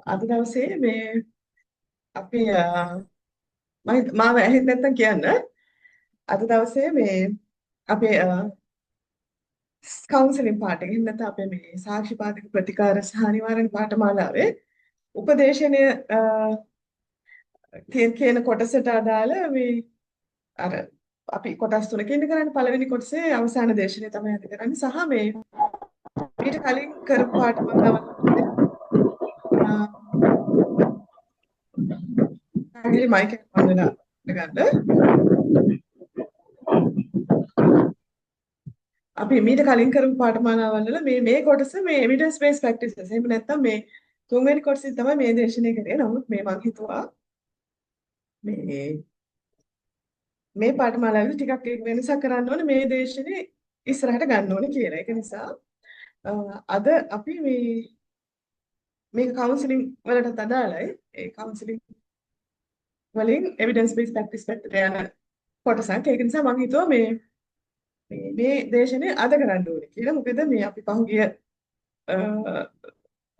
අද දවසේ මේ අපි මාව ඇහෙන්නේ නැත්තම් කියන්න. අද දවසේ මේ අපේ කවුන්සලින් පාඩක එහෙම නැත්නම් අපේ මේ සාක්ෂි පාදක ප්‍රතිකාර සහ නිවාරණ පාඨමාලාවේ උපදේශනය කියන කොටසට අදාළ මේ අර අපි කොටස් තුනකින් කරන්නේ පළවෙනි කොටසේ අවසාන දේශනය තමයි අද කරන්නේ සහ මේ ඊට කලින් කරපු පාඨමාලාවල් පැහැදිලි මයික් එක on වෙලා ගන්න. අපි මීට කලින් කරපු පාඨමාලාවල් වල මේ කොටස මේ evidence based practices. එහෙම නැත්නම් මේ තුන්වෙනි කොටසේ තමයි මේ දේශනය කරේ. නමුත් මේ මම හිතුවා මේ පාඨමාලාවේ ටිකක් වෙනසක් කරන්න ඕනේ මේ දේශනේ ඉස්සරහට ගන්න ඕනේ කියලා. ඒක නිසා අද අපි මේක කවුන්සලින් වලට අදාළයි. ඒ කවුන්සලින් වලින් evidence based practice පැත්තට යන කොටසක්. ඒක නිසා මම හිතුවා මේ දේශනේ අද කරන්න ඕනේ කියලා. මොකද මේ අපි පහුගිය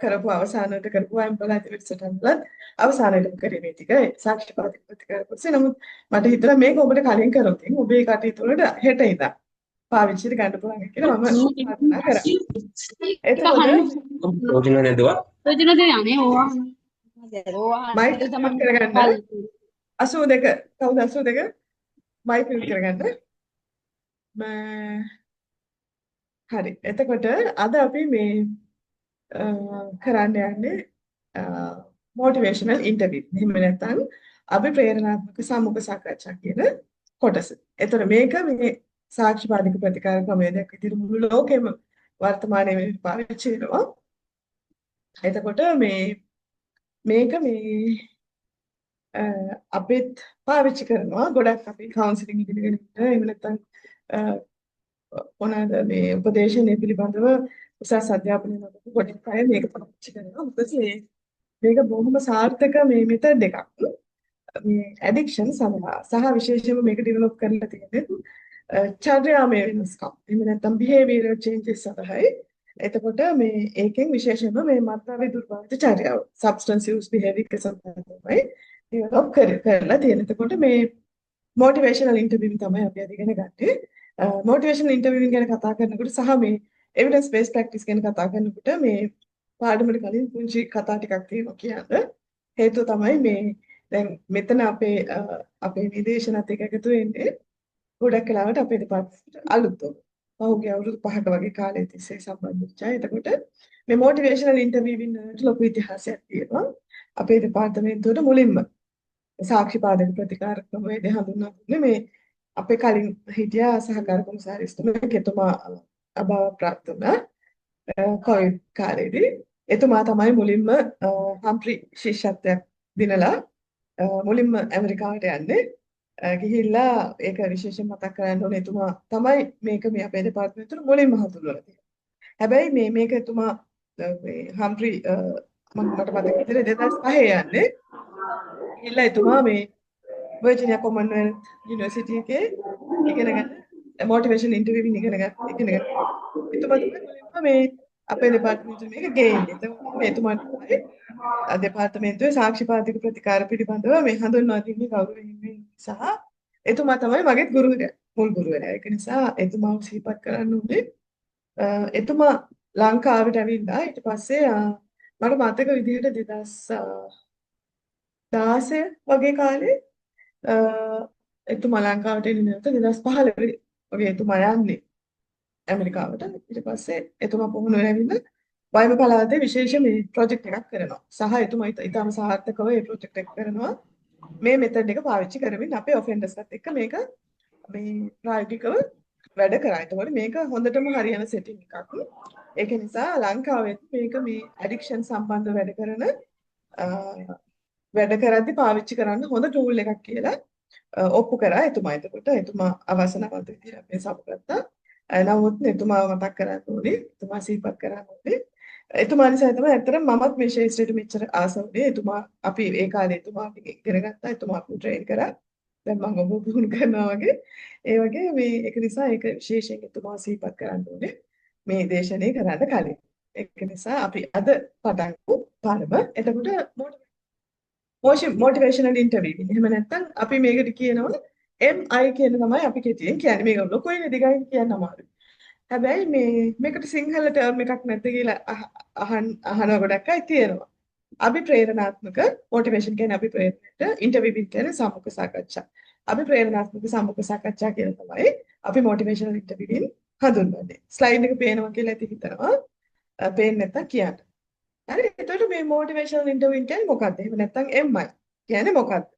කරපු අවසානට කරපු වයින් බලද්දි වැඩසටහනලත් අවසානයේදී කරේ මේ ටික සාක්ෂි ප්‍රතිකාර කොටසේ. නමුත් මට හිතුණා මේක ඔබට කලින් කරොත් ඔබේ කටයුතු වලට හෙට ඉඳන් පාවිච්චිට ගන්න පුළුවන් කියලා මම ප්‍රාර්ථනා කරා. එතකොට යෝජනා නැදුවා යෝජනා දෙන්නේ ඕවා මයික් ම්යුට් කරගන්න 82 කවුද 82 මයික් ම්යුට් කරගන්න. හරි. එතකොට අද අපි මේ කරන්න යන්නේ මොටිවේෂනල් ඉන්ටර්විව්. එහෙම නැත්නම් අභිප්‍රේරණාත්මක සම්මුඛ සාකච්ඡා කියන කොටස. එතකොට මේක මේ සාක්ෂි පාදක ප්‍රතිකාර ක්‍රමවේදයක් විදිහට මුළු ලෝකෙම වර්තමානයේ මේ පාවිච්චි වෙනවා. එතකොට මේක අපිත් පාවිච්චි කරනවා. ගොඩක් අපි කවුන්සලින් ඉගෙනගෙන ඉන්න එහෙම නැත්නම් මොනවාද මේ උපදේශනය පිළිබඳව උසස් අධ්‍යාපනය ලබපු ගොඩක් අය මේක පාවිච්චි කරනවා. මොකද මේක බොහොම සාර්ථක මේ මෙතඩ් එකක්. මේ ඇඩික්ෂන් සඳහා සහ විශේෂයෙන්ම මේක ඩෙවලොප් කරලා තියෙන්නේ චර්යාමය වෙනස්කම්. එහෙම නැත්නම් behavioral changes සඳහායි. එතකොට මේ ඒකෙන් විශේෂයෙන්ම මේ මත්ද්‍රව්‍ය දුර්භාවිත චර්යාව substance use behavior එක සඳහා තමයි ඩෙවලොප් කරලා තියෙන්නේ. එතකොට මේ motivational interviewing තමයි අපි අද ඉගෙන ගන්නේ. motivational interviewing ගැන කතා කරනකොට සහ මේ evidence based practice ගැන කතා කරනකොට මේ පාඩමට කලින් පුංචි කතා ටිකක් තියෙනවා කියන්න. හේතුව තමයි මේ දැන් මෙතන අපේ විදේශනත් එක්ක එකතු වෙන්නේ ගොඩක් වෙලාවට අපේ දෙපාර්තමේන්තුවට අලුත් උන්. පහුගිය අවුරුදු 5ක වගේ කාලය තිස්සේ සම්බන්ධ වෙච්චා. එතකොට මේ motivational interviewing වලට ලොකු ඉතිහාසයක් තියෙනවා. අපේ දෙපාර්තමේන්තුවට මුලින්ම සාක්ෂි පාදක ප්‍රතිකාර ක්‍රමවේදය හඳුන්වා දුන්නේ මේ අපේ කලින් හිටියා සහකාර කොමසාරිස්තුමා එතුමා අභාව ප්‍රාප්ත වුණා කොවිඩ් කාලේදී. එතුමා තමයි මුලින්ම හම්ප්‍රි ශිෂ්‍යත්වයක් දිනලා මුලින්ම ඇමරිකාවට යන්නේ. ගිහිල්ලා ඒක විශේෂයෙන් මතක් කරන්න ඕනේ එතුමා තමයි මේක මේ අපේ දෙපාර්තමේන්තුවේ මුලින්ම හඳුන්වලා තියෙන්නේ. හැබැයි මේක එතුමා මේ හම්ප්‍රි මට මතක විදිහට 2005 යන්නේ. ගිහිල්ලා එතුමා මේ වර්ජිනියා කොමන්වෙල්ත් යුනිවර්සිටි එකේ ඉගෙනගෙන මොටිවේෂන් ඉන්ටර්වියුවින් ඉගෙනගෙන එතුමා තමයි මුලින්ම මේ අපේ දෙපාර්තමේන්තුවේ මේක ගේන්නේ. එතකොට එතුමා තමයි දෙපාර්තමේන්තුවේ සාක්ෂි පාදක ප්‍රතිකාර පිළිබඳව මේ හඳුන්වා දෙන්නේ ගෞරවයෙන් සහ එතුමා තමයි මගේ ගුරුවරයා මුල් ගුරුවරයා. ඒක නිසා එතුමාව සිහිපත් කරන්න ඕනේ. එතුමා ලංකාවට ඇවිල්ලා ඊට පස්සේ මට මතක විදිහට 2016 වගේ කාලේ එතුමා ලංකාවට එන්නේ නැත්නම් 2015 වගේ එතුමා යන්නේ ඇමරිකාවට. ඊට පස්සේ එතුමා පුහුණු වෙලා ඇවිල්ලා වයඹ පළාතේ විශේෂ මේ ප්‍රොජෙක්ට් එකක් කරනවා. සහ එතුමා ඊටම සාර්ථකව මේ ප්‍රොජෙක්ට් එක කරනවා. මේ මෙතඩ් එක පාවිච්චි කරමින් අපේ ඔෆෙන්ඩර්ස්ලත් එක්ක මේක මේ ප්‍රායෝගිකව වැඩ කරා. ඒතකොට මේක හොඳටම හරියන සෙටින් එකක්. ඒක නිසා ලංකාවේ මේක මේ ඇඩික්ෂන් සම්බන්ධ වැඩ කරද්දී පාවිච්චි කරන්න හොඳ ටූල් එකක් කියලා ඔප්පු කරා එතුමා. එතකොට එතුමා අවසනාවන්ත විදිහට අපේ සමුගත්තා. නමුත් එතුමාව මතක් කරන්න ඕනේ. එතුමා සිහිපත් කරන්න ඕනේ. එතුමා නිසා තමයි ඇත්තටම මමත් මේ ශාස්ත්‍රයට මෙච්චර ආස වුණේ. එතුමා අපි ඒ කාලේ එතුමා ඉගෙන ගත්තා. එතුමා අපිව ට්‍රේන් කරා. දැන් මම ඔබ පුහුණු කරනවා වගේ. ඒ වගේ මේ ඒක නිසා ඒක විශේෂයෙන් එතුමා සිහිපත් කරන්න ඕනේ. මේ දේශනේ කරන්න කලින්. ඒක නිසා අපි අද පටන් පාරම. එතකොට මොටිවේෂනල් ඉන්ටර්වියු. එහෙම නැත්නම් අපි මේකට කියනවා MI කියන තමයි අපි කෙටියෙන් කියන්නේ. මේක ලොකුයිනේ දිගයි කියන්න අමාරුයි. හැබැයි මේකට සිංහල ටර්ම් එකක් නැද්ද කියලා අහන ගොඩක් අය තියෙනවා. අභිප්‍රේරණාත්මක මොටිවේෂන් කියන්නේ අභිප්‍රේරණයට ඉන්ටර්වියු කියන්නේ සම්මුඛ සාකච්ඡා. අභිප්‍රේරණාත්මක සම්මුඛ සාකච්ඡා කියලා තමයි අපි මොටිවේෂනල් ඉන්ටර්වියුෙන් හඳුන්වන්නේ. ස්ලයිඩ් එක පේනවා කියලා ඇති හිතනවා. පේන්නේ නැත්තම් කියන්න. හරි. එතකොට මේ මොටිවේෂනල් ඉන්ටර්වියු කියන්නේ මොකක්ද? එහෙම නැත්නම් MI කියන්නේ මොකක්ද?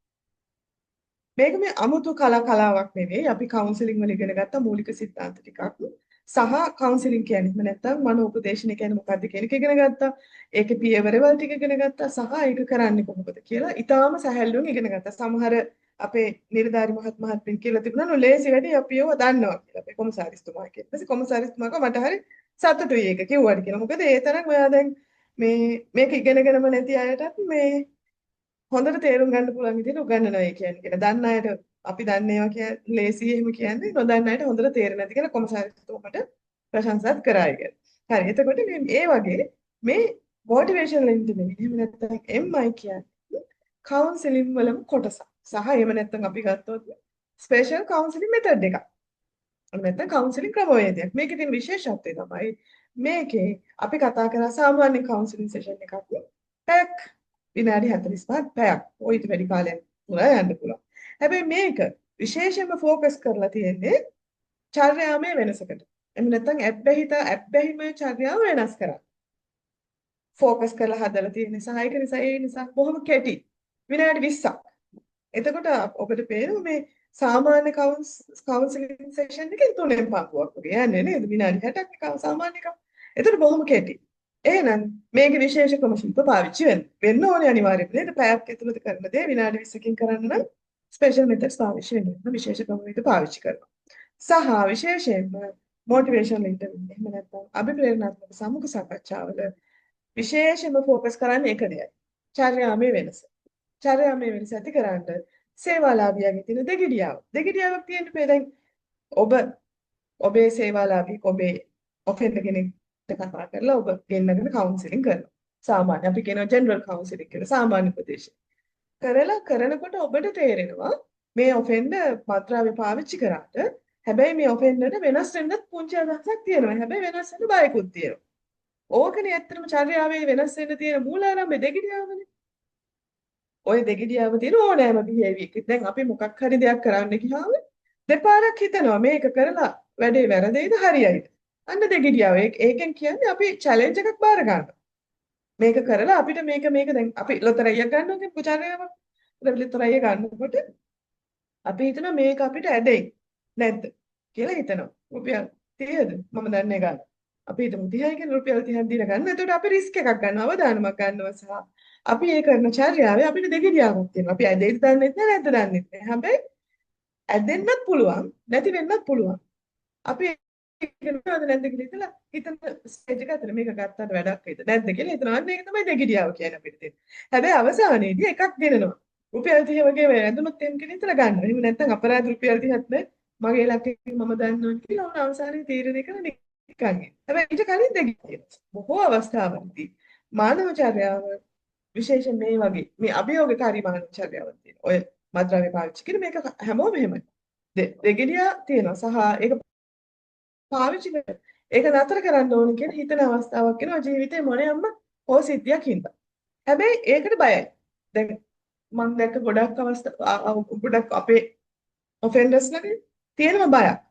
මේක මේ අමුතු කලාවක් නෙවෙයි. අපි කවුන්සලින් වල ඉගෙන ගත්ත මූලික સિદ્ધාන්ත ටිකක්. සහ කවුන්සලින් කියන්නේ එහෙම නැත්නම් මනෝ උපදේශන කියන්නේ මොකක්ද කියන එක ඉගෙන ගත්තා. ඒකේ පියවරවල් ටික ඉගෙන ගත්තා. සහ ඒක කරන්නේ කොහොමද කියලා ඊටාම සැහැල්ලුවෙන් ඉගෙන ගත්තා. සමහර අපේ නිලධාරි මහත්මයන් කියලා තිබුණා ලේසි වැඩි අපි ඒව දන්නවා කියලා. අපේ කොමසාරිස්තුමා කියලා. ඊපස්සේ කොමසාරිස්තුමා කිව්වා මට හරි සතුටුයි ඒක කිව්වට කියලා. මොකද ඒ තරම් ඔයා දැන් මේක ඉගෙනගෙනම නැති අයටත් හොඳට තේරුම් ගන්න පුළුවන් විදිහට උගන්වනවා ඒ කියන්නේ. කියලා. දන්න අයට අපි දන්නේ ඒවා කියන්නේ ලේසි එහෙම කියන්නේ නොදන්න අයට හොඳට තේරෙන්නේ නැති කියලා කොමසාරිස්තුමාට ප්‍රශංසාත් කරා ඒක. හරි. එතකොට මේ වගේ මේ මොටිවේෂනල් ඉන්ටර්වියු එහෙම නැත්නම් MI කියන්නේ කවුන්සලින් වලම කොටසක්. සහ එහෙම නැත්නම් අපි ගත්තොත් ස්පෙෂල් කවුන්සලින් මෙතඩ් එකක්. නැත්නම් කවුන්සලින් ක්‍රමවේදයක්. මේකේ තියෙන විශේෂත්වය තමයි මේකේ අපි කතා කරා සාමාන්‍ය කවුන්සලින් සෙෂන් එකක් පැයක් විනාඩි 45ක් පැයක් ඔයිට වැඩි කාලයක් තුල යන්න පුළුවන්. හැබැයි මේක විශේෂයෙන්ම ફોකස් කරලා තියෙන්නේ චර්යාමය වෙනසකට. එහෙම නැත්නම් ඇබ්බැහිමය චර්යාව වෙනස් කරා. ફોකස් කරලා හදලා තියෙන නිසා ඒ නිසා බොහොම කෙටි විනාඩි 20ක්. එතකොට ඔබට පේනවා මේ සාමාන්‍ය කවුන්සලින් සෙෂන් එකේ 3 පංගුවක් වගේ යන්නේ නේද? විනාඩි 60ක් සාමාන්‍ය එකක්. එතකොට බොහොම කෙටි. එහෙනම් මේකේ විශේෂ ක්‍රම ශිල්ප පාවිච්චි වෙන්න ඕනේ අනිවාර්යයෙන් නේද? පැයක් ඇතුළත කරන දේ විනාඩි 20කින් කරන්න නම් ස්පෙෂල් මෙතඩ්ස් පාවිච්චි වෙනවා. විශේෂ ක්‍රම වේද පාවිච්චි කරනවා. සහ විශේෂයෙන්ම මොටිවේෂනල් ඉන්ටර්වියු එහෙම නැත්නම් අභිප්‍රේරණාත්මක සමුඛ සාකච්ඡාවල විශේෂයෙන්ම ફોකස් කරන්නේ එක දෙයයි. චර්යාමය වෙනස. චර්යාමය වෙනස ඇති කරන්න සේවාලාභියාගේ තියෙන දෙගිඩියාව. දෙගිඩියාවක් තියෙන්න බෑ දැන් ඔබේ සේවාලාභී ඔබේ ඔෆෙන්ඩර් කෙනෙක්ට කතා කරලා ඔබ ගෙන්නගෙන කවුන්සලින් කරනවා. සාමාන්‍ය අපි කියනවා ජෙනරල් කවුන්සලින් කියලා සාමාන්‍ය උපදේශය. කරනකොට ඔබට තේරෙනවා මේ ඔෆෙන්ඩර් මත්ද්‍රව්‍ය පාවිච්චි කරාට හැබැයි මේ ඔෆෙන්ඩර්ට වෙනස් වෙන්නත් පුංචි අදහසක් තියෙනවා. හැබැයි වෙනස් වෙන්න බයකුත් තියෙනවා. ඕකනේ ඇත්තටම චර්යාවේ වෙනස් වෙන්න තියෙන මූලාරම්භය දෙගිඩියාවනේ. ඔය දෙගිඩියාව තියෙන ඕනෑම බිහේවියර් එකක්. දැන් අපි මොකක් හරි දෙයක් කරන්න ගියාම දෙපාරක් හිතනවා මේක කරලා වැඩේ වැරදෙයිද හරියයිද. අන්න දෙගිඩියාව. ඒකෙන් කියන්නේ අපි චැලෙන්ජ් එකක් බාර ගන්නවා. මේක කරලා අපිට මේක දැන් අපි ලොතරැයියක් ගන්නවා කියමු චර්යාවක්. ලොතරැයිය ගන්නකොට අපි හිතනවා මේක අපිට ඇදෙයි නැද්ද කියලා හිතනවා. රුපියල් 30ද මම දන්නේ ගන්න. අපි හිතමු 30යි කියන රුපියල් 30ක් දීලා ගන්න. එතකොට අපි රිස්ක් එකක් ගන්නවා අවදානමක් ගන්නවා සහ අපි ඒ කරන චර්යාවේ අපිට දෙගිඩියාවක් තියෙනවා. අපි ඇදෙයිද දන්නේ නැද්ද දන්නේ නැහැ. හැබැයි ඇදෙන්නත් පුළුවන් නැති වෙන්නත් පුළුවන්. අපි ඉගෙනගන්නවද නැද්ද කියලා හිතලා හිතන ස්ටේජ් එක අතර මේක ගත්තට වැඩක් වෙයිද නැද්ද කියලා හිතනවා. අන්න ඒක තමයි දෙගිඩියාව කියන්නේ අපිට තියෙන්නේ. හැබැයි අවසානයේදී එකක් දෙනනවා. රුපියල් 30 වගේ වැරදුනොත් එහෙම කෙනෙක් ඉතලා ගන්නවා. එහෙම නැත්නම් අපරාධ රුපියල් 30ක් නේ මගේ ලක්ෂය මම දන්නවා කියලා උන අවසානයේ තීරණය කරන නිකන්. හැබැයි ඊට කලින් දෙගිඩිය. බොහෝ අවස්ථාවලදී මානව චර්යාව විශේෂයෙන් මේ වගේ මේ අභියෝගකාරී මානව චර්යාවක් තියෙනවා. ඔය මත්ද්‍රව්‍ය පාවිච්චි කරන මේක හැමෝම එහෙමයි. දෙගිඩියා තියෙනවා සහ ඒක පාවිච්චි කරන ඒක නතර කරන්න ඕන කියන හිතන අවස්ථාවක් එනවා ජීවිතේ මොනියම්ම හෝ සිද්ධියක් හින්දා. හැබැයි ඒකට බයයි. දැන් මම දැක්ක ගොඩක් අපේ ඔෆෙන්ඩර්ස් ළඟ තියෙනවා බයක්.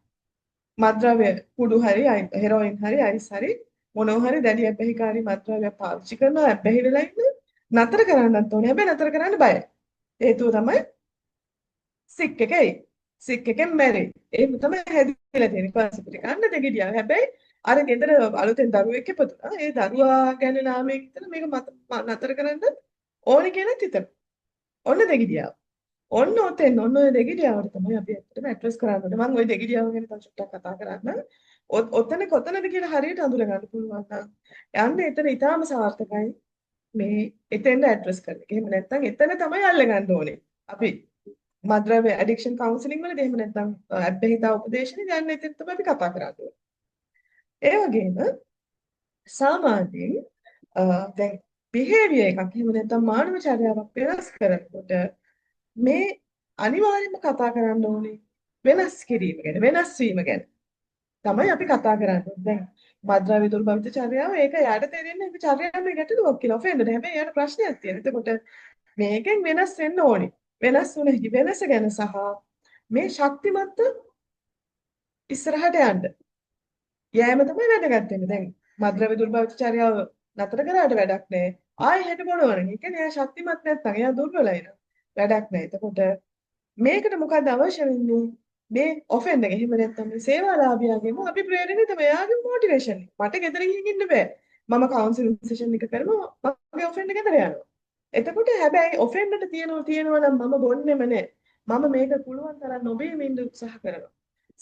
මත්ද්‍රව්‍ය කුඩු හරි හෙරෝයින් හරි අයිස් හරි මොනවා හරි දැඩි අපැහිකාරී මත්ද්‍රව්‍ය පාවිච්චි කරනවා අපැහි වෙලා ඉන්න නතර කරන්නත් ඕනේ. හැබැයි නතර කරන්න බයයි. හේතුව තමයි සික් එකයි. සික් එකෙන් මැරෙයි. ඒක තමයි හැදිලා තියෙන කන්සෙප්ට් එක. අන්න දෙගිඩියා. හැබැයි අර ගෙදර අලුතෙන් දරුවෙක් ඉපදුනා. ඒ දරුවා ගැන නාමයෙන් හිතන මේක නතර කරන්න ඕනේ කියලා හිතන. ඔන්න දෙගිඩියාව. ඔන්න ඔය දෙගිඩියාවට තමයි අපි ඇත්තටම ඇඩ්‍රස් කරන්න ඕනේ. මම ওই දෙගිඩියාව ගැන තව චුට්ටක් කතා කරන්න. ඔතන කොතනද කියලා හරියට අඳුර ගන්න පුළුවන් නම් යන්න එතන ඊටාම සාර්ථකයි. මේ එතෙන්ද ඇඩ්‍රස් කරන එක. එහෙම නැත්නම් එතන තමයි අල්ලගන්න ඕනේ. අපි මත්ද්‍රව්‍ය ඇඩික්ෂන් කවුන්සලින් වලදී එහෙම නැත්නම් අත්දැහිතා උපදේශනේ යන්න එතෙන් තමයි අපි කතා කරන්නේ. ඒ වගේම සාමාන්‍යයෙන් දැන් behavior එකක් එහෙම නැත්නම් මානව චර්යාවක් වෙනස් කරනකොට මේ අනිවාර්යයෙන්ම කතා කරන්න ඕනේ වෙනස් කිරීම ගැන වෙනස් වීම ගැන තමයි අපි කතා කරන්නේ. දැන් මද්ද්‍රව්‍ය දුර්භවිත චර්යාව ඒක යාට තේරෙන්නේ ඒක චර්යාවේ ගැටලුවක් කියලා ඔෆෙන්ඩ්. හැබැයි යාට ප්‍රශ්නයක් තියෙනවා. එතකොට මේකෙන් වෙනස් වෙන්න ඕනේ. වෙනස් වුණ වෙනස ගැන සහ මේ ශක්තිමත් ඉස්සරහට යන්න. යෑම තමයි වැදගත් වෙන්නේ. දැන් මද්ද්‍රව්‍ය දුර්භවිත චර්යාව නතර කරාට වැඩක් නැහැ. ආයෙ හෙට බොනවනේ. ඒ කියන්නේ එයා ශක්තිමත් නැත්නම් එයා දුර්වලයි නේද? වැඩක් නැහැ. එතකොට මේකට මොකද අවශ්‍ය වෙන්නේ? මේ ඔෆෙන්ඩ් එක. එහෙම නැත්නම් මේ සේවාලාභියාගෙම අපි ප්‍රේරණය තමයි එයාගේ මොටිවේෂන් එක. මට ගෙදර ගිහින් ඉන්න බෑ. මම කවුන්සලින් සෙෂන් එක කරනවා. මගේ ඔෆෙන්ඩ් එක ගෙදර යනවා. එතකොට හැබැයි ඔෆෙන්ඩ් එක තියෙනවා නම් මම බොන්නෙම නෑ. මම මේක පුළුවන් තරම් නොබීම ඉන්න උත්සාහ කරනවා.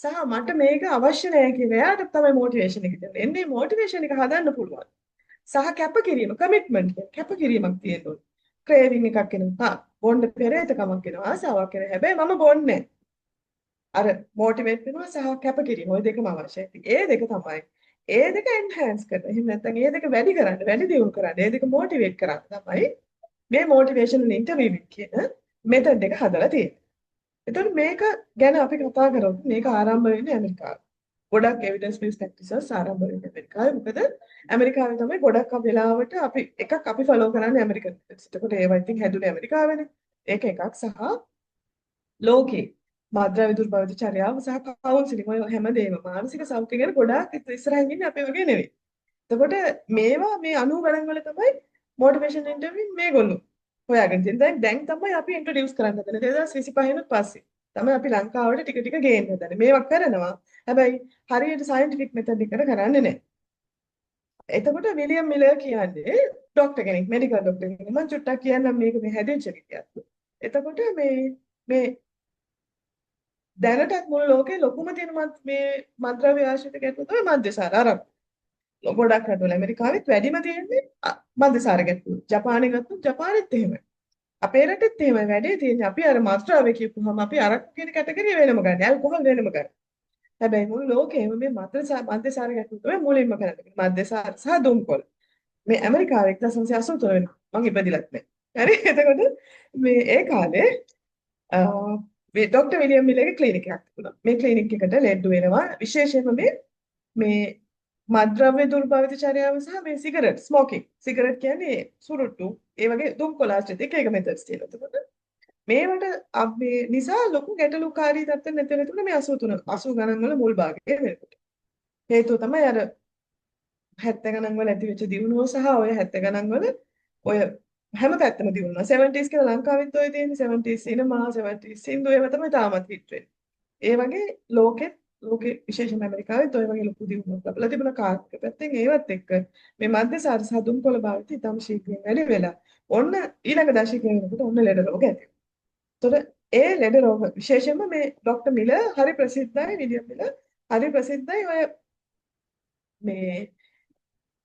සහ මට මේක අවශ්‍ය නැහැ කියලා එයාට තමයි මොටිවේෂන් එක දෙන්නේ. එන්නේ මොටිවේෂන් එක හදන්න පුළුවන්. සහ කැපකිරීම කමිට්මන්ට් කැපකිරීමක් තියෙන්න ඕනේ. ක්‍රේවිං එකක් එනවා. බොන්න පෙරේතකමක් එනවා. ආසාවක් එනවා. හැබැයි මම බොන්නේ අර මොටිවේට් වෙනවා සහ කැපකිරීම. ওই දෙකම අවශ්‍යයි. ඒ දෙක තමයි. ඒ දෙක එන්හාන්ස් කරන. එහෙම නැත්නම් ඒ දෙක වැඩි කරන්න, වැඩි දියුණු කරන්න, ඒ දෙක මොටිවේට් කරන්න තමයි මේ මොටිවේෂනල් ඉන්ටර්විව් කියන මෙතඩ් එක හදලා තියෙන්නේ. එතකොට මේක ගැන අපි කතා කරොත් මේක ආරම්භ වෙන්නේ ඇමරිකාවේ. ගොඩක් එවිඩන්ස් බේස් ප්‍රැක්ටිසස් ආරම්භ වෙන්නේ ඇමරිකාවේ. මොකද ඇමරිකාවේ තමයි ගොඩක් වෙලාවට අපි අපි ෆලෝ කරන්නේ ඇමරිකන් මෙතඩ්ස්. එතකොට ඒවා ඉතින් හැදුනේ ඇමරිකාවේනේ. ඒක එකක් සහ ලෝකේ මද්ද්‍රව්‍ය දුර්භවිත චර්යාව සහ කවුන්සිලින් ඔය හැමදේම මානසික සෞඛ්‍ය ගැන ගොඩාක් ඉස්සරහින් ඉන්නේ අපේ වගේ නෙවෙයි. එතකොට මේවා මේ 90 ගණන් වල තමයි මොටිවේෂන් ඉන්ටර්විව් මේගොල්ලෝ හොයාගෙන තියෙන්නේ. දැන් තමයි අපි ඉන්ට්‍රොඩියුස් කරන්න හදන්නේ 2025 පස්සේ. තමයි අපි ලංකාවට ටික ටික ගේන්න හදන්නේ. මේවා කරනවා. හැබැයි හරියට සයන්ටිෆික් මෙතඩ් එකකට කරන්නේ නැහැ. එතකොට විලියම් මිලර් කියන්නේ ડોක්ටර් කෙනෙක්, මෙඩිකල් ડોක්ටර් කෙනෙක්. මම චුට්ටක් කියන්නම් මේක මේ හැදෙච්ච විදියත්. එතකොට මේ දැනටත් මුළු ලෝකේ ලොකුම තියෙන මේ මත්ද්‍රව්‍ය ආශ්‍රිත ගැටලුව තමයි මද්යසාර අරක්කු. ගොඩක් රටවල ඇමරිකාවෙත් වැඩිම තියෙන්නේ මද්යසාර ගැටලුව. ජපානය ගත්තොත් ජපානෙත් එහෙමයි. අපේ රටෙත් එහෙමයි වැඩි තියෙන්නේ. අපි අර මත්ද්‍රව්‍ය කියපුවම අපි අරක්කු කියන කැටගරිය වෙනම ගන්න. ඇල්කොහොල් වෙනම ගන්න. හැබැයි මුළු ලෝකෙම මේ මද්යසාර ගැටලුව තමයි මුලින්ම කරන්නේ. මද්යසාර සහ දුම්කොළ. මේ ඇමරිකාවේ 1983 වෙනකම් මං ඉපදිලත් නැහැ. හරි එතකොට මේ ඒ කාලේ මේ ડોક્ટર විලියම් මිලර්ගේ ක්ලිනික් එකක් තිබුණා. මේ ක්ලිනික් එකට ලෙඩ වෙනවා විශේෂයෙන්ම මේ මත්ද්‍රව්‍ය දුර්භවිත චර්යාව සහ මේ සිගරට් ස්මෝකින්. සිගරට් කියන්නේ සුරුට්ටු ඒ වගේ දුම්කොළ ආශ්‍රිත එක මෙතඩ්ස් තියෙනවා. එතකොට මේවට මේ නිසා ලොකු ගැටලුකාරී තත්ත්වෙ නැති වෙන තුන මේ 83 80 ගණන් වල මුල් භාගයේ වෙනකොට. හේතුව තමයි අර 70 ගණන් වල ඇති වෙච්ච දියුණුව සහ ඔය 70 ගණන් වල ඔය හැම පැත්තම දියුණුවා 70s කියලා ලංකාවෙත් ඔය තියෙන 70s සිනමා 70s සින්දු ඒවා තමයි තාමත් හිට් වෙන්නේ. ඒ වගේ ලෝකේ විශේෂයෙන්ම ඇමරිකාවෙත් ඔය වගේ ලොකු දියුණුවක් ලැබලා තිබුණා කාර්මික පැත්තෙන් ඒවත් එක්ක මේ මද්යසාර සහ දුම්කොළ භාවිතය ඉතාම ශීඝ්‍රයෙන් වැඩි වෙලා ඔන්න ඊළඟ දශකයේ වෙනකොට ඔන්න ලෙඩ රෝග ඇති වෙනවා. ඒ ලෙඩ රෝග විශේෂයෙන්ම මේ ડોક્ટર මිලර් හරි ප්‍රසිද්ධයි විලියම් මිලර් හරි ප්‍රසිද්ධයි ඔය මේ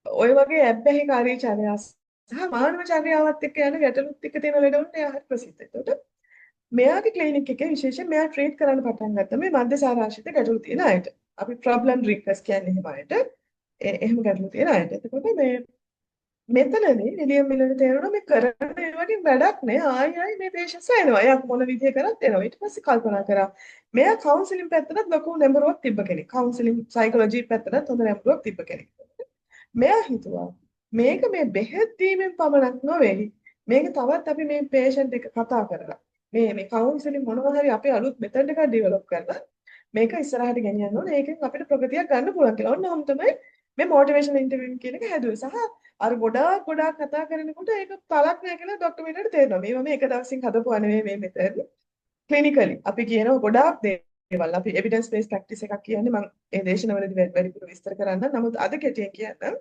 ඔය වගේ ඇබ්බැහිකාරී චර්යා සහ මානව චර්යාවත් එක්ක යන ගැටලුත් එක්ක තියෙන ලෙඩවලට එයා හරි ප්‍රසිද්ධයි. එතකොට මෙයාගේ ක්ලිනික් එකේ විශේෂයෙන් මෙයා ට්‍රීට් කරන්න පටන් ගත්තා මේ මද්යසාර ආශ්‍රිත ගැටලු තියෙන අයට. අපි ප්‍රොබ්ලම් ඩ්‍රින්කර්ස් කියන්නේ එහෙම අයට. එහෙම ගැටලු තියෙන අයට. එතකොට මෙතනදී විලියම් මිලර් තේරුණා මේ කරන ඒ වගේ වැඩක් නෑ. ආයි මේ පේෂන්ට්ස් එනවා. එයා මොන විදිය කරත් එනවා. ඊට පස්සේ කල්පනා කරා මෙයා කවුන්සලින් පැත්තටත් ලොකු නැඹුරුවක් තිබ්බ කෙනෙක්. කවුන්සලින් සයිකොලොජි පැත්තටත් හොඳ නැඹුරුවක් තිබ්බ කෙනෙක්. මෙයා හිතුවා මේක මේ බෙහෙත් දීමෙන් පමණක් නොවේයි. මේක තවත් අපි මේ පේෂන්ට් එක කතා කරලා මේ කවුන්සලින් මොනවා හරි අපේ අලුත් මෙතඩ් එකක් ඩෙවලොප් කරලා මේක ඉස්සරහට ගෙනියන්න ඕනේ. ඒකෙන් අපිට ප්‍රගතියක් ගන්න පුළුවන් කියලා. ඔන්නෝම තමයි මේ මොටිවේෂනල් ඉන්ටර්විව් කියන එක හැදුවේ. සහ අර ගොඩාක් කතා කරනකොට ඒක පළක් නැහැ කියලා ડોක්ටර් මිලර්ට තේරෙනවා. මේවා මේ එක දවසින් හදපුවා නෙවෙයි මේ මෙතඩ්. ක්ලිනිකලි අපි කියනවා ගොඩාක් දේවල්. අපි එවිඩන්ස් බේස් ප්‍රැක්ටිස් එකක් කියන්නේ මම ඒ දේශනවලදී වැඩිපුර විස්තර කරන්න. නමුත් අද කෙටියෙන් කියන්නම්.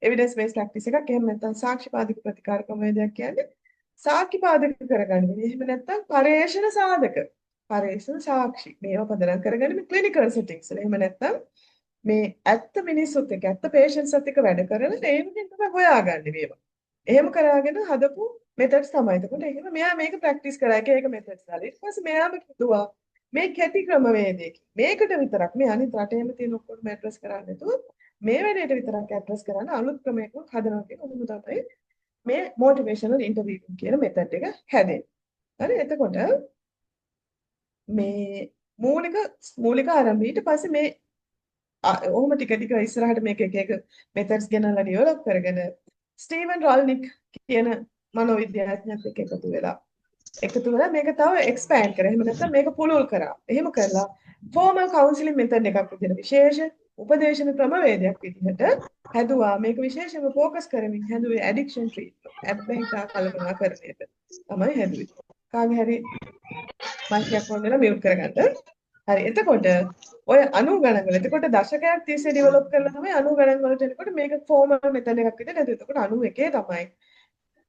එවිඩන්ස් බේස් ප්‍රැක්ටිස් එකක් එහෙම නැත්නම් සාක්ෂිපාදක ප්‍රතිකාර ක්‍රමවේදයක් කියන්නේ සාක්ෂි පාදක කරගන්න. එහෙම නැත්නම් පරේෂණ සාධක. පරේෂණ සාක්ෂි. මේවා පදනම් කරගන්න මේ ක්ලිනිකල් සෙටින්ග්ස් වල. එහෙම නැත්නම් මේ ඇත්ත මිනිස්සුත් එක්ක ඇත්ත පේෂන්ට්ස් එක්ක වැඩ කරලා ඒකෙන් තමයි හොයාගන්නේ මේවා. එහෙම කරාගෙන හදපු මෙතඩ්ස් තමයි. එතකොට එහෙම මෙයා මේක ප්‍රැක්ටිස් කරා එක මෙතඩ්ස් දාලා. ඊට පස්සේ මෙයාම කිව්වා මේ කැටි ක්‍රමවේදයකින් මේකට විතරක් මේ අනිත් රටේම තියෙන ඔක්කොම ඇඩ්‍රස් කරන්නේ නැතුව මේ වැඩේට විතරක් ඇඩ්‍රස් කරන්න අලුත් ක්‍රමයකට හදනවා කියන උණු තමයි මේ මොටිවේෂනල් ඉන්ටර්වියුවින් කියන මෙතඩ් එක හැදෙන්නේ. හරි එතකොට මේ මූලික ආරම්භය ඊට පස්සේ මේ ඔහොම ටික ටික ඉස්සරහට මේක එක එක මෙතඩ්ස් ගෙනල්ලා ඩෙවලොප් කරගෙන ස්ටීවන් රොල්නික් කියන මනෝවිද්‍යාඥයෙක් එක්ක එකතු වෙලා මේක තව එක්ස්පෑන්ඩ් කරා. එහෙම නැත්නම් මේක පුළුල් කරා. එහෙම කරලා ෆෝමල් කවුන්සිලින් මෙතඩ් එකක් විදිහට විශේෂ උපදේශන ක්‍රමවේදයක් විදිහට හැදුවා. මේක විශේෂයෙන්ම ફોકસ කරමින් හැදුවේ ඇඩික්ෂන් ට්‍රීට්මන්ට්. ඇබ්බැහිතා කළමනාකරණයට තමයි හැදුවේ. කාගේ හරි මයික්යක් ඕන වෙලා මියුට් කරගන්න. හරි. එතකොට ඔය 90 ගණන් වල එතකොට දශකයක් තිස්සේ ඩෙවලොප් කරලා තමයි 90 ගණන් වලට එනකොට මේක ෆෝමල් මෙතඩ් එකක් විදිහට හැදුවා. එතකොට 91 තමයි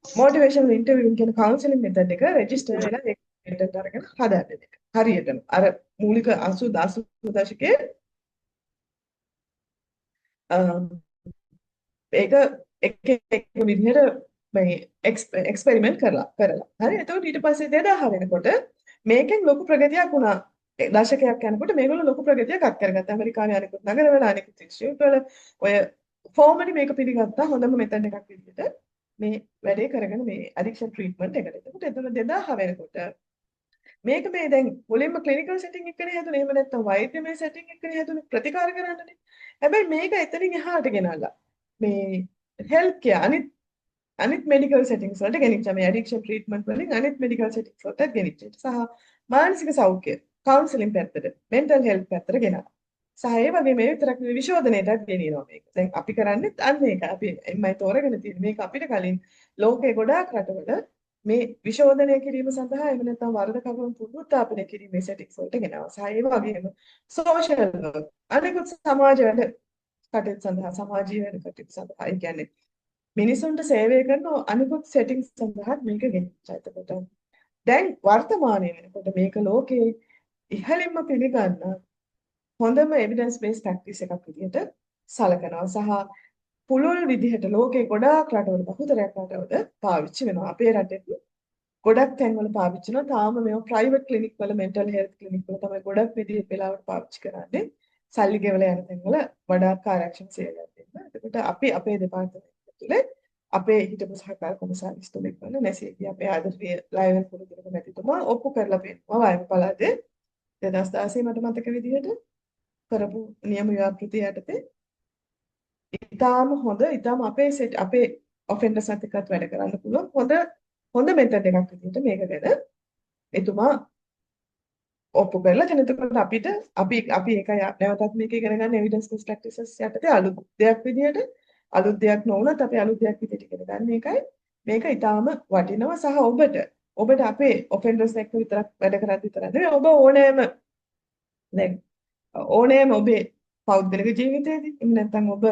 මොටිවේෂනල් ඉන්ටර්වියුන් කියන කවුන්සලින් මෙතඩ් එක රෙජිස්ටර් වෙලා ඒක පේටන්ට් අරගෙන හදාගන්න එක. හරියටම අර මූලික 80 දශකයේ ඒක එක විදිහට මේ එක්ස්පෙරිමන්ට් කරලා. හරි. එතකොට ඊට පස්සේ 2000 වෙනකොට මේකෙන් ලොකු ප්‍රගතියක් වුණා. දශකයක් යනකොට මේගොල්ලෝ ලොකු ප්‍රගතියක් අත් කරගත්තා. ඇමරිකාවේ අනිකුත් නගරවල අනිකුත් ඉන්ස්ටිටියුට් වල ඔය ෆෝමලි මේක පිළිගත්තා හොඳම මෙතඩ් එකක් විදිහට. මේ වැඩේ කරගෙන මේ ඇඩික්ෂන් ට්‍රීට්මන්ට් එකට. එතකොට එතන 2000 වෙනකොට මේක මේ දැන් මුලින්ම ක්ලිනිකල් සෙටින් එකනේ හැදුනේ. එහෙම නැත්නම් වෛද්‍යමය සෙටින් එකනේ හැදුනේ ප්‍රතිකාර කරන්නනේ. හැබැයි මේක එතනින් එහාට ගෙනල්ලා මේ හෙල්ත් කෙයාර් අනිත් මෙඩිකල් සෙටින්ග්ස් වලට ගෙනිච්චා. මේ ඇඩික්ෂන් ට්‍රීට්මන්ට් වලින් අනිත් මෙඩිකල් සෙටින්ග්ස් වලට ගෙනිච්චා. සහ මානසික සෞඛ්‍ය කවුන්සලින් පැත්තට මෙන්ටල් හෙල්ත් පැත්තට ගෙනා. සහ ඒ වගේ මේ විතරක් නෙවෙයි විශෝධනයටත් ගෙනියනවා මේක. දැන් අපි කරන්නේ අන්න ඒක. අපි එම්මයි තෝරගෙන තියෙන්නේ. මේක අපිට කලින් ලෝකේ ගොඩාක් රටවල මේ විශෝධනය කිරීම සඳහා එහෙම නැත්නම් වරද කරුවන් පුනරුත්ථාපනය කිරීමේ සෙටින්ග්ස් වලට ගෙනවා. සහ ඒ වගේම සෝෂල් වර්ක් අනිකුත් සමාජ වැඩ කටයුතු සඳහා සමාජීය වැඩ කටයුතු සඳහා ඒ කියන්නේ මිනිසුන්ට සේවය කරන අනිකුත් සෙටින්ග්ස් සඳහා මේක ගෙනිච්චා. එතකොට දැන් වර්තමානයේ වෙනකොට මේක ලෝකේ ඉහළින්ම පිළිගන්න හොඳම එවිඩන්ස් බේස් ප්‍රැක්ටිස් එකක් විදිහට සලකනවා සහ පුළුල් විදිහට ලෝකේ ගොඩාක් රටවල බහුතරයක් රටවල පාවිච්චි වෙනවා. අපේ රටේ ගොඩක් තැන්වල පාවිච්චි වෙනවා. තාම මේවා ප්‍රයිවට් ක්ලිනික් වල මෙන්ටල් හෙල්ත් ක්ලිනික් වල තමයි ගොඩක් විදිහට වෙලාවට පාවිච්චි කරන්නේ. සල්ලි ගෙවලා යන තැන්වල වඩාත් කාර්යක්ෂම සේවයක් දෙන්න. එතකොට අපි අපේ දෙපාර්තමේන්තුව තුළ අපේ හිටපු සහකාර කොමසාරිස්තුමෙක් වන නැසීදී අපේ ආදරණීය ලයවල් කුරුදිරක මැතිතුමා ඔප්පු කරලා පෙන්නනවා වයඹ පළාතේ 2016 මට මතක විදිහට කරපු නියම ව්‍යාපෘතිය යටතේ ඉතාම හොඳ ඉතාම අපේ ඔෆෙන්ඩර්ස් එක්කත් වැඩ කරන්න පුළුවන් හොඳ මෙතඩ් එකක් විදිහට මේක ගැන එතුමා ඔප්පු කරලා දැන් එතකොට අපි ඒක නැවතත් මේක ඉගෙන ගන්න එවිඩන්ස් බේස් ප්‍රැක්ටිසස් යටතේ අලුත් දෙයක් නොවුනත් අපි අලුත් දෙයක් විදිහට ඉගෙන ගන්න එකයි මේක ඊටාම වටිනවා සහ ඔබට අපේ ඔෆෙන්ඩර්ස් එක්ක විතරක් වැඩ කරද්දී විතරක් නෙවෙයි ඔබ ඕනෑම ඔබේ පෞද්ගලික ජීවිතයේදී එහෙම නැත්නම් ඔබ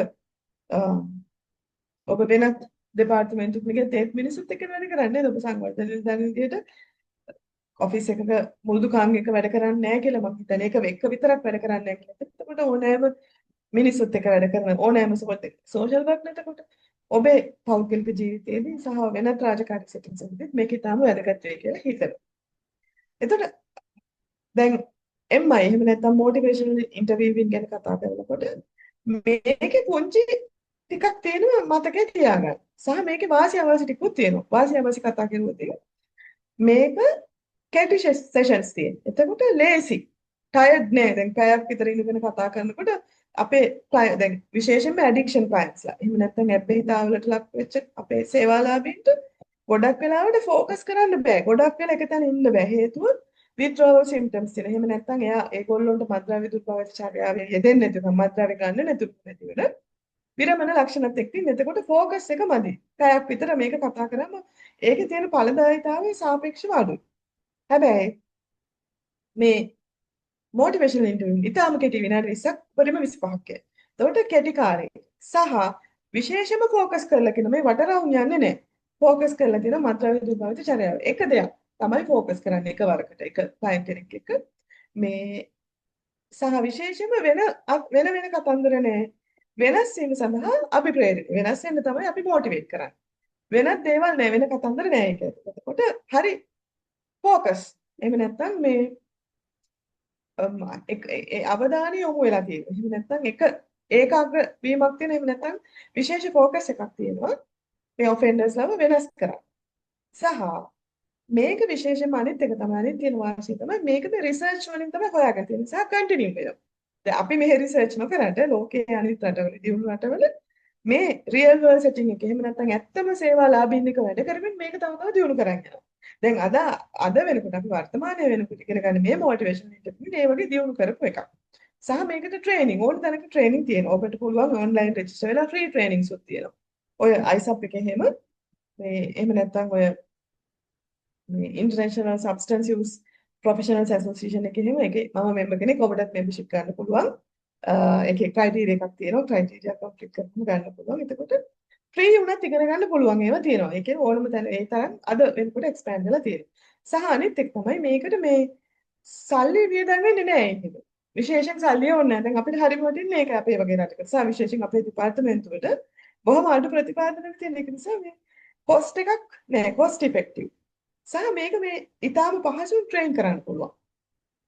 වෙනත් දෙපාර්තමේන්තුවක ඒත් මිනිස්සුත් එක්ක වැඩ කරන්නේ ඔබ සංවර්ධන නිලධාරී විදිහට ඔෆිස් එකක මුරුදු කාමයක වැඩ කරන්නේ නැහැ කියලා මම හිතන්නේ. ඒක එක්ක විතරක් වැඩ කරන්නේ නැහැ කියලා. එතකොට ඕනෑම මිනිස්සුත් එක්ක වැඩ කරන ඕනෑම සෝෂල් වර්ක් නේතකොට ඔබේ පෞද්ගලික ජීවිතයේදී සහ වෙනත් රාජකාරී සෙටින්ග්ස් වලදී මේක ඊටම වැදගත් වෙයි කියලා හිතනවා. එතකොට දැන් එම්මයි එහෙම නැත්නම් මොටිවේෂනල් ඉන්ටර්වියුවින් ගැන කතා කරනකොට මේකේ පුංචි ටිකක් තියෙනවා මතකේ තියාගන්න. සහ මේකේ වාසි අවාසි ටිකකුත් තියෙනවා. වාසි අවාසි කතා කරුවොත් මේක කැටි සෙෂන්ස් තියෙන. එතකොට ලේසි. ටයර්ඩ් නෑ. දැන් පැයක් විතර ඉඳගෙන කතා කරනකොට අපේ දැන් විශේෂයෙන්ම ඇඩික්ෂන් ක්ලයන්ට්ස්ලා. එහෙම නැත්නම් ඇබ්බැහිතාවලට ලක් වෙච්ච අපේ සේවාලාභීන්ට ගොඩක් වෙලාවට ફોකස් කරන්න බෑ. ගොඩක් වෙලා එක තැන ඉන්න බෑ. හේතුව withdrawal symptoms තියෙන. එහෙම නැත්නම් එයා ඒගොල්ලොන්ට මත්ද්‍රව්‍ය දුර්භාවිත චර්යාවෙන් යෙදෙන්නේ නැතුව මත්ද්‍රව්‍ය ගන්න නැතුව වෙන විරමන ලක්ෂණත් එක්ක ඉන්න. එතකොට ફોකස් එක මදි. පැයක් විතර මේක කතා කරාම ඒකේ තියෙන ඵලදායීතාවය සාපේක්ෂව අඩුයි. හැබැයි මේ මොටිවේෂනල් ඉන්ටර්වියු ඉතාලම කෙටි විනාඩි 20ක් උඩරිම 25ක්. එතකොට කෙටි කාලේ සහ විශේෂම ફોකස් කරලා කියන මේ වටරවුම් යන්නේ නැහැ. ફોකස් කරලා තියෙන මත්ද්‍රව්‍ය දුර්භාවිත චර්යාව. එක දෙයක් තමයි ફોකස් කරන්නේ එකවරකට එක ක්ලයන්ට් කෙනෙක් එක්ක. මේ සහ විශේෂයෙන්ම වෙන කතන්දර නැහැ. වෙනස් වීම සඳහා අපි ප්‍රේරිත. වෙනස් වෙන්න තමයි අපි මොටිවේට් කරන්නේ. වෙනත් දේවල් නැහැ වෙන කතන්දර නැහැ ඒක. එතකොට හරි ફોකස්. එහෙම නැත්නම් මේ අවධානය යොමු වෙලා තියෙනවා. එහෙම නැත්නම් ඒකාග්‍ර වීමක් තියෙන එහෙම නැත්නම් විශේෂ ફોකස් එකක් තියෙනවා. මේ ඔෆෙන්ඩර්ස්ලව වෙනස් කරන්න. සහ මේක විශේෂයෙන්ම අනිත් එක තමයි අනිත් තියෙන වාසිය තමයි මේකද රිසර්ච් වලින් තමයි හොයාගන්න තියෙන්නේ සහ කන්ටිනියු වෙනවා. දැන් අපි මෙහෙ රිසර්ච් නොකරට ලෝකයේ අනිත් රටවල දියුණු රටවල මේ රියල් වර්ල්ඩ් සෙටින් එක එහෙම නැත්නම් ඇත්තම සේවා ලාභින්නික වැඩ කරමින් මේක තව තව දියුණු කරගෙන යනවා. දැන් අද වෙනකොට අපි වර්තමානයේ වෙනකොට ඉගෙන ගන්න මේ මොටිවේෂන් ඉන්ටර්වියු මේ වගේ දියුණු කරපු එකක්. සහ මේකට ට්‍රේනින් ඕන තැනක ට්‍රේනින් තියෙනවා. ඔබට පුළුවන් ඔන්ලයින් රෙජිස්ටර් වෙලා ෆ්‍රී ට්‍රේනින්ග්ස් උත් තියෙනවා. ඔය ISAP එකේ එහෙම මේ එහෙම නැත්නම් ඔය මේ ඉන්ටර්නැෂනල් සබ්ස්ටන්ස් යූස් ප්‍රොෆෙෂනල්ස් ඇසෝසියේෂන් එකේ එහෙම ඒකේ මම මෙම්බර් කෙනෙක් ඔබටත් මෙම්බර්ෂිප් ගන්න පුළුවන්. ඒකේ ක්‍රයිටීරියා එකක් තියෙනවා. ක්‍රයිටීරියා කම්ප්ලීට් කරගන්න ගන්න පුළුවන්. එතකොට ෆ්‍රී වුණත් ඉගෙන ගන්න පුළුවන් ඒවා තියෙනවා. ඒ කියන්නේ ඕනම තැන ඒ තරම් අද වෙනකොට එක්ස්පෑන්ඩ් වෙලා තියෙනවා. සහ අනිත් එක තමයි මේකට මේ සල්ලි වියදම් වෙන්නේ නැහැ ඒකෙද. විශේෂයෙන් සල්ලි ඕනේ නැහැ. දැන් අපිට හරිම වටින්නේ ඒක අපේ වගේ රටකට. සහ විශේෂයෙන් අපේ දෙපාර්තමේන්තුවට බොහොම අඩු ප්‍රතිපාදනයක් තියෙන එක නිසා මේ කොස්ට් එකක් නෑ කොස්ට් ඉෆෙක්ටිව්. සහ මේක මේ ඊටාම පහසුවෙන් ට්‍රේන් කරන්න පුළුවන්.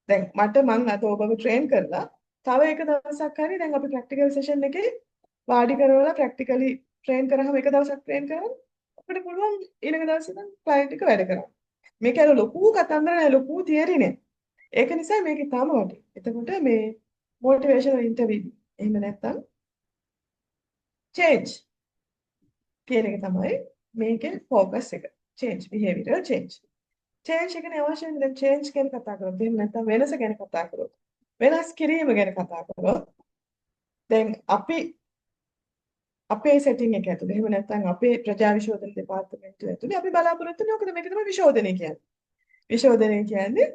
දැන් මම අද ඔබව ට්‍රේන් කරලා තව එක දවසක් හරි දැන් අපි ප්‍රැක්ටිකල් සෙෂන් එකේ වාඩි කරවලා ප්‍රැක්ටිකලි ට්‍රේන් කරාම එක දවසක් ට්‍රේන් කරාම අපිට පුළුවන් ඊළඟ දවසේ ඉඳන් ක්ලයන්ට් එක වැඩ කරන්න. මේක ඇර ලොකු කතන්දර නෑ ලොකු තියරි නෑ. ඒක නිසා මේක ඊටාම වටිනවා. එතකොට මේ මොටිවේෂනල් ඉන්ටර්වියු එහෙම නැත්නම් change කියන එක තමයි මේකේ ફોකස් එක. change behavioral change. change එකනේ අවශ්‍ය වෙන්නේ. දැන් change ගැන කතා කරොත් එහෙම නැත්නම් වෙනස ගැන කතා කරොත් වෙනස් කිරීම ගැන කතා කරොත් දැන් අපි අපේ සෙටින් එක ඇතුලේ එහෙම නැත්නම් අපේ ප්‍රජා විශෝධන දෙපාර්තමේන්තුව ඇතුලේ අපි බලාපොරොත්තු වෙන්නේ මොකද මේක තමයි විශෝධනය කියන්නේ. විශෝධනය කියන්නේ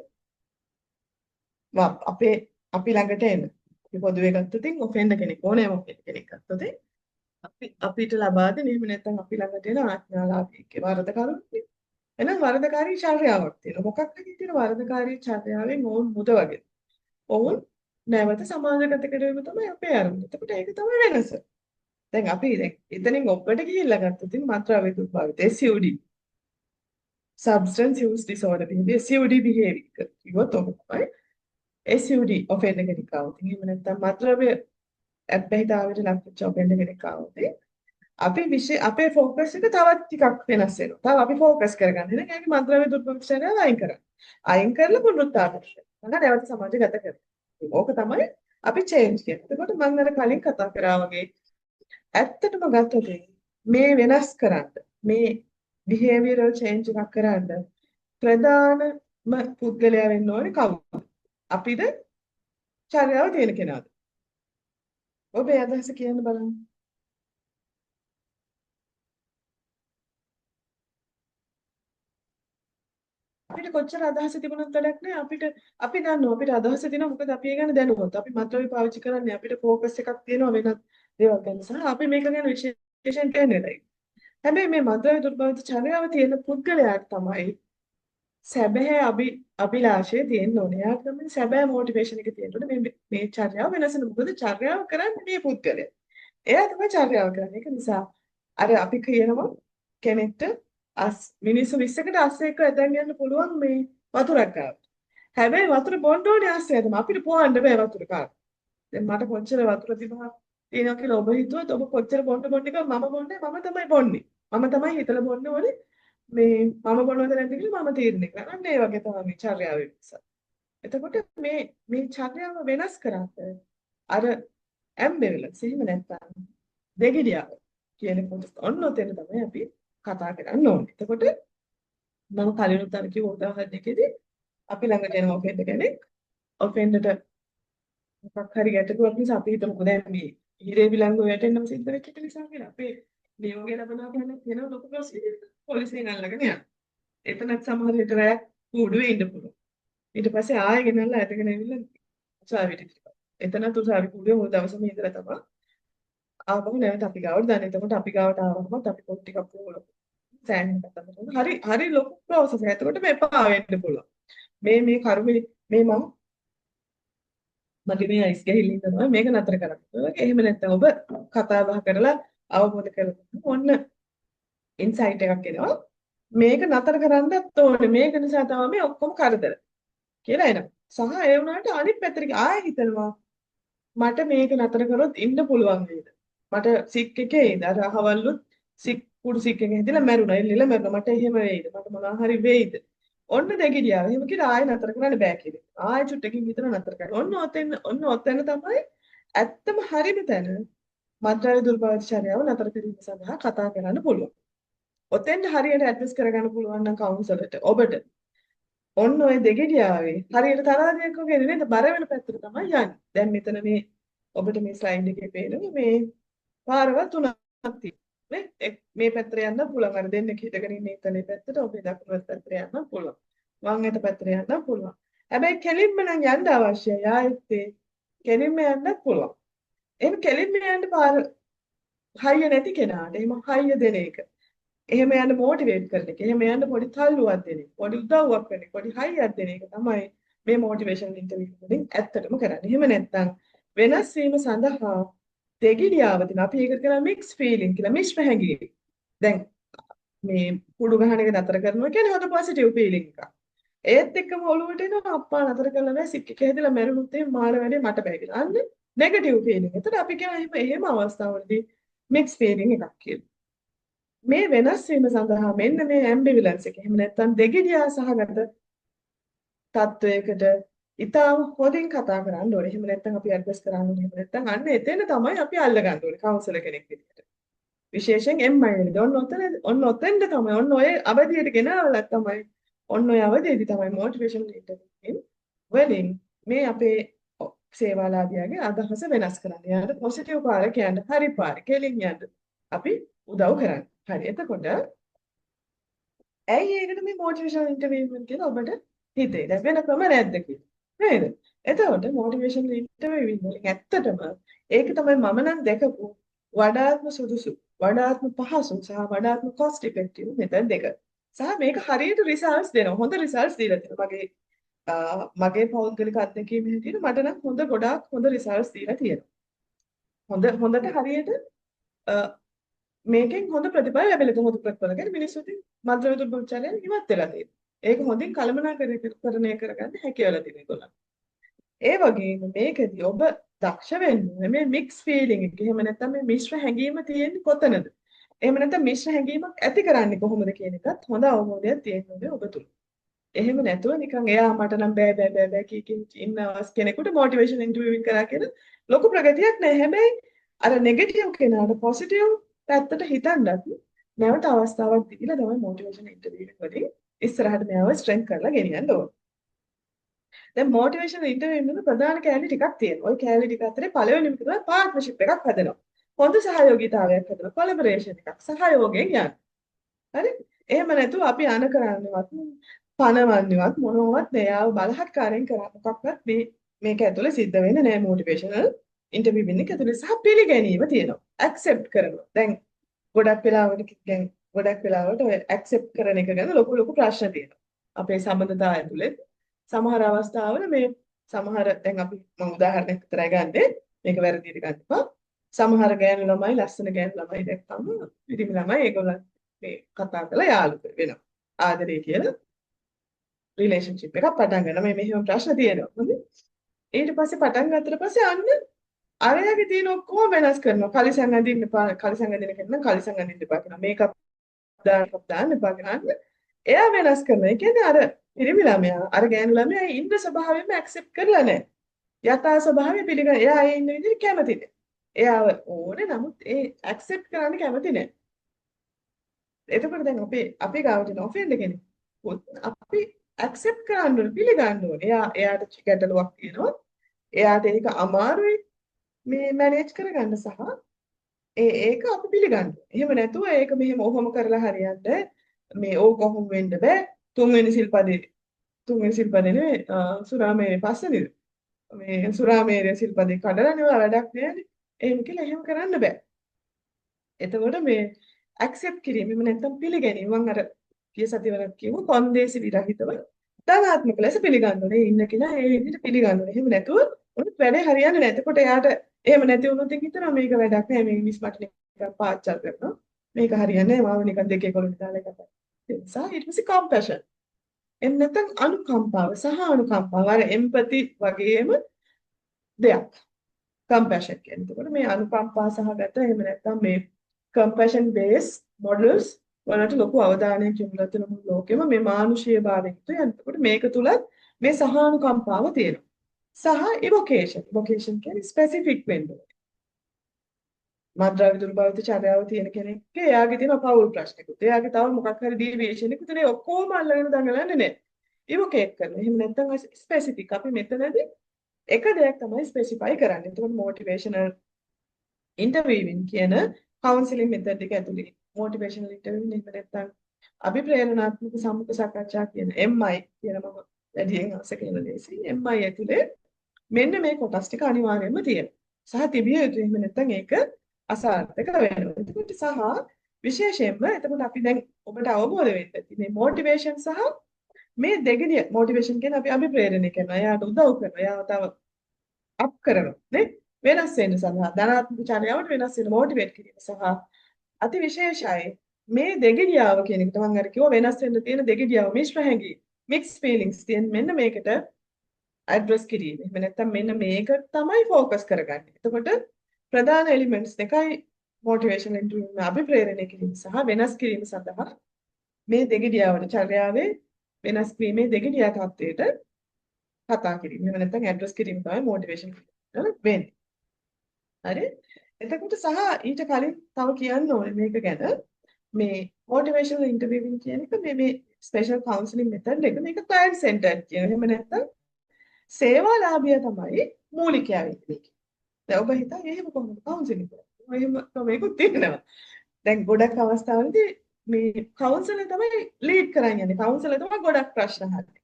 අපි ළඟට එන අපි පොදුවේ ගත්තොත් ඔෆෙන්ඩර් කෙනෙක් ඕනෑම ඔෆෙන්ඩර් කෙනෙක් ගත්තොත් අපිට ලබා දෙන එහෙම නැත්නම් අපි ළඟට එන ආඥාලාභීකේ වරදකරුවෙක්. එහෙනම් වරදකාරී චර්යාවක් තියෙනවා. මොකක් හරි තියෙන වරදකාරී චර්යාවෙන් ඕන් මුදවගෙන. ඔවුන් නැවත සමාජගත කිරීම තමයි අපේ අරමුණ. එතකොට ඒක තමයි වෙනස. දැන් අපි එතනින් ඔබට ගිහිල්ලා ගත්තොත් මාත්‍රාවේ දුර්භාවිත SUD substance use disorder behavior SUD behavior ඉවත් ඔබ තමයි SUD offender කෙනෙක් ආවොත් එහෙම නැත්නම් මාත්‍රාවේ අත්බැහිතාවයට ලක් වෙච්ච offender කෙනෙක් ආවොත් අපේ ફોකස් එක තවත් ටිකක් වෙනස් වෙනවා. තව අපි ફોකස් කරගන්න. එහෙනම් ඒකේ මාත්‍රාවේ දුර්භාවිතය අයින් කරන්න. අයින් කරලා පුනරුත්ථාපනය. මම නැවත සමාජගත කරනවා. ඕක තමයි අපි චේන්ජ් කියන්නේ. එතකොට මම අර කලින් කතා කරා වගේ ඇත්තටම ගත්තොත් මේ වෙනස් කරන්න මේ behavioral change එකක් කරන්න ප්‍රධානම පුද්ගලයා වෙන්න ඕනේ කවුද? අපිද චර්යාව තියෙන කෙනාද? ඔබේ අදහස කියන්න බලන්න. අපිට කොච්චර අදහස තිබුණත් වැඩක් නෑ අපි දන්නවා අපිට අදහස තියෙනවා මොකද අපි ඒ ගැන දැනුවත් අපි මත්ද්‍රව්‍ය පාවිච්චි කරන්නේ අපිට ફોකස් එකක් තියෙනවා වෙනත් දේවල් ගැන සහ අපි මේක ගැන විශේෂයෙන් කියන්නේ නැහැ. හැබැයි මේ මත්ද්‍රව්‍ය දුර්භාවිත චර්යාව තියෙන පුද්ගලයාට තමයි සැබෑ අභිලාෂය තියෙන්න ඕනේ. එයාට තමයි සැබෑ මොටිවේෂන් එක තියෙන්න ඕනේ. මේ චර්යාව වෙනස මොකද චර්යාව කරන්නේ මේ පුද්ගලයා. එයා තමයි චර්යාව කරන්නේ. ඒක නිසා අර අපි කියනවා කෙනෙක්ට මිනිස්සු 20කට අස්සෙක්ව ඇදන් යන්න පුළුවන් මේ වතුරක් ගාවට. හැබැයි වතුර බොන්න ඕනේ අස්සෙයටම. අපිට පොවන්න බෑ වතුර කාට. දැන් මට කොච්චර වතුර තිබුණා තියෙනවා කියලා ඔබ හිතුවොත් ඔබ කොච්චර බොන්න කිව්ව මම බොන්නේ මම තමයි බොන්නේ. මම තමයි හිතලා බොන්න ඕනේ. මේ මම බොනවද නැද්ද කියලා මම තීරණය කරනවා. අන්න ඒ වගේ තමයි මේ චර්යාව නිසා. එතකොට මේ චර්යාව වෙනස් කරාට අර ඇම්බිවලන්ස් එහෙම නැත්නම් දෙගිඩියාව කියන කොටස ඔන්න ඔතන තමයි අපි කතා කරන්න ඕනේ. එතකොට මම කලිනුත් අර කිව්ව උදාහරණයකදී අපි ළඟට එන ඔෆෙන්ඩර් කෙනෙක් ඔෆෙන්ඩර්ට මොකක් හරි ගැටලුවක් නිසා අපි හිතමුකෝ දැන් මේ හිරේ විලංගුව වැටෙන්නම සිද්ධ වෙච්ච එක නිසා කියලා අපේ නියෝගය ලබනවා කියන්නේ වෙන ලොකු ප්‍රශ්නයක් පොලිසියෙන් අල්ලගෙන යනවා. එතනත් සමහර විට රැයක් කූඩුවේ ඉන්න පුළුවන්. ඊට පස්සේ ආයෙ ගෙනල්ලා ඇදගෙන ඇවිල්ලා උසාවියට ඉතිරිපත්. එතනත් උසාවි කූඩුවේ මුල් දවසම ඉඳලා තමයි ආපහු නැවත අපි ගාවට දාන්න. එතකොට අපි ගාවට ආවම අපි පොත් ටිකක් පොවලා සෑහෙන කතාවක් හරි ලොකු ප්‍රොසෙස් එකක්. එතකොට මේ එපා වෙන්න පුළුවන්. මේ කර්මේ මේ මගේ මේ අයිස් ගහිල්ල ඉන්නවා මේක නතර කරන්න. එහෙම නැත්නම් ඔබ කතා බහ කරලා අවබෝධ කරගන්න ඕන්න ඉන්සයිට් එකක් එනවා. මේක නතර කරන්නත් ඕනේ. මේක නිසා තමයි මේ ඔක්කොම කරදර කියලා එනවා. සහ ඒ වුණාට අනිත් පැත්තට ආයෙ හිතනවා මට මේක නතර කරොත් ඉන්න පුළුවන් නේද? මට සික් එකේ ඉඳ අර අහවලුත් සික් කුරුසික් එකේ හිටලා මැරුණා. එල්ලෙලා මැරුණා. මට එහෙම වෙයිද? මට මොනවා හරි වෙයිද? ඔන්න දෙගිඩියාව. එහෙම කියලා ආයෙ නතර කරන්න බෑ කියලා. ආයෙ චුට්ටකින් හිතලා නතර කරනවා. ඔන්න ඔතෙන් තමයි ඇත්තම හරිම තැන මත්ද්‍රව්‍ය දුර්භාවිතචර්යාව නතර කිරීම සඳහා කතා කරන්න පුළුවන්. ඔතෙන් හරියට ඇඩ්‍රස් කරගන්න පුළුවන් නම් කවුන්සලර්ට ඔබට ඔන්න ඔය දෙගිඩියාවේ හරියට තරහදියක් වගේ නේද බර වෙන පැත්තට තමයි යන්නේ. දැන් මෙතන මේ ඔබට මේ ස්ලයිඩ් එකේ පේනවා මේ පාරවල් තුනක් තියෙනවා නේ. මේ පැත්තට යන්න පුළුවන්. අර දෙන්නෙක් හිටගෙන ඉන්නේ ඉතලේ පැත්තට ඔබේ දකුණු පැත්තට යන්න පුළුවන්. වම් අත පැත්තට යන්න පුළුවන්. හැබැයි කෙලින්ම නම් යන්න අවශ්‍යයි. ආයෙත් කෙලින්ම යන්නත් පුළුවන්. එහෙම කෙලින්ම යන්න පාර හයිය නැති කෙනාට එහෙම හයිය දෙන එක. එහෙම යන්න මොටිවේට් කරන එක. එහෙම යන්න පොඩි තල්ලුවක් දෙන එක. පොඩි උදව්වක් කරන එක. පොඩි හයියක් දෙන එක තමයි මේ මොටිවේෂන් ඉන්ටර්වියු වලින් ඇත්තටම කරන්නේ. එහෙම නැත්නම් වෙනස් වීම සඳහා දෙගිඩියාව තියෙන අපි ඒකට කියනවා මික්ස් ෆීලිං කියලා මිශ්‍ර හැඟීම්. දැන් මේ කුඩු ගහන එක නතර කරනවා කියන්නේ හොඳ පොසිටිව් ෆීලිං එකක්. ඒත් එක්කම ඔළුවට එනවා අප්පා නතර කළා නෑ සික් එක හැදලා මැරුණොත් එහෙම මාර වැඩේ මට බෑ කියලා. අන්න නෙගටිව් ෆීලිං. එතකොට අපි කියන එහෙම අවස්ථාවලදී මික්ස් ෆීලිං එකක් කියලා. මේ වෙනස් වීම සඳහා මෙන්න මේ ඇම්බිවලන්ස් එක. එහෙම නැත්නම් දෙගිඩියා සහගත තත්වයකට ඉතාම හොඳින් කතා කරන්න ඕනේ. එහෙම නැත්නම් අපි ඇඩ්‍රස් කරන්න ඕනේ. එහෙම නැත්නම් අන්න එතන තමයි අපි අල්ල ගන්න ඕනේ කවුන්සලර් කෙනෙක් විදිහට. විශේෂයෙන් MI වලදී ඔන්න ඔතෙන්ද තමයි ඔන්න ඔය අවධියට ගෙනාවලා තමයි ඔන්න ඔය අවධියේදී තමයි මොටිවේෂනල් ඉන්ටර්වියුවෙන් වලින් මේ අපේ සේවාලාභියාගේ අදහස වෙනස් කරන්න. යාට පොසිටිව් පාර කියන්න හරි පාර කෙලින් යන්න අපි උදව් කරන්නේ. හරි. එතකොට ඇයි ඒකට මේ මොටිවේෂනල් ඉන්ටර්වියුවෙන් කියලා ඔබට හිතේ? දැන් වෙන ක්‍රම නැද්ද කියලා. නේද? එතකොට මොටිවේෂනල් ඉන්ටර්වියුවෙන් වලින් ඇත්තටම ඒක තමයි මම නම් දැකපු වඩාත්ම සුදුසු, වඩාත්ම පහසු සහ වඩාත්ම cost effective මෙතන දෙක. සහ මේක හරියට රිසල්ට්ස් දෙනවා. හොඳ රිසල්ට්ස් දීලා තියෙනවා. මගේ පෞද්ගලික අත්දැකීම් හැටියට මට නම් ගොඩාක් හොඳ රිසල්ට්ස් දීලා තියෙනවා. හොඳට හරියට මේකෙන් හොඳ ප්‍රතිඵල ලැබෙලා තියෙනවා. හොඳ ප්‍රතිඵල කියන්නේ මිනිස්සුන්ට මත්ද්‍රව්‍ය දුර්භාවිතචර්යාවෙන් ඉවත් වෙලා තියෙනවා. ඒක හොඳින් කළමනාකරණය කරගන්න හැකියාවලා තියෙන ඒගොල්ලන්. ඒ වගේම මේකදී ඔබ දක්ෂ වෙන්න ඕනේ මේ මික්ස් ෆීලිං එක. එහෙම නැත්නම් මේ මිශ්‍ර හැඟීම තියෙන්නේ කොතනද? එහෙම නැත්නම් මිශ්‍ර හැඟීමක් ඇති කරන්නේ කොහොමද කියන එකත් හොඳ අවබෝධයක් තියෙන්න ඕනේ ඔබ තුල. එහෙම නැතුව නිකන් එයා මට නම් බෑ කී ඉන්න කෙනෙකුට මොටිවේෂන් ඉන්ටර්වියුවින් කරා කියලා ලොකු ප්‍රගතියක් නැහැ. හැබැයි අර නෙගටිව් කෙනාට පොසිටිව් පැත්තට හිතන්නත් නැවත අවස්ථාවක් දීලා තමයි මොටිවේෂන් ඉන්ටර්වියු වලින් ඉස්සරහට මෙයාව ස්ට්‍රෙන්ත් කරලා ගෙනියන්න ඕනේ. දැන් මොටිවේෂන් ඉන්ටර්වියු වල ප්‍රධාන කෑලි ටිකක් තියෙනවා. ওই කෑලි ටික අතරේ පළවෙනිම තමයි පාර්ට්නර්ෂිප් එකක් හදනවා. හොඳ සහයෝගීතාවයක් හදනවා. කොලැබොරේෂන් එකක්. සහයෝගයෙන් යන්න. හරි? එහෙම නැතුව අපි අන කරන්නවත් පනවන්නවත් මොනවත් නෑ. ආව බලහත්කාරයෙන් කරා මොකක්වත් මේක ඇතුලේ සිද්ධ වෙන්නේ නෑ මොටිවේෂනල් ඉන්ටර්වියු එක ඇතුලේ සහ පිළිගැනීම තියෙනවා. ඇක්සෙප්ට් කරනවා. දැන් ගොඩක් වෙලාවට ඔය ඇක්සෙප්ට් කරන එක ගැන ලොකු ප්‍රශ්න තියෙනවා. අපේ සම්බන්ධතා ඇතුලේ සමහර අවස්ථාවල මේ සමහර දැන් අපි මම උදාහරණයක් විතරයි ගන්නෙ. මේක වැරදියට ගන්න එපා. සමහර ගෑනු ළමයි ලස්සන ගෑනු ළමයි දැක්කම පිරිමි ළමයි ඒගොල්ලන් මේ කතා කරලා යාළු වෙනවා. ආදරේ කියලා රිලේෂන්ෂිප් එකක් පටන් ගන්නවා. මේ මෙහෙම ප්‍රශ්න තියෙනවා. හොඳයි. ඊට පස්සේ පටන් ගත්තට පස්සේ අන්න අරයාගේ තියෙන ඔක්කොම වෙනස් කරනවා. කලිසම් අඳින්න එපා. කලිසම් අඳින කෙනා කලිසම් අඳින්න එපා කියනවා. මේකප් දාන්න එපා කියනවා. එයා වෙනස් කරනවා. ඒ කියන්නේ අර පිරිමි ළමයා අර ගෑනු ළමයා ඉන්න ස්වභාවයෙන්ම ඇක්සෙප්ට් කරලා නැහැ. යථා ස්වභාවය පිළිගන්න. එයා ඒ ඉන්න විදිහට කැමති නැහැ. එයාව ඕනේ නමුත් ඒ ඇක්සෙප්ට් කරන්න කැමති නැහැ. එතකොට දැන් අපේ ගාවට එන ඔෆෙන්ඩ් කෙනෙක් අපි ඇක්සෙප්ට් කරන්න ඕනේ පිළිගන්න ඕනේ. එයාට ගැටලුවක් තියෙනවා. එයාට ඒක අමාරුයි මේ මැනේජ් කරගන්න සහ ඒක අපි පිළිගන්න. එහෙම නැතුව ඒක මෙහෙම ඔහොම කරලා හරියන්නේ මේ ඕක කොහොම වෙන්න බෑ. තුන්වෙනි සිල්පදේ නෙවෙයි සුරාමේරේ පස්සේද මේ සුරාමේරේ සිල්පදේ කඩලානේ වැඩක් නෑනේ. එහෙම කියලා එහෙම කරන්න බෑ. එතකොට මේ ඇක්සෙප්ට් කිරීම එහෙම නැත්නම් පිළිගැනීම මම අර ගිය සතිවලත් කිව්වා කොන්දේසි විරහිතව ධනාත්මක ලෙස පිළිගන්න ඕනේ. ඉන්න කෙනා ඒ විදිහට පිළිගන්න ඕනේ. එහෙම නැතුව උනත් වැඩේ හරියන්නේ නැහැ. එතකොට එයාට එහෙම නැති වුණොත් හිතනවා මේක වැඩක් නෑ. මේ මිනිස් මට නිකන් පාච්චල් කරනවා. මේක හරියන්නේ නැහැ. මාව නිකන් දෙකේ කොළොන් දාලා එකක්. ඒ නිසා ඊට පස්සේ කම්පැෂන්. එහෙම නැත්නම් අනුකම්පාව සහ අනුකම්පාව අර එම්පති වගේම දෙයක්. කම්පැෂන් කියන්නේ. එතකොට මේ අනුකම්පා සහගත එහෙම නැත්නම් මේ කම්පැෂන් බේස් මොඩල්ස් වලට ලොකු අවධානයක් යොමු කරලා තියෙන මුළු ලෝකෙම මේ මානුෂීය භාවයෙන් යුතුයි. එතකොට මේක තුලත් මේ සහානුකම්පාව තියෙනවා. සහ ඉවොකේෂන්. ඉවොකේෂන් කියන්නේ ස්පෙસિෆික් වෙන්න ඕනේ. මද්ද්‍රව්‍ය දුර්භාවිත චර්යාව තියෙන කෙනෙක්ගේ එයාගේ තියෙන පෞල් ප්‍රශ්නකුත්. එයාගේ තව මොකක් හරි ඩීවියේෂන් එකකුත් නේ ඔක්කොම අල්ලගෙන දඟලන්නේ නැහැ. ඉවොකේට් කරනවා. එහෙම නැත්නම් ස්පෙસિෆික්. අපි මෙතනදී එක දෙයක් තමයි ස්පෙસિෆයි කරන්නේ. එතකොට මොටිවේෂනල් ඉන්ටර්විවින් කියන කවුන්සිලින් මෙතඩ් එක ඇතුලේ මොටිවේෂනල් ඉන්ටර්විවින් එහෙම නැත්නම් අභිප්‍රේරණාත්මක සම්මුඛ සාකච්ඡා කියන MI කියන මම වැඩියෙන් අවශ්‍ය කරන දේශي MI ඇතුලේ මෙන්න මේ කොටස් ටික අනිවාර්යයෙන්ම තියෙනවා. සහ තිබිය යුතුයි. එහෙම නැත්නම් ඒක අසාර්ථක වෙනවා. එතකොට සහ විශේෂයෙන්ම එතකොට අපි දැන් ඔබට අවබෝධ වෙන්න ඇති මේ මොටිවේෂන් සහ මේ දෙගිනිය මොටිවේෂන් කියන්නේ අපි අභිප්‍රේරණය කරනවා. එයාට උදව් කරනවා. එයාව තව අප් කරනවා නේ වෙනස් වෙන්න සඳහා ධනාත්මක චර්යාවට වෙනස් වෙන මොටිවේට් කිරීම සහ අති විශේෂයි මේ දෙගිඩියාව කියන එක මම අර කිව්වා වෙනස් වෙන්න තියෙන දෙගිඩියාව මිශ්‍ර හැඟීම් මික්ස් ෆීලිංගස් තියෙන මෙන්න මේකට ඇඩ්‍රස් කිරීම. එහෙම නැත්නම් මෙන්න මේක තමයි ફોકસ කරගන්නේ. එතකොට ප්‍රධාන එලිමන්ට්ස් දෙකයි මොටිවේෂන් ඉන්ටර්වියු අභිප්‍රේරණය කිරීම සහ වෙනස් කිරීම සඳහා මේ දෙගිඩියාවට චර්යාවේ වෙනස් වීමේ දෙගිඩියා තත්වයට කතා කිරීම. එහෙම නැත්නම් ඇඩ්‍රස් කිරීම තමයි මොටිවේෂන් වෙන්නේ. හරි? එතකොට සහ ඊට කලින් තව කියන්න ඕනේ මේක ගැන මේ මොටිවේෂනල් ඉන්ටර්වියුවින් කියන එක මේ ස්පෙෂල් කවුන්සලින් මෙතඩ් එක මේක ක්ලයන්ට් සෙන්ටර්ඩ් කියන. එහෙම නැත්නම් සේවාලාභිය තමයි මූලිකයා වෙන්නේ. දැන් ඔබ හිතා එහෙම කොහොමද කවුන්සලින් කරන්නේ? එහෙම මේකුත් තියෙනවා. දැන් ගොඩක් අවස්ථාවලදී මේ කවුන්සලර් තමයි ලීඩ් කරන් යන්නේ. කවුන්සලර් තමයි ගොඩක් ප්‍රශ්න අහන්නේ.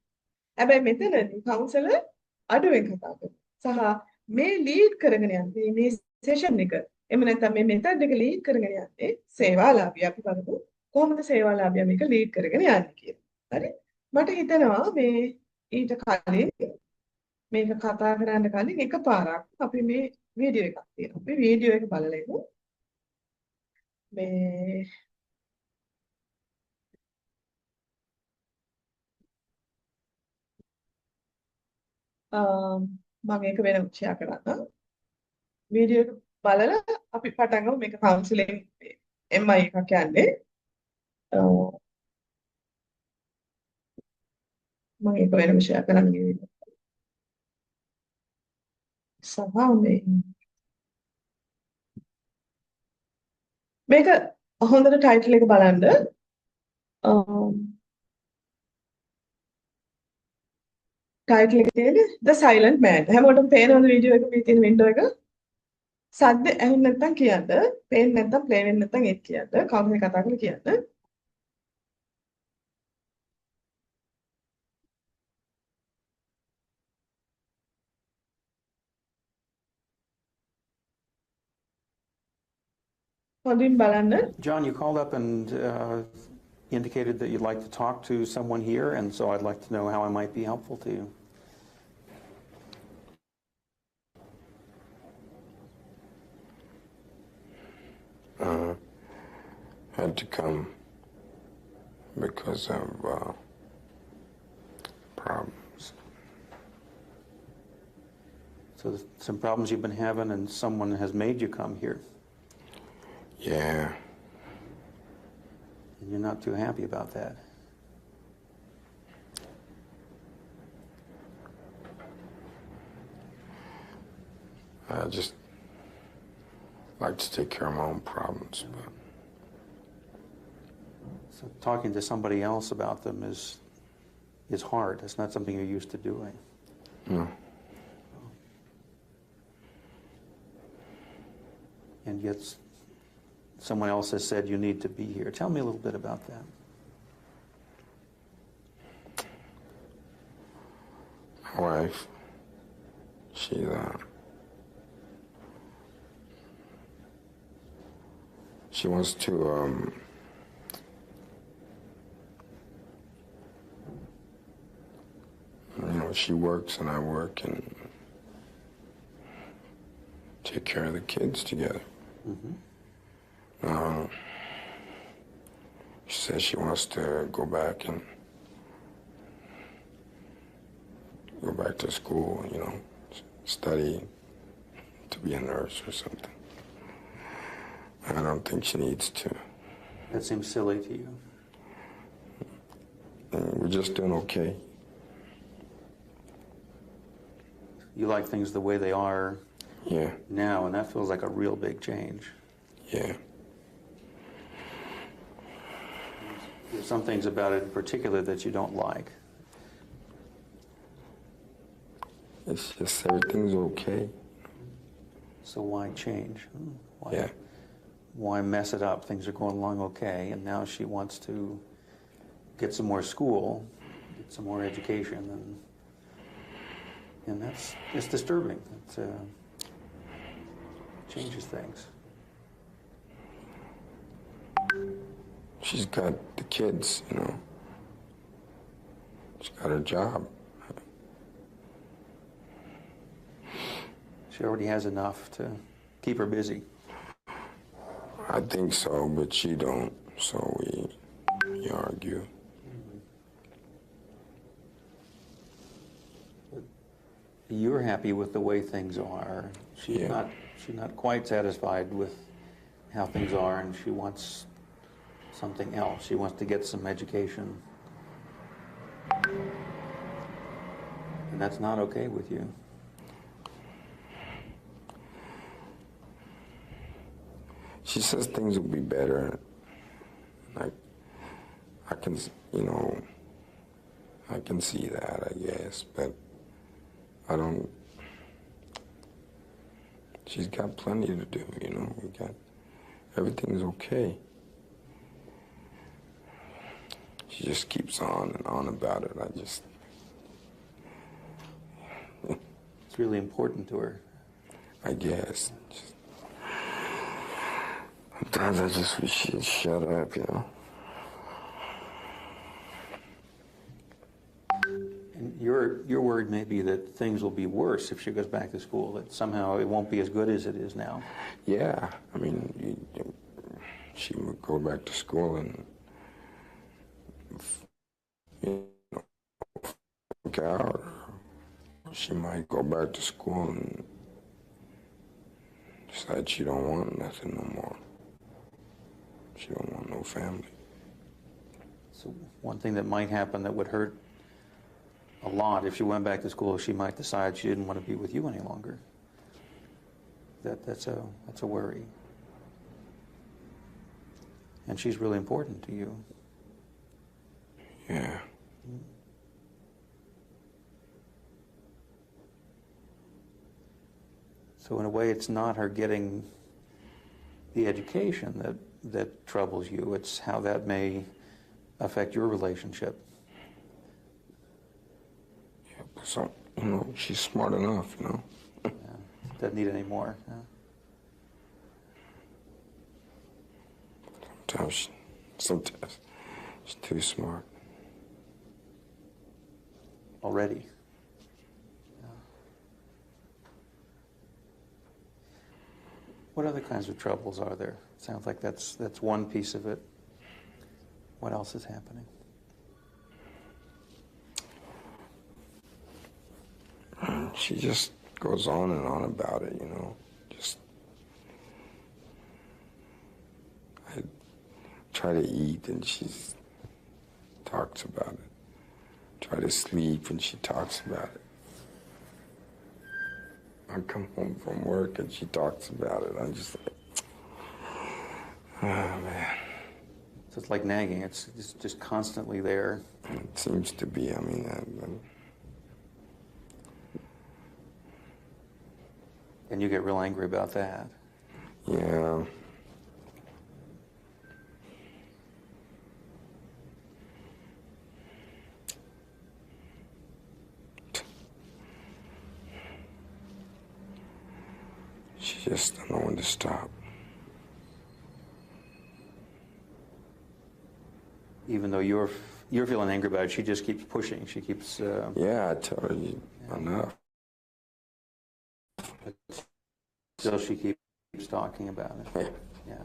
හැබැයි මෙතනදී කවුන්සලර් අඩුවෙන් කතා කරනවා. සහ මේ ලීඩ් කරගෙන යන්නේ මේ සෙෂන් එක. එහෙම නැත්නම් මේ මෙතඩ් එක ලීඩ් කරගෙන යන්නේ සේවාලාභිය. අපි බලමු කොහොමද සේවාලාභියා මේක ලීඩ් කරගෙන යන්නේ කියලා. හරි? මට හිතෙනවා මේ ඊට කලින් මේක කතා කරන්න කලින් එකපාරක් අපි මේ වීඩියෝ එකක් තියෙනවා. මේ වීඩියෝ එක බලලා ඉමු. මේ මම ඒක වෙනම ෂෙයා කරන්න. වීඩියෝ එක බලලා අපි පටන් ගමු මේක කවුන්සිලින් MI එකක් යන්නේ. මම ඒක වෙනම ෂෙයා කරන්න ගිහින් සභාවේ මේක හොඳට ටයිටල් එක බලන්න. ටයිටල් එක තියෙන්නේ The Silent Man. හැමෝටම පේනවද වීඩියෝ එක මේ තියෙන වින්ඩෝ එක? සද්ද ඇහෙන්නේ නැත්නම් කියන්න. පේන්නේ නැත්නම් ප්ලේ වෙන්නේ නැත්නම් ඒත් කියන්න. කවුරු හරි කතා කරලා කියන්න. හොඳින් බලන්න. John, you called up and indicated that you'd like to talk to someone here, and so I'd like to know how I might be helpful to you. Had to come because of problems. So there's some problems you've been having, and someone has made you come here, Yeah, and you're not too happy about that. I just like to take care of my own problems, but So talking to somebody else about them is hard. It's not something you're used to doing. no. And yet someone else has said you need to be here. Tell me a little bit about that. My wife, she wants to she works and I work and take care of the kids together. She says she wants to go back to school, study to be a nurse or something. I don't think she needs to. That seems silly to you. And we're just doing okay. You like things the way they are Yeah, now, and that feels like a real big change. yeah. There's some things about it in particular that you don't like. It's just everything's okay. So why change? Why, Yeah. why mess it up? Things are going along okay, and now she wants to get some more school, get some more education, and it's disturbing. It changes things. She's got the kids, you know. She's got her job. She already has enough to keep her busy. I think so, but she don't, so we argue. You're happy with the way things are. She's Yeah. not quite satisfied with how things are, and she wants something else. She wants to get some education. And that's not okay with you. She says things will be better. Like, I can, you know, I can see that, I guess, but I don't. She's got plenty to do, you know. Everything's okay. She just keeps on and on about it. It's really important to her. I guess. Sometimes I just wish she'd shut up, you know. And your word may be that things will be worse if she goes back to school, that somehow it won't be as good as it is now. Yeah, I mean, she would go back to school and, you know, work out. Or she might go back to school and decide she don't want nothing no more. She don't want no family. So one thing that might happen that would hurt a lot if she went back to school, she might decide she didn't want to be with you any longer. That's a worry. And she's really important to you. Yeah. So in a way, it's not her getting the education that troubles you. It's how that may affect your relationship. Yeah, but so, you know, she's smart enough, you know. Yeah. Doesn't need any more. Yeah. Sometimes she's too smart. Already. Yeah. What other kinds of troubles are there? Sounds like that's one piece of it. What else is happening? She just goes on and on about it, you know. I try to eat and she talks about it. Try to sleep and she talks about it. I come home from work and she talks about it. I'm just like, oh man. So it's like nagging. It's just constantly there. It seems to be, I mean, And you get real angry about that. yeah. She just don't know when to stop. Even though you're feeling angry about it, she just keeps pushing. She keeps. Yeah, I tell her, enough. Still, she keeps talking about it. Yeah.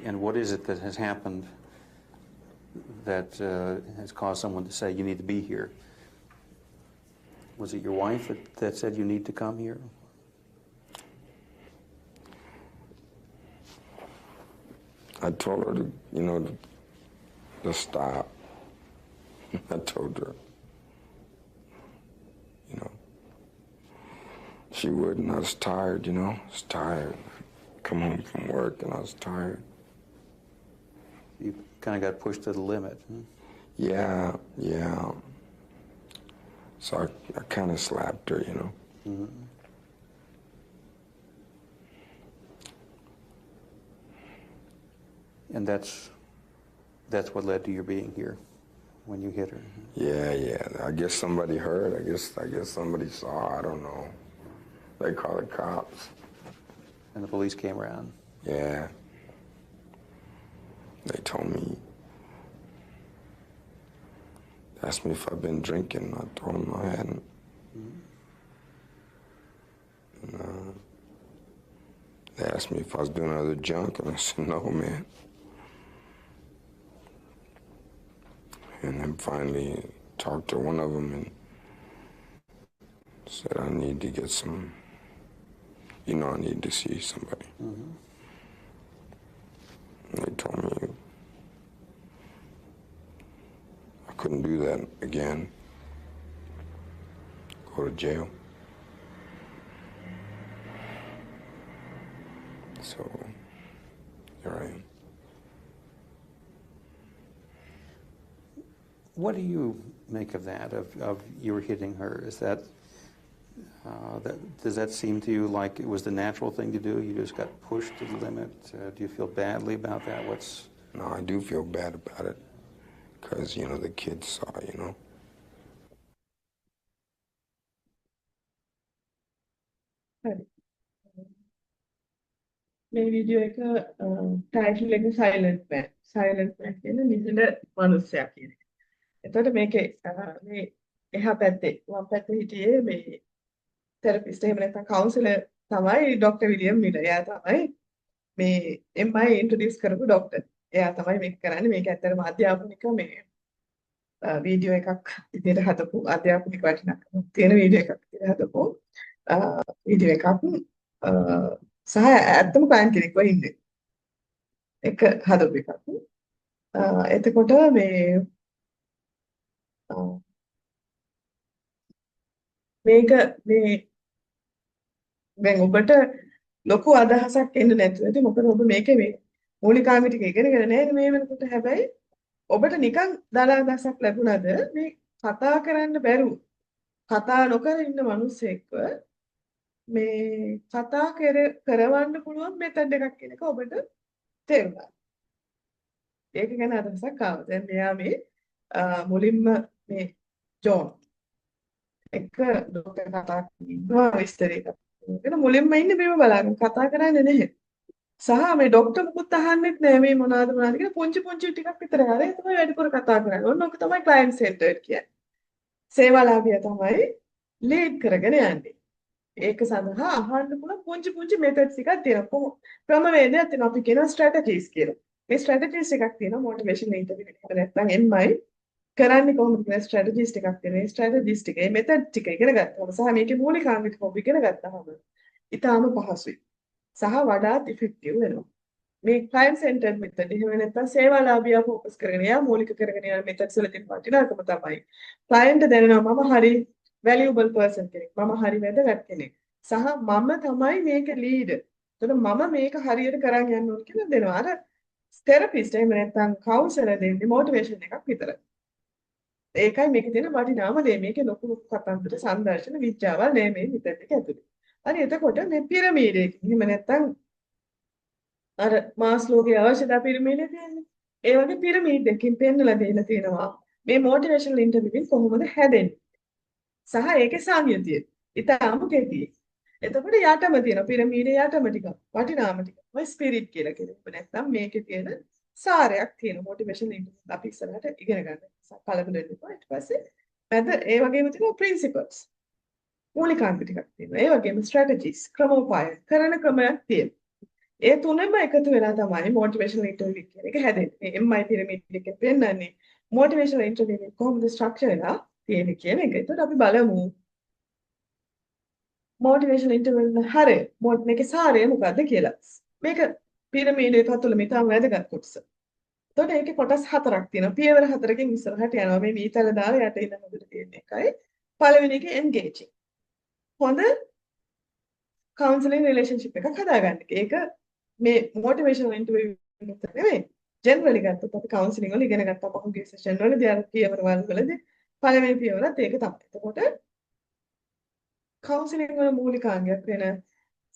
And what is it that has happened that has caused someone to say you need to be here? Was it your wife that said you need to come here? I told her to, to stop. I told her, she wouldn't. I was tired, I was tired. Come home from work and I was tired. You kind of got pushed to the limit. Hmm? Yeah. So I kind of slapped her, Mm-hmm. And that's what led to your being here when you hit her. Yeah. I guess somebody heard. I guess somebody saw. I don't know. They called the cops. And the police came around. Yeah. They told me, asked me if I've been drinking. I told them I hadn't. Mm-hmm. And, they asked me if I was doing other junk, and I said, no, man. And then finally talked to one of them and said, I need to get some, I need to see somebody. Mm-hmm. And they told me I couldn't do that again. Go to jail. So here I am. What do you make of that, of you hitting her? Is that, does that seem to you like it was the natural thing to do? You just got pushed to the limit? Do you feel badly about that? No, I do feel bad about it because, the kids saw, හරි. මේ video එක title එක silent මෑන්. Silent මෑන් කියන්නේ නිහඬ මනුස්සයා කියන එක. එතකොට මේකේ මේ එහා පැත්තේ වම් පැත්තේ හිටියේ මේ තෙරපිස්ට් එහෙම නැත්නම් කවුන්සලර් තමයි ડોක්ටර් විලියම් මිලර්. එයා තමයි මේ MI ඉන්ට්‍රොඩියුස් කරපු ડોක්ටර්. එයා තමයි මේක කරන්නේ. මේක ඇත්තටම අධ්‍යාපනික මේ වීඩියෝ එකක් විදිහට හදපු අධ්‍යාපනික වටිනාකමක් තියෙන වීඩියෝ එකක් විදිහට හදපු වීඩියෝ එකක් සහ ඇත්තම ප්ලෑන් කෙනෙක්ව ඉන්නේ. එක හදපු එකක්. එතකොට මේ මේක මේ දැන් ඔබට ලොකු අදහසක් එන්න නැතුව ඇති මොකද ඔබ මේකේ මේ මූලිකාංග ටික ඉගෙනගෙන නැහැ මේ වෙනකොට හැබැයි ඔබට නිකන් දල අදහසක් ලැබුණාද මේ කතා කරන්න බැරුව කතා නොකර ඉන්න මිනිස්සෙක්ව මේ කතා කරවන්න පුළුවන් මෙතඩ් එකක් කියන එක ඔබට තේරුණා. ඒක ගැන අදහසක් ආවා. දැන් මෙයා මේ මුලින්ම මේ ජෝන් එක ડોක්ටර් කතා කරනවා විස්තරයක්. ඒක මුලින්ම ඉන්නේ බිම බලාගෙන කතා කරන්නේ නැහැ. සහ මේ ડોක්ටර් මුකුත් අහන්නෙත් නැහැ මේ මොනවද කියලා පුංචි ටිකක් විතර හරි තමයි වැඩිපුර කතා කරන්නේ. ඔන්න ඔක තමයි ක්ලයන්ට් සෙන්ටර්ඩ් කියන්නේ. සේවාලාභියා තමයි ලීඩ් කරගෙන යන්නේ. ඒක සඳහා අහන්න පුළුවන් පුංචි මෙතඩ්ස් ටිකක් තියෙනවා. ක්‍රමවේදයක් තියෙනවා. අපි කියනවා ස්ට්‍රැටජිස් කියලා. මේ ස්ට්‍රැටජිස් එකක් තියෙනවා මොටිවේෂන් ඉන්ටර්වියු එකට නැත්නම් MI කරන්නේ කොහොමද කියලා ස්ට්‍රැටජිස් ටිකක් තියෙනවා. මේ ස්ට්‍රැටජිස් ටික මේ මෙතඩ් ටික ඉගෙන ගත්තාම සහ මේකේ මූලිකාංග ටික ඔබ ඉගෙන ගත්තාම ඊටාම පහසුයි. සහ වඩාත් ඉෆෙක්ටිව් වෙනවා. මේ ක්ලයන්ට් සෙන්ටර්ඩ් මෙතඩ් එහෙම නැත්නම් සේවාලාභියා ફોකස් කරගෙන යා මූලික කරගෙන යන මෙතඩ්ස් වල තියෙන වටිනාකම තමයි ක්ලයන්ට් දැනෙනවා මම හරි වැලියබල් පර්සන් කෙනෙක්. මම හරි වැදගත් කෙනෙක්. සහ මම තමයි මේක ලීඩ්. එතකොට මම මේක හරියට කරන් යන්න ඕන කියලා දෙනවා. අර තෙරපිස්ට් එහෙම නැත්නම් කවුන්සලර් දෙන්නේ මොටිවේෂන් එකක් විතරයි. ඒකයි මේකේ තියෙන වටිනාම දේ. මේකේ ලොකු කතන්දර සංදර්ශන විද්‍යාවල් නෑ මේ මෙතඩ් එක ඇතුලේ. හරි එතකොට මේ පිරමීඩ් එක එහෙම නැත්නම් අර මාස්ලෝගේ අවශ්‍යතා පිරමීඩේ තියෙන්නේ. ඒ වගේ පිරමීඩ් එකකින් පෙන්නලා දීලා තියෙනවා මේ මොටිවේෂනල් ඉන්ටර්වියුවෙන් කොහොමද හැදෙන්නේ. සහ ඒකේ සංයුතිය. ඊටාම කෙටි. එතකොට යටම තියෙන පිරමීඩේ යටම ටික වටිනාම ටික. ඔය ස්පිරිට් කියලා කියනවා. නැත්නම් මේකේ තියෙන සාරයක් තියෙන මොටිවේෂනල් ඉන්ටර්වියු අපි ඉස්සරහට ඉගෙන ගන්න. කලබල වෙන්න එපා. ඊට පස්සේ මැද ඒ වගේම තියෙනවා ප්‍රින්සිපල්ස්. මූලිකාංග ටිකක් තියෙනවා. ඒ වගේම ස්ට්‍රැටජිස් ක්‍රමෝපාය කරන ක්‍රමයක් තියෙනවා. ඒ තුනම එකතු වෙලා තමයි මොටිවේෂනල් ඉන්ටර්වියු කියන එක හැදෙන්නේ. මේ MI පිරමීඩ් එකෙන් පෙන්නන්නේ මොටිවේෂනල් ඉන්ටර්වියු එක කොහොමද ස්ට්‍රක්චර් වෙලා තියෙන්නේ කියන එක. එතකොට අපි බලමු මොටිවේෂනල් ඉන්ටර්වියු වල හරය මේකේ සාරය මොකද්ද කියලා. මේක පිරමීඩයේ පතුල මිතාම වැදගත් කොටස. එතකොට ඒකේ කොටස් හතරක් තියෙනවා. පියවර හතරකින් ඉස්සරහට යනවා. මේ මීතල දාලා යට ඉඳන් උඩට තියෙන එකයි. පළවෙනි එකේ එන්ගේජින්. හොඳ කවුන්සලින් රිලේෂන්ෂිප් එකක් හදාගන්න එක. ඒක මේ මොටිවේෂනල් ඉන්ටර්වියු විතර නෙවෙයි. ජෙනරලි ගත්තොත් අපි කවුන්සලින් වල ඉගෙන ගත්තා පහුගිය සෙෂන් වලදී අර පියවර වලදී පළවෙනි පියවරත් ඒක තමයි. එතකොට කවුන්සලින් වල මූලිකාංගයක් වෙන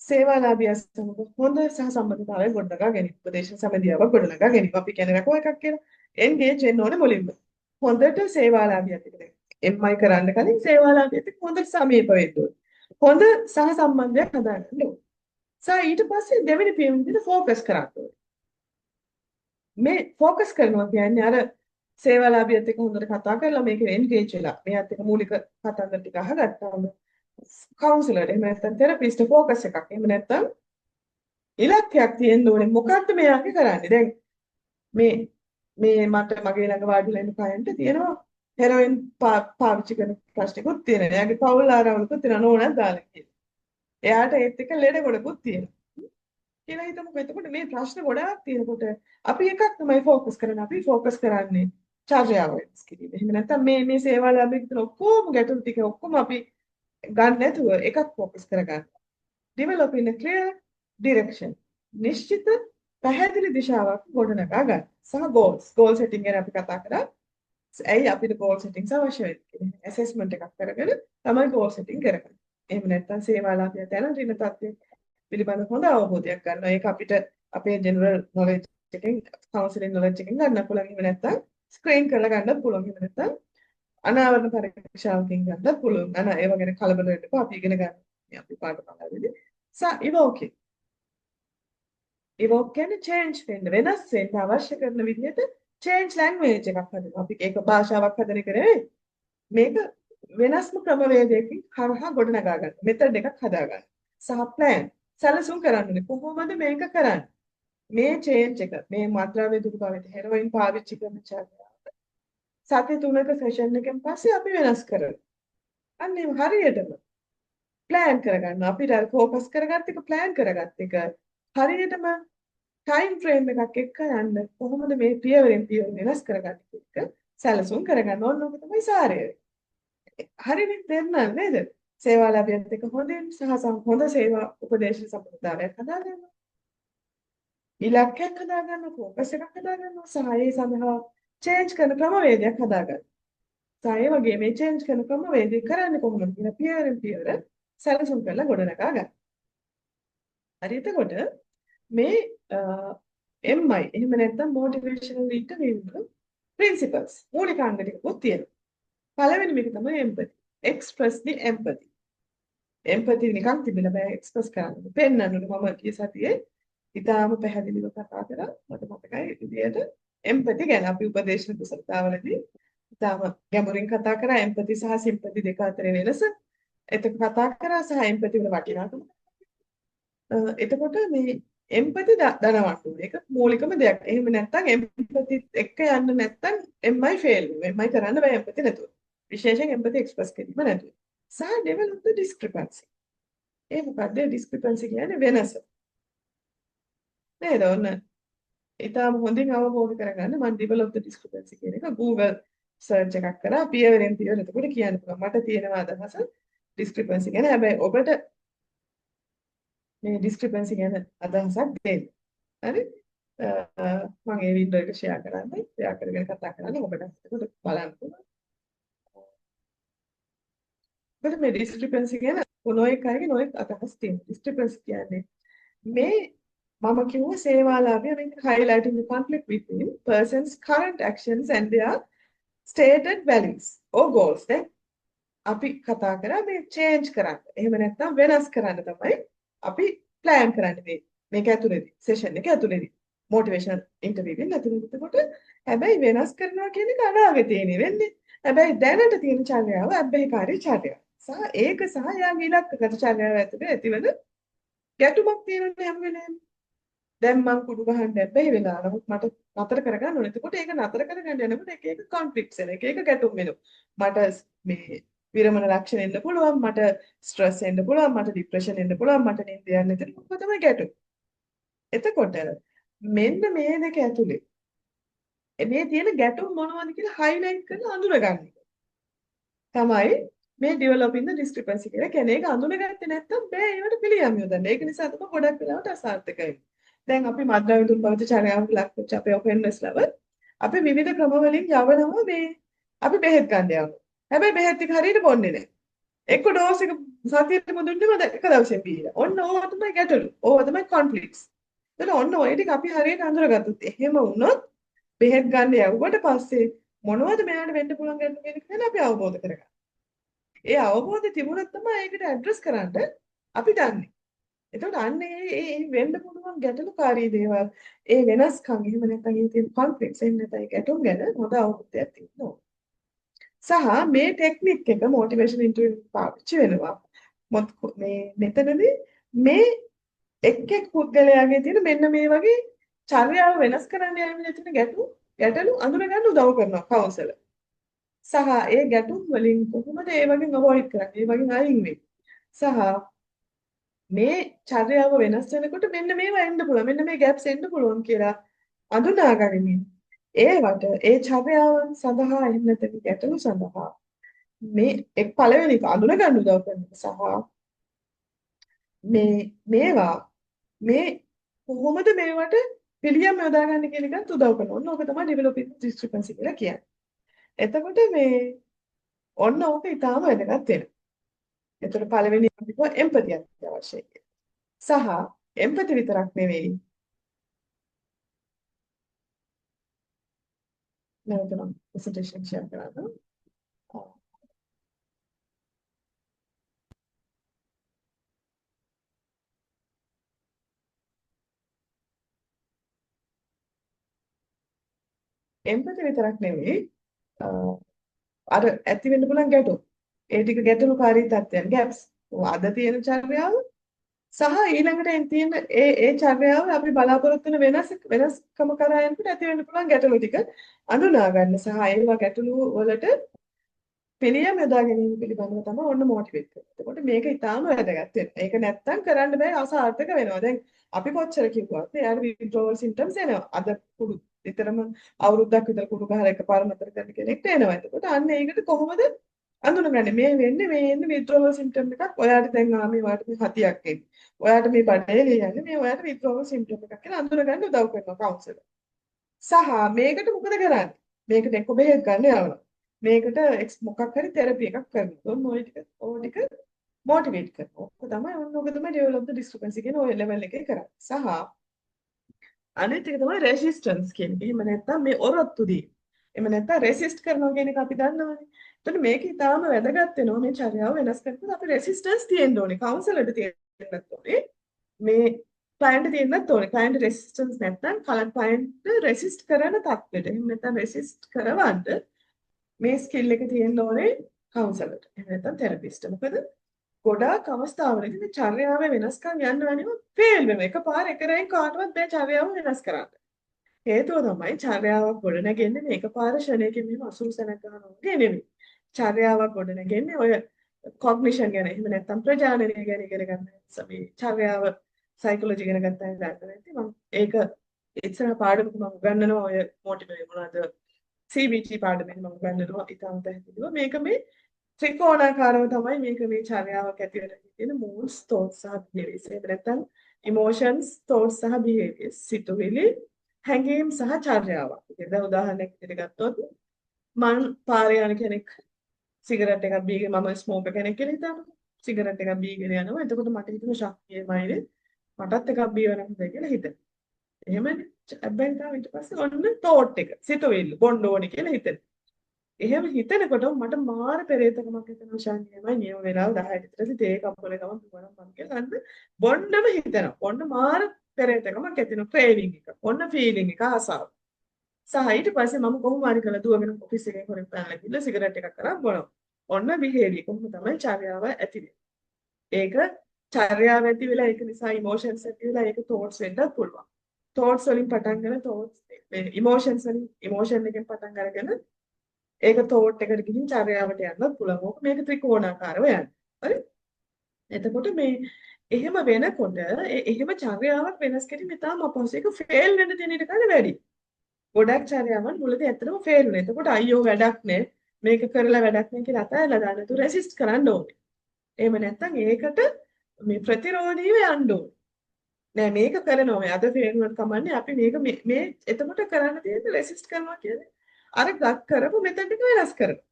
සේවාලාභියා සමග හොඳ සහසම්බන්ධතාවයක් ගොඩනගා ගැනීම. උපදේශන සමගියාවක් ගොඩනගා ගැනීම. අපි කියන්නේ රැකෝ එකක් කියලා. එන්ගේජ් වෙන්න ඕනේ මුලින්ම. හොඳට සේවාලාභියාත් එක්ක. එම්මයි කරන්න කලින් සේවාලාභියාත් එක්ක හොඳට සමීප වෙන්න ඕනේ. හොඳ සහසම්බන්ධයක් හදාගන්න ඕනේ. ඊට පස්සේ දෙවෙනි පියවරේදී ફોකස් කරන්න ඕනේ. මේ ફોකස් කරනවා කියන්නේ අර සේවාලාභියත් එක්ක හොඳට කතා කරලා මේක එන්ගේජ් වෙලා මෙයාත් එක්ක මූලික කතන්දර ටික අහගත්තාම කවුන්සලර් එහෙම නැත්නම් තෙරපිස්ට් ફોකස් එකක්. එහෙම නැත්නම් ඉලක්කයක් තියෙන්න ඕනේ. මොකක්ද මෙයාගේ කරන්නේ? දැන් මේ මට මගේ ළඟ වාඩිලා ඉන්න කයන්ට තියෙනවා හෙරොයින් පාවිච්චි කරන ප්‍රශ්නකුත් තියෙනවා. එයාගේ පවුල් ආරවුලකුත් තියෙනවා නෝනක් දාලා කියලා. එයාට ඒත් එක්ක ලෙඩ ගොඩකුත් තියෙනවා. කියලා හිතමුකෝ. එතකොට මේ ප්‍රශ්න ගොඩාක් තියෙනකොට අපි එකක් තමයි ફોකස් කරන්නේ. අපි ફોකස් කරන්නේ චර්යාව වෙනස් කිරීම. එහෙම නැත්නම් මේ සේවාලාභික විතර ඔක්කොම ගැටලු ටික ඔක්කොම අපි ගන්න නැතුව එකක් ફોකස් කරගන්න. developing a clear direction. නිශ්චිත පැහැදිලි දිශාවක් ගොඩනගා ගන්න. සහ goal setting ගැන අපි කතා කරා. ඇයි අපිට goal settings අවශ්‍ය වෙන්නේ? assessment එකක් කරගෙන තමයි goal setting කරගන්නේ. එහෙම නැත්නම් සේවාලාභිය දැනට ඉන්න තත්ත්වය පිළිබඳ හොඳ අවබෝධයක් ගන්නවා. ඒක අපිට අපේ general knowledge එකෙන් counseling knowledge එකෙන් ගන්න පුළුවන්. එහෙම නැත්නම් screen කරලා ගන්නත් පුළුවන්. එහෙම නැත්නම් අනාවරණ පරීක්ෂාවකින් ගන්නත් පුළුවන්. ඒව ගැන කලබල වෙන්න එපා. අපි ඉගෙන ගන්න. අපි පාඩම් evoking. evoke කියන්නේ change වෙන්න වෙනස් වෙන්න අවශ්‍ය කරන විදිහට change language එකක් හදනවා. අපි ඒක භාෂාවක් හදන එක නෙවෙයි. මේක වෙනස්ම ක්‍රමවේදයකින් හරහා ගොඩනගා ගන්න. මෙතඩ් එකක් හදා ගන්න. සහ plan සැලසුම් කරන්නේ කොහොමද මේක කරන්නේ? මේ change එක මේ මාත්‍රාවේ දුරු භාවිත හෙරොයින් පාවිච්චි කරන චර්යාව. සති 3ක සෙෂන් එකෙන් පස්සේ අපි වෙනස් කරනවා. අන්න ඒ හරියටම plan කරගන්න. අපිට අර ફોකස් කරගත්ත එක plan කරගත්ත එක හරියටම time frame එකක් එක්ක යන්න කොහොමද මේ පියවරෙන් පියවර වෙනස් කරගන්නේ එක සැලසුම් කරගන්න ඕන. ඕක තමයි සාරය. හරියට තේරුණා නේද? සේවාලාභියත් එක්ක හොඳින් හොඳ සේවා උපදේශ සම්ප්‍රදායක් හදාගන්න. ඉලක්කයක් හදාගන්න, ફોකස් එකක් හදාගන්න, සහ ඒ සඳහා change කරන ක්‍රමවේදයක් හදාගන්න. ඒ වගේ මේ change කරන ක්‍රමවේදය කරන්නේ කොහොමද කියලා පියවරෙන් පියවර සැලසුම් කරලා ගොඩනගා ගන්න. හරි එතකොට මේ MI එහෙම නැත්නම් motivational interview principles මූලිකාංග ටිකකුත් තියෙනවා. පළවෙනි මේක තමයි empathy. Express the empathy. empathy නිකන් තිබිලා බෑ එක්ස්ප්‍රස් කරන්න. පෙන්නන්න මම ගිය සතියේ ඉතාලම පැහැදිලිව කතා කරා. මට මතකයි විදියට empathy ගැන අපි උපදේශන කුසලතාවලදී ඉතාලම ගැඹුරින් කතා කරා empathy සහ sympathy දෙක අතර වෙනස. එතකොට කතා කරා සහ empathy වල වටිනාකම. එතකොට මේ empathy දනවන්න ඕනේ. ඒක මූලිකම දෙයක්. එහෙම නැත්නම් empathy එක්ක යන්න නැත්නම් MI fail වෙනවා. MI කරන්න බෑ empathy නැතුව. විශේෂයෙන් empathy express කිරීම නැතුව. සහ develop the discrepancy. ඒ මොකද්ද discrepancy කියන්නේ වෙනස. නේද? ඔන්න ඊටම හොඳින් අවබෝධ කරගන්න මම develop the discrepancy කියන එක Google search එකක් කරා පියවරෙන් පියවර එතකොට කියන්න පුළුවන්. මට තියෙනවා අදහස discrepancy ගැන. හැබැයි ඔබට මේ discrepancy ගැන අදහසක් දෙන්න. හරි? මම ඒ වීඩියෝ එක share කරන්නේ. share කරගෙන කතා කරන්නේ ඔබට එතකොට බලන්න පුළුවන්. but මේ discrepancy ගැන නොයෙක් අයගේ නොයෙක් අදහස් තියෙනවා. discrepancy කියන්නේ මේ මම කිව්ව සේවාලාභය මේක highlighting the conflict between person's current actions and their stated values or goals. දැන් අපි කතා කරා මේ change කරන්න. එහෙම නැත්නම් වෙනස් කරන්න තමයි අපි plan කරන්නේ මේක ඇතුළේදී session එක ඇතුළේදී motivational interview එකෙන් ඇතුළේදී. එතකොට හැබැයි වෙනස් කරනවා කියන එක අනාගතේනේ වෙන්නේ. හැබැයි දැනට තියෙන චර්යාව අබ්බැහිකාරී චර්යාව. සහ ඒක සහ යාගේ ඉලක්කගත චර්යාව ඇතුලේ ඇතිවන ගැටුමක් තියෙනනේ හැම වෙලේම. දැන් මං කුඩු ගහන්න බැහැ වෙලා. නමුත් මට නතර කරගන්න ඕනේ. එතකොට ඒක නතර කරගන්න යනකොට එක එක කොන්ෆ්ලික්ට්ස් එන එක එක ගැටුම් වෙනවා. මට මේ විරමණ ලක්ෂණ එන්න පුළුවන්, මට ස්ට්‍රෙස් එන්න පුළුවන්, මට ડિප්‍රෙෂන් එන්න පුළුවන්, මට නිින්ද යන්න නැති මොකද තමයි ගැටුම්. එතකොට මෙන්න මේ දෙක ඇතුලේ මේ තියෙන ගැටුම් මොනවද කියලා හයිලයිට් කරලා අඳුරගන්න එක. තමයි මේ developing the discrepancy කියලා කියන්නේ. ඒක අඳුනගත්තේ නැත්නම් බෑ ඒවට පිළියම් යොදන්න. ඒක නිසා තමයි ගොඩක් වෙලාවට අසාර්ථකයි. දැන් අපි මද්ද්‍රව්‍ය දුර්භාවිත චර්යාවක් ලක්වච්ච අපේ ඔෆෙන්ඩර්ස් ලව අපි විවිධ ක්‍රම වලින් යවනවා මේ අපි බෙහෙත් ගන්න යනවා. හැබැයි බෙහෙත් ටික හරියට බොන්නේ නැහැ. එක්ක ඩෝස් එක සතියෙම දුන්නම එක දවසෙන් බීලා. ඔන්න ඕවා තමයි ගැටලු. ඕවා තමයි කොන්ෆ්ලික්ට්ස්. එතන ඔන්න ඔය ටික අපි හරියට අඳුරගත්තොත් එහෙම වුණොත් බෙහෙත් ගන්න යවුවට පස්සේ මොනවද මෙයාට වෙන්න පුළුවන් ගැටලු කියන එක අපි අවබෝධ කරගන්න. ඒ අවබෝධය තිබුණොත් තමයි ඒකට ඇඩ්‍රස් කරන්න අපි දන්නේ. එතකොට අන්න ඒ වෙන්න පුළුවන් ගැටලුකාරී දේවල් ඒ වෙනස්කම් එහෙම නැත්නම් ඒ තියෙන කොන්ෆ්ලික්ට්ස් එහෙම නැත්නම් ඒ ගැටුම් ගැන හොඳ අවබෝධයක් තියෙන්න ඕන. සහ මේ ටෙක්නික් එක මොටිවේෂන් ඉන්ටර්වියු පාවිච්චි වෙනවා. මේ මෙතනදී මේ එක් පුද්ගලයාගේ තියෙන මෙන්න මේ වගේ චර්යාව වෙනස් කරන්න යාමේ තියෙන ගැටලු අඳුරගන්න උදව් කරනවා කවුන්සලර්. සහ ඒ ගැටුම් වලින් කොහොමද ඒ වගේ අවොයිඩ් කරන්නේ? ඒ වගේ අයින් වෙන්නේ. සහ මේ චර්යාව වෙනස් වෙනකොට මෙන්න මේවා එන්න පුළුවන්. මෙන්න මේ ગેප්ස් එන්න පුළුවන් කියලා අඳුනා ගනිමින් ඒවට ඒ චර්යාවන් සඳහා එහෙම නැත්නම් ගැටලු සඳහා මේ එක් පළවෙනි එක අඳුන ගන්න උදව් කරනවා. සහ මේවා මේ කොහොමද මේවට පිළියම් යොදාගන්න කියන එකත් උදව් කරනවා. ඔන්න ඕක තමයි developing discrepancy කියලා කියන්නේ. එතකොට මේ ඔන්න ඕක ඊටාම වැදගත් වෙනවා. එතකොට පළවෙනි අපිට එම්පතිය අවශ්‍යයි. සහ එම්පති විතරක් නෙවෙයි. නැවත නම් ප්‍රසන්ටේෂන් ෂෙයා කරනවා. එම්පති විතරක් නෙවෙයි අර ඇති වෙන්න පුළුවන් ගැටුම්. ඒ ටික ගැටලුකාරී තත්ත්වයන් gaps. අද තියෙන චර්යාව සහ ඊළඟට තියෙන ඒ චර්යාව අපි බලාපොරොත්තු වෙන වෙනස්කම කරා යනකොට ඇති වෙන්න පුළුවන් ගැටලු ටික අඳුනා ගන්න සහ ඒවා ගැටලු වලට පිළියම් යොදා ගැනීම පිළිබඳව තමයි ඔන්න මොටිවේට් කරන්නේ. එතකොට මේක ඊටාම වැදගත් වෙනවා. ඒක නැත්තම් කරන්න බෑ අසාර්ථක වෙනවා. දැන් අපි කොච්චර කිව්වත් එයාට withdrawal symptoms එනවා. අද කුඩු විතරම අවුරුද්දක් විතර කුඩු ගහලා එකපාර නතර කරන කෙනෙක්ට එනවා. එතකොට අන්න ඒකට කොහොමද අඳුනගන්නේ? මේ වෙන්නේ මේ එන්නේ withdrawal symptom එකක්. ඔයාට දැන් මේ වාට මේ හතියක් එන්නේ. ඔයාට මේ බඩේ ලියන්නේ මේ ඔයාට withdrawal symptom එකක් කියලා අඳුනගන්න උදව් කරනවා කවුන්සලර්. සහ මේකට මොකද කරන්නේ? මේකට එක්ක බෙහෙත් ගන්න යවනවා. මේකට මොකක් හරි තෙරපි එකක් කරනවා. ඔය ටික මොටිවේට් කරනවා. ඔක තමයි develop the discrepancy කියන ඔය level එකේ කරන්නේ. සහ අනිත් එක තමයි resistance කියන්නේ. එහෙම නැත්නම් මේ ඔරොත්තු දී. එහෙම නැත්නම් resist කරනවා කියන එක අපි දන්නවනේ. එතකොට මේක ඊටාම වැදගත් වෙනවා මේ චර්යාව වෙනස් කරනකොට අපි resistance තියෙන්න ඕනේ. කවුන්සලර්ට තියෙන්නත් ඕනේ. මේ client තියෙන්නත් ඕනේ. client resistance නැත්නම් client resist කරන තත්ත්වෙට. එහෙම නැත්නම් resist කරවන්න මේ ස්කිල් එක තියෙන්න ඕනේ කවුන්සලර්ට. එහෙම නැත්නම් තෙරපිස්ට්. මොකද ගොඩාක් අවස්ථාවලදී මේ චර්යාවේ වෙනස්කම් යන්න වෙනව ෆේල් වෙනවා. එකපාර එකරෙන් කාටවත් බෑ චර්යාව වෙනස් කරන්න. හේතුව තමයි චර්යාවක් ගොඩනගන්නේ මේ එකපාර ෂණයකින් මෙහෙම අසුරු සැනක් ගන්නවා වගේ නෙමෙයි. චර්යාවක් ගොඩනගන්නේ ඔය කොග්නිෂන් ගැන එහෙම නැත්නම් ප්‍රජානනය ගැන ඉගෙන ගන්න සමේ චර්යාව සයිකොලොජි ගැන ගත්තා නැත්නම් මම ඒක ඉස්සරහ පාඩමක මම උගන්වනවා ඔය මොටිවේට් මොනවාද CBT පාඩමෙන් මම උගන්වනවා ඉතාලි පැහැදිලිව මේක මේ ත්‍රිකෝණාකාරව තමයි මේක මේ චර්යාවක් ඇති වෙන තියෙන moods thoughts සහ behaviors එහෙම නැත්නම් emotions thoughts සහ behaviors සිතුවිලි හැඟීම් සහ චර්යාවක්. ඉතින් දැන් උදාහරණයක් විදිහට ගත්තොත් මං පාරේ යන කෙනෙක් සිගරට් එකක් බීගෙන මම ස්මෝකර් කෙනෙක් කියලා හිතන්නකො. සිගරට් එකක් බීගෙන යනවා. එතකොට මට හිතෙන ශක්තියමයිනේ මටත් එකක් බීවන්න හොඳයි කියලා හිතෙනවා. එහෙමනේ. හැබැයි ඊට පස්සේ ඔන්න තෝට් එක සිතුවිල්ල බොන්න ඕනේ කියලා හිතෙනවා. එහෙම හිතනකොට මට මාර පෙරේතකමක් හිතෙනවා ශාන්තියමයි නියම වෙලාව 10ට විතර තේ කප්පල ගමන් දුවනම් මම කියලා අන්න බොන්නම හිතෙනවා. ඔන්න මාර පෙරේතකමක් ඇතිවෙනවා ක්‍රේවිං එක. ඔන්න ෆීලිං එක ආසාව. සහ ඊට පස්සේ මම කොහොම හරි කරලා දුවගෙන ඔෆිස් එකේ හොරෙන් පැනලා ගිහලා සිගරට් එකක් කරා බොනවා. ඔන්න බිහේවියර් කොහොම තමයි චර්යාව ඇති වෙන්නේ. ඒක චර්යාව ඇති වෙලා ඒක නිසා ඉමෝෂන්ස් ඇති වෙලා ඒක තෝට්ස් වෙන්නත් පුළුවන්. thoughts වලින් පටන් ගන්න thoughts මේ emotions වලින් emotion එකෙන් පටන් අරගෙන ඒක thought එකට ගිහින් චර්යාවට යන්නත් පුළුවන්. ඕක මේක ත්‍රිකෝණාකාරව යන්නේ. හරි? එතකොට මේ එහෙම වෙනකොට එහෙම චර්යාවක් වෙනස් කිරීම ඉතාම අපහසුයි. ඒක ෆේල් වෙන්න තියෙන ඉඩ කඩ වැඩි. ගොඩක් චර්යාවන් මුලදී ඇත්තටම ෆේල් වෙනවා. එතකොට අයියෝ වැඩක් නෑ. මේක කරලා වැඩක් නෑ කියලා අතහැරලා දාන්න. තු රෙසිස්ට් කරන්න ඕනේ. එහෙම නැත්නම් ඒකට මේ ප්‍රතිරෝධීව යන්න ඕනේ. නෑ මේක කරනවා. මේ අද ෆේල් වුණත් කමන්නේ. අපි මේක එතකොට කරන්න තියෙන්නේ රෙසිස්ට් කරනවා කියන්නේ අර ගත් කරපු මෙතඩ් එක වෙනස් කරනවා.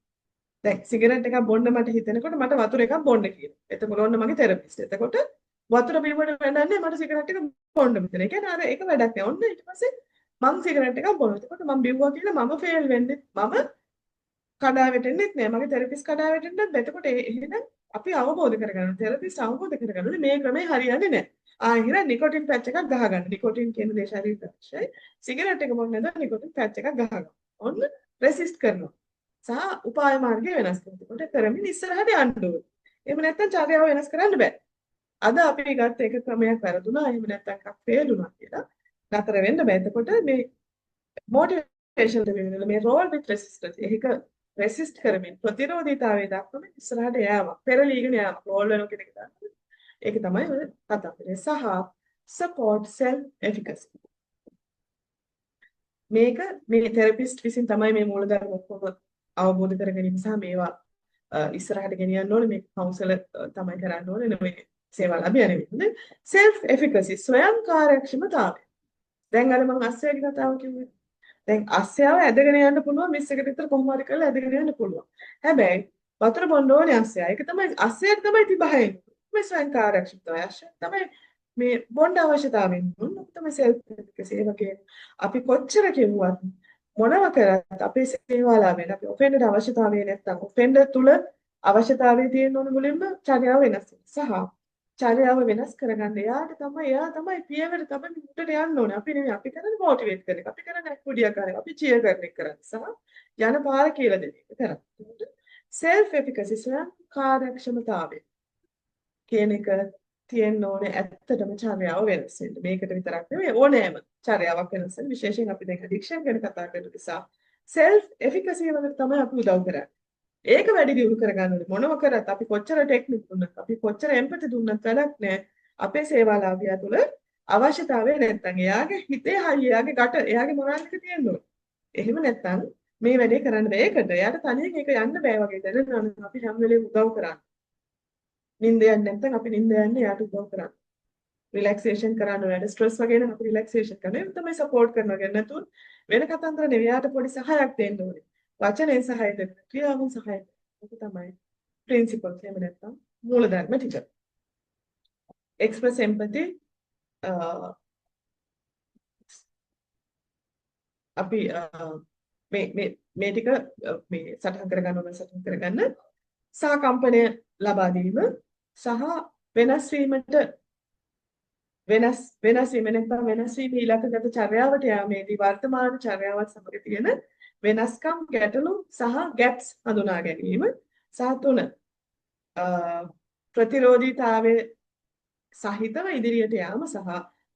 දැන් සිගරට් එකක් බොන්න මට හිතෙනකොට මට වතුර එකක් බොන්න කියනවා. එතකොට ඔන්න මගේ තෙරපිස්ට්. එතකොට වතුර බීමට වැඩන්නේ මට සිගරට් එක බොන්න මෙතන. ඒ කියන්නේ අර ඒක වැඩක් නෑ. ඔන්න ඊට පස්සේ මං සිගරට් එකක් බොනවා. එතකොට මං බිව්වා කියලා මම ෆේල් වෙන්නේ මම කඩා වැටෙන්නෙත් නෑ. මගේ තෙරපිස්ට් කඩා වැටෙන්නත් බෑ. එතකොට එහෙනම් අපි අවබෝධ කරගන්න. තෙරපිස්ට් අවබෝධ කරගන්න මේ ක්‍රමේ හරියන්නේ නෑ. එහෙනම් නිකොටින් පැච් එකක් ගහගන්න. නිකොටින් කියන දේ ශරීරයට අවශ්‍යයි. සිගරට් එක බොන්න නැතුව නිකොටින් පැච් එකක් ගහගන්න. ඔන්න රෙසිස්ට් කරනවා. සහ උපාය මාර්ගය වෙනස් කරනවා. එතකොට කරමින් ඉස්සරහට යන්න ඕනේ. එහෙම නැත්නම් චර්යාව වෙනස් කරන්න බෑ. අද අපි ගත්ත එක ක්‍රමයක් වැරදුනා. එහෙම නැත්නම් එකක් ෆේල් වුණා කියලා නතර වෙන්න බෑ. එතකොට මේ මොටිවේෂන් දෙවියන් මේ රෝල් විත් රෙසිස්ටන්ස් ඒක රෙසිස්ට් කරමින් ප්‍රතිරෝධීතාවයේ දක්වමින් ඉස්සරහට යෑම. පෙරලීගෙන යෑම. රෝල් වෙන කෙනෙක් ගන්න. ඒක තමයි ඔය කතා කරන්නේ. සහ support self efficacy. මේක මේ තෙරපිස්ට් විසින් තමයි මේ මූලධර්ම ඔක්කොම අවබෝධ කර ගැනීම සහ මේවා ඉස්සරහට ගෙනියන්න ඕනේ. මේ කවුන්සලර් තමයි කරන්න ඕනේ නෙමෙයි සේවා ලැබිය නෙමෙයි. self efficacy ස්වයං කාර්යක්ෂමතාවය. දැන් අර මම අස්සයාගේ කතාව කිව්වේ. දැන් අස්සයාව ඇදගෙන යන්න පුළුවන් මිස් එකට විතර කොහොම හරි කරලා ඇදගෙන යන්න පුළුවන්. හැබැයි වතුර බොන්න ඕනේ අස්සයා. ඒක තමයි අස්සයාට තමයි තිබහන්නේ. මේ ස්වයං කාර්යක්ෂමතාවය තමයි මේ බොන්න අවශ්‍යතාවයෙන් තමයි self efficacy. ඒ වගේ අපි කොච්චර කිව්වත් මොනව කරත් අපේ සේවාලාභයෙන් අපි ඔෆෙන්ඩර් අවශ්‍යතාවය නැත්තම් ඔෆෙන්ඩර් තුල අවශ්‍යතාවය තියෙන ඕන මුලින්ම චර්යාව වෙනස් වෙනවා. සහ චර්යාව වෙනස් කරගන්න එයා තමයි පියවර තමයි මුටට යන්න ඕනේ. අපි නෙමෙයි අපි කරන්නේ මොටිවේට් කරන එක. අපි කරන්නේ ඇක්ටිවිටියක් කරන එක. අපි චියර් කරන එක කරන්නේ. සහ යන පාර කියලා දෙන එක කරන්නේ. self efficacy ස්වයං කාර්යක්ෂමතාවය කියන එක තියෙන්න ඕනේ ඇත්තටම චර්යාව වෙනස් වෙන්න. මේකට විතරක් නෙවෙයි ඕනෑම චර්යාවක් වෙනස් වෙන්න. විශේෂයෙන් අපි දැන් addiction ගැන කතා කරන නිසා self efficacy වලට තමයි අපි උදව් කරන්නේ. ඒක වැඩි දියුණු කරගන්න ඕනේ. මොනව කරත් අපි කොච්චර ටෙක්නික් දුන්නත් අපි කොච්චර එම්පති දුන්නත් වැඩක් නැහැ. අපේ සේවාලාභියා තුළ අවශ්‍යතාවය නැත්තම් එයාගේ හිතේ හයිය එයාගේ ගට එයාගේ මොරල් එක තියෙන්න ඕනේ. එහෙම නැත්තම් මේ වැඩේ කරන්න බෑ. ඒකට එයාට තනියෙන් ඒක යන්න බෑ වගේ දැනෙනවා. අපි හැම වෙලේම උදව් කරන්නේ. නිින්ද යන්නේ නැත්නම් අපි නිින්ද යන්නේ යාට උදව් කරන්නේ. රිලැක්සේෂන් කරන්න ඕනේ. ස්ට්‍රෙස් වගේ නම් අපි රිලැක්සේෂන් කරනවා. ඒක තමයි සපෝට් කරනවා කියන්නේ නැතුව වෙන කතන්දර නෙවෙයි. යාට පොඩි සහායක් දෙන්න ඕනේ. වචනෙන් සහාය දෙන්න, ක්‍රියාවෙන් සහාය දෙන්න. ඒක තමයි ප්‍රින්සිපල්ස් එහෙම නැත්නම් මූලධර්ම ටික. එක්ස්ප්‍රස් එම්පති අපි මේ ටික මේ සටහන් කරගන්න සහකම්පනය ලබා දීම සහ වෙනස් වීම නැත්නම් වෙනස් වීම ඉලක්කගත චර්යාවට යාමේදී වර්තමාන චර්යාවත් සමග තියෙන වෙනස්කම් ගැටලු සහ ගැප්ස් හඳුනා ගැනීම සහ 3 ප්‍රතිරෝධීතාවයේ සහිතව ඉදිරියට යාම සහ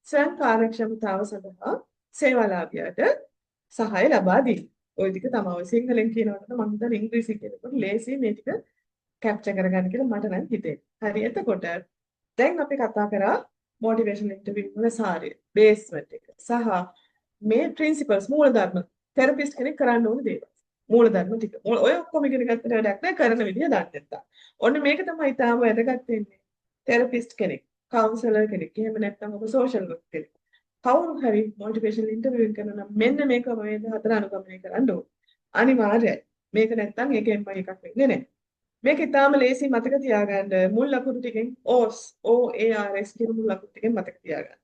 ස්වයං කාර්යක්ෂමතාව සඳහා සේවාලාභියාට සහාය ලබා දීම. ওই ටික තමයි සිංහලෙන් කියනකොට මම හිතන්නේ ඉංග්‍රීසි කියනකොට ලේසි මේ ටික කැප්චර් කරගන්න කියලා මට නම් හිතෙන්නේ. හරි එතකොට දැන් අපි කතා කරා මොටිවේෂනල් ඉන්ටර්වියු වල සාරය, බේස්මන්ට් එක සහ මේ ප්‍රින්සිපල්ස් මූලධර්ම තෙරපිස්ට් කෙනෙක් කරන්න ඕන දේවල්. මූලධර්ම ටික. ඔය ඔක්කොම ඉගෙන ගත්තට වැඩක් නැහැ කරන විදිය දන්නේ නැත්තම්. ඔන්න මේක තමයි තාම වැදගත් වෙන්නේ. තෙරපිස්ට් කෙනෙක්, කවුන්සලර් කෙනෙක්, එහෙම නැත්නම් ඔබ සෝෂල් වර්ක් කෙනෙක්. කවුරු හරි මොටිවේෂනල් ඉන්ටර්වියු කරනවා නම් මෙන්න මේක මේ හතර අනුගමනය කරන්න ඕන. අනිවාර්යයි. මේක නැත්තම් ඒකෙන්ම එකක් වෙන්නේ නැහැ. මේක ඉතාලම ලේසි මතක තියාගන්න මුල් ලකුණු ටිකෙන් OS කියන මුල් ලකුණු ටිකෙන් මතක තියාගන්න.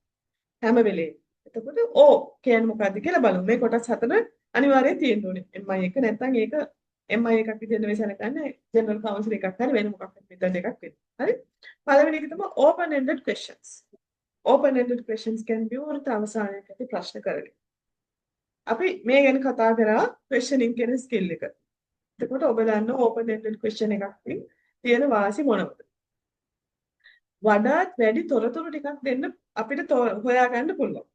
හැම වෙලේම. එතකොට O කියන්නේ මොකක්ද කියලා බලමු. මේ කොටස් හතර අනිවාර්යයෙන් තියෙන්න ඕනේ. MI එක නැත්තම් ඒක MI එකක් විදිහට නෙවෙයි සැලකන්නේ ජෙනරල් කවුන්සිල් එකක් හරි වෙන මොකක් හරි මෙතන එකක් වෙන්න. හරි? පළවෙනි එක තමයි open ended questions. open ended questions කියන්නේ විවෘත අවසානයක ඇති ප්‍රශ්න කරන්නේ. අපි මේ ගැන කතා කරා questioning කියන skill එක. එතකොට ඔබ දන්න open ended question එකක් තියෙන වාසි මොනවද? වඩාත් වැඩි තොරතුරු ටිකක් දෙන්න අපිට හොයාගන්න පුළුවන්.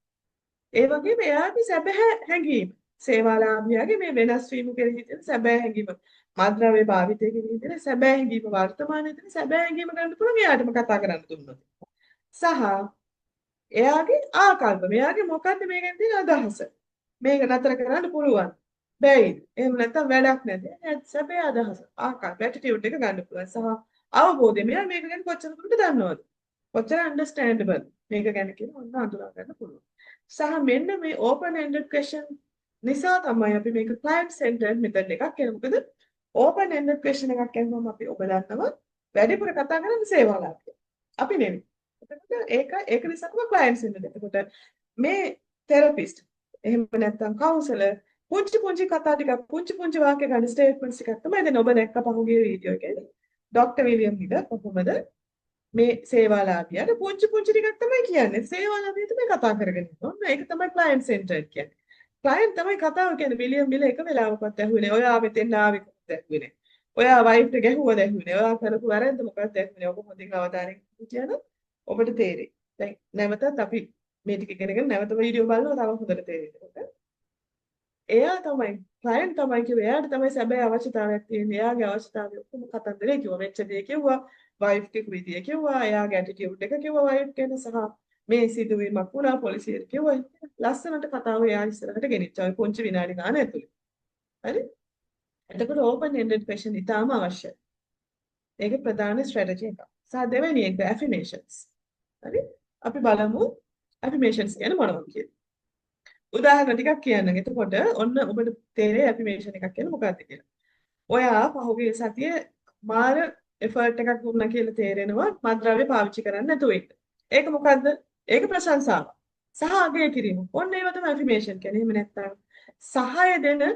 ඒ වගේම එයාගේ සැබෑ හැඟීම සේවාලාභියාගේ මේ වෙනස් වීම කෙරෙහි තියෙන සැබෑ හැඟීම මත්ද්‍රව්‍ය භාවිතය කෙරෙහි තියෙන සැබෑ හැඟීම වර්තමානයේ තියෙන සැබෑ හැඟීම ගන්න පුළුවන් එයාටම කතා කරන්න දුන්නොත්. සහ එයාගේ ආකල්ප මෙයාගේ මොකද්ද මේකෙන් තියෙන අදහස මේක නතර කරන්න පුළුවන් බැයිද එහෙම නැත්නම් වැඩක් නැති එයාට සැබෑ අදහස ආකල්ප ඇටිටියුඩ් එක ගන්න පුළුවන් සහ අවබෝධය මෙයා මේක ගැන කොච්චර දුරට දන්නවද කොච්චර අන්ඩර්ස්ටෑන්ඩබල් මේක ගැන කියන ඔන්න අඳුරා ගන්න පුළුවන් සහ මෙන්න මේ ඕපන් එන්ඩඩ් ක්වෙස්චන් නිසා තමයි අපි මේක ක්ලයන්ට් සෙන්ටර්ඩ් මෙතඩ් එකක් කියන මොකද ඕපන් එන්ඩඩ් ක්වෙස්චන් එකක් කියනවාම අපි ඔබ දන්නවා වැඩිපුර කතා කරන්නේ සේවාලාභය අපි නෙමෙයි එතකොට ඒක නිසා තමයි ක්ලයන්ට්ස් ඉන්නේ. එතකොට මේ තෙරපිස්ට් එහෙම නැත්නම් කවුන්සලර් පුංචි කතා ටිකක් පුංචි වාක්‍ය ගන්න ස්ටේට්මන්ට්ස් ටිකක් තමයි දැන් ඔබ දැක්ක පහුගිය වීඩියෝ එකේදී. ડોක්ටර් විලියම් හිද කොහොමද මේ සේවාලාභියාට පුංචි ටිකක් තමයි කියන්නේ. සේවාලාභිය තමයි කතා කරගෙන ඉන්නේ. ඔන්න ඒක තමයි ක්ලයන්ට් සෙන්ටර්ඩ් කියන්නේ. ක්ලයන්ට් තමයි කතාව කියන්නේ විලියම් බිල එක වෙලාවකවත් ඇහුවේ නෑ. ඔයා මෙතෙන් ආවේ කොහොමද ඇහුවේ නෑ. ඔයා වයිෆ්ට ගැහුවද ඇහුවේ නෑ. ඔයා කරපු වැරද්ද මොකක්ද ඇහුවේ නෑ. ඔබ හොඳින් අවධානයෙන් හිටියනම් ඔබට තේරෙයි. දැන් නැවතත් අපි මේ ටික ඉගෙනගෙන නැවත වීඩියෝ බලනවා තව හොඳට තේරෙයි. එයා තමයි ක්ලයන්ට් තමයි කිව්වේ. එයාට තමයි සැබෑ අවශ්‍යතාවයක් තියෙන්නේ. එයාගේ අවශ්‍යතාවය ඔක්කොම කතන්දරේ කිව්වා. වෙච්ච දේ කිව්වා. වයිෆ් ගේ විදිය කිව්වා. එයාගේ ඇටිටියුඩ් එක කිව්වා වයිෆ් ගැන සහ මේ සිදුවීමක් වුණා පොලිසියට කිව්වා. ලස්සනට කතාව එයා ඉස්සරහට ගෙනිච්චා. ඔය පොන්චි විනාඩි ගාන ඇතුලේ. හරි? එතකොට ඕපන් එන්ඩඩ් ක්වෙස්චන් ඉතාම අවශ්‍යයි. ඒක ප්‍රධාන ස්ට්‍රැටජි එකක්. සහ දෙවෙනි එක ඇෆිමේෂන්ස්. හරි? අපි බලමු ඇෆිමේෂන්ස් කියන්නේ මොනවද කියලා. උදාහරණ ටිකක් කියන්නම්. එතකොට ඔන්න ඔබට තේරෙයි ඇෆිමේෂන් එකක් කියන්නේ මොකක්ද කියලා. ඔයා පහුගිය සතියේ මාර එෆර්ට් එකක් දුන්නා කියලා තේරෙනවා මත්ද්‍රව්‍ය පාවිච්චි කරන්නේ නැතුව ඉන්න. ඒක මොකද්ද? ඒක ප්‍රශංසාව. සහ අගය කිරීම. ඔන්න ඒව තමයි ඇෆිමේෂන් කියන්නේ. එහෙම නැත්නම් සහාය දෙන